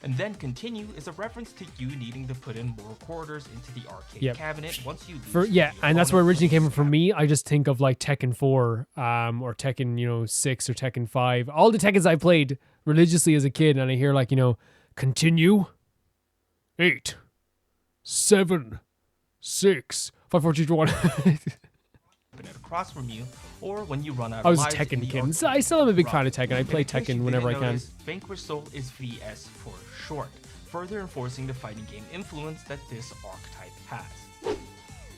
And then continue is a reference to you needing to put in more quarters into the arcade cabinet once you lose. And that's where it originally came from for me. I just think of like Tekken 4 or Tekken 6 or Tekken 5. All the Tekkens I played religiously as a kid, and I hear like, continue 8 7 6 5 4 3 2 1. Across from you, or when you run out of I was lives Tekken in the kid. arcade. I still am a big fan of Tekken. I play In case you Tekken whenever I didn't can. notice, Vanquish Soul is VS for short, further enforcing the fighting game influence that this archetype has.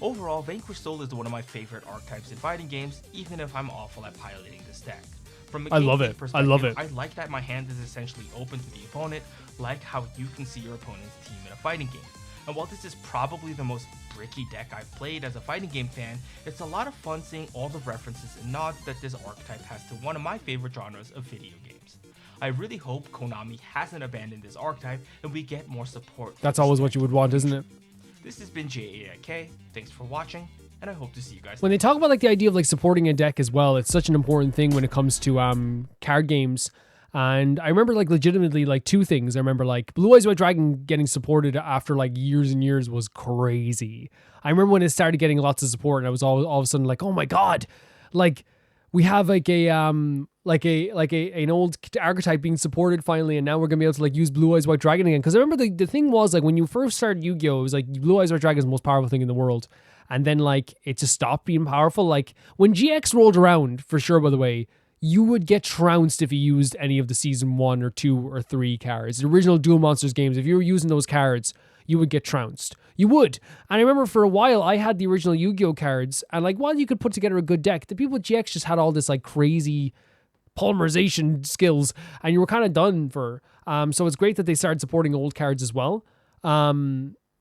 Overall, Vanquish Soul is one of my favorite archetypes in fighting games, even if I'm awful at piloting this deck. From a I love gameplay it. perspective, I love it. I like that my hand is essentially open to the opponent, like how you can see your opponent's team in a fighting game. And while this is probably the most bricky deck I've played as a fighting game fan, it's a lot of fun seeing all the references and nods that this archetype has to one of my favorite genres of video games. I really hope Konami hasn't abandoned this archetype and we get more support. That's always what you would want, isn't it? This has been JAIK. Thanks for watching, and I hope to see you guys. When they talk about like the idea of like supporting a deck as well, it's such an important thing when it comes to card games. And I remember like legitimately like two things. I remember like Blue Eyes White Dragon getting supported after like years and years was crazy. I remember when it started getting lots of support and I was all of a sudden like, oh my God, like we have like an old archetype being supported finally, and now we're gonna be able to like use Blue Eyes White Dragon again. Because I remember the thing was like when you first started Yu-Gi-Oh, it was like Blue Eyes White Dragon is the most powerful thing in the world. And then like it just stopped being powerful. Like when GX rolled around, for sure, by the way, you would get trounced if you used any of the season 1 or 2 or 3 cards. The original Duel Monsters games, if you were using those cards, you would get trounced. You would. And I remember for a while, I had the original Yu-Gi-Oh cards, and like while you could put together a good deck, the people with GX just had all this like crazy polymerization skills, and you were kind of done for. So it's great that they started supporting old cards as well.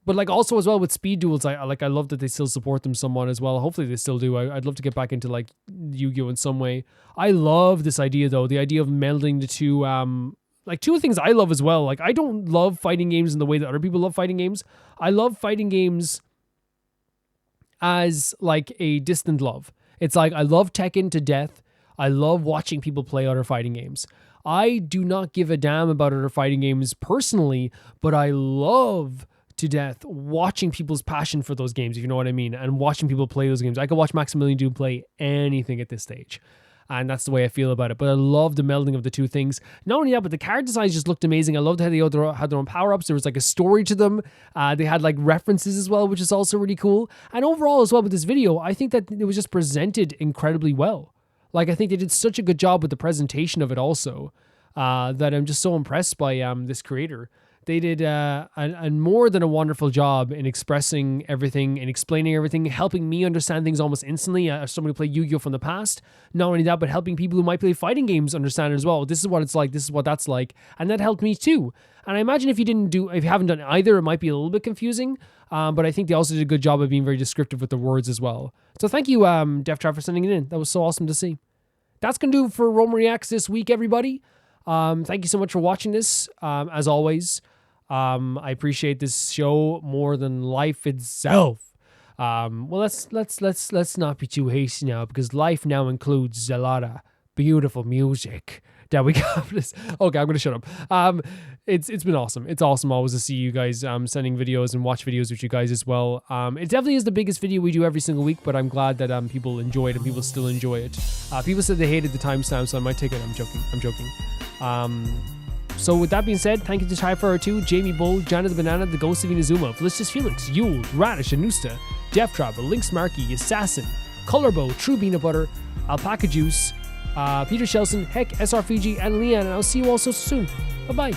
But like also as well with speed duels, I love that they still support them somewhat as well. Hopefully they still do. I'd love to get back into like Yu-Gi-Oh in some way. I love this idea though, the idea of melding the two. Like two things I love as well. Like I don't love fighting games in the way that other people love fighting games. I love fighting games as like a distant love. It's like I love Tekken to death. I love watching people play other fighting games. I do not give a damn about other fighting games personally, but I love to death watching people's passion for those games, if you know what I mean, and watching people play those games. I could watch Maximilian Doom play anything at this stage, and that's the way I feel about it. But I love the melding of the two things. Not only that, but the card designs just looked amazing. I loved how they had their own power-ups. There was like a story to them. They had like references as well, which is also really cool. And overall as well with this video, I think that it was just presented incredibly well. Like I think they did such a good job with the presentation of it also, that I'm just so impressed by this creator. They did a more than a wonderful job in expressing everything and explaining everything, helping me understand things almost instantly as somebody who played Yu-Gi-Oh from the past. Not only that, but helping people who might play fighting games understand it as well. This is what it's like. This is what that's like. And that helped me too. And I imagine if you haven't done either, it might be a little bit confusing. But I think they also did a good job of being very descriptive with the words as well. So thank you, DefTrap, for sending it in. That was so awesome to see. That's going to do for Rome Reacts this week, everybody. Thank you so much for watching this. As always, I appreciate this show more than life itself. Well, let's not be too hasty now, because life now includes a lot of beautiful music that we got for this. Okay, I'm gonna shut up. It's been awesome. It's awesome always to see you guys sending videos and watch videos with you guys as well. It definitely is the biggest video we do every single week, but I'm glad that people enjoy it and people still enjoy it. People said they hated the timestamp, so I might take it. I'm joking. So with that being said, thank you to Tyfire2, Jamie Bull, Jana the Banana, the Ghost of Inazuma, Felicitas Felix, Yule, Radish, Anusta, Death Travel, Lynx Markey, Assassin, Colorbow, True Peanut Butter, Alpaca Juice, Peter Shelson, Heck, SR Fiji, and Leanne, and I'll see you all so soon. Bye-bye.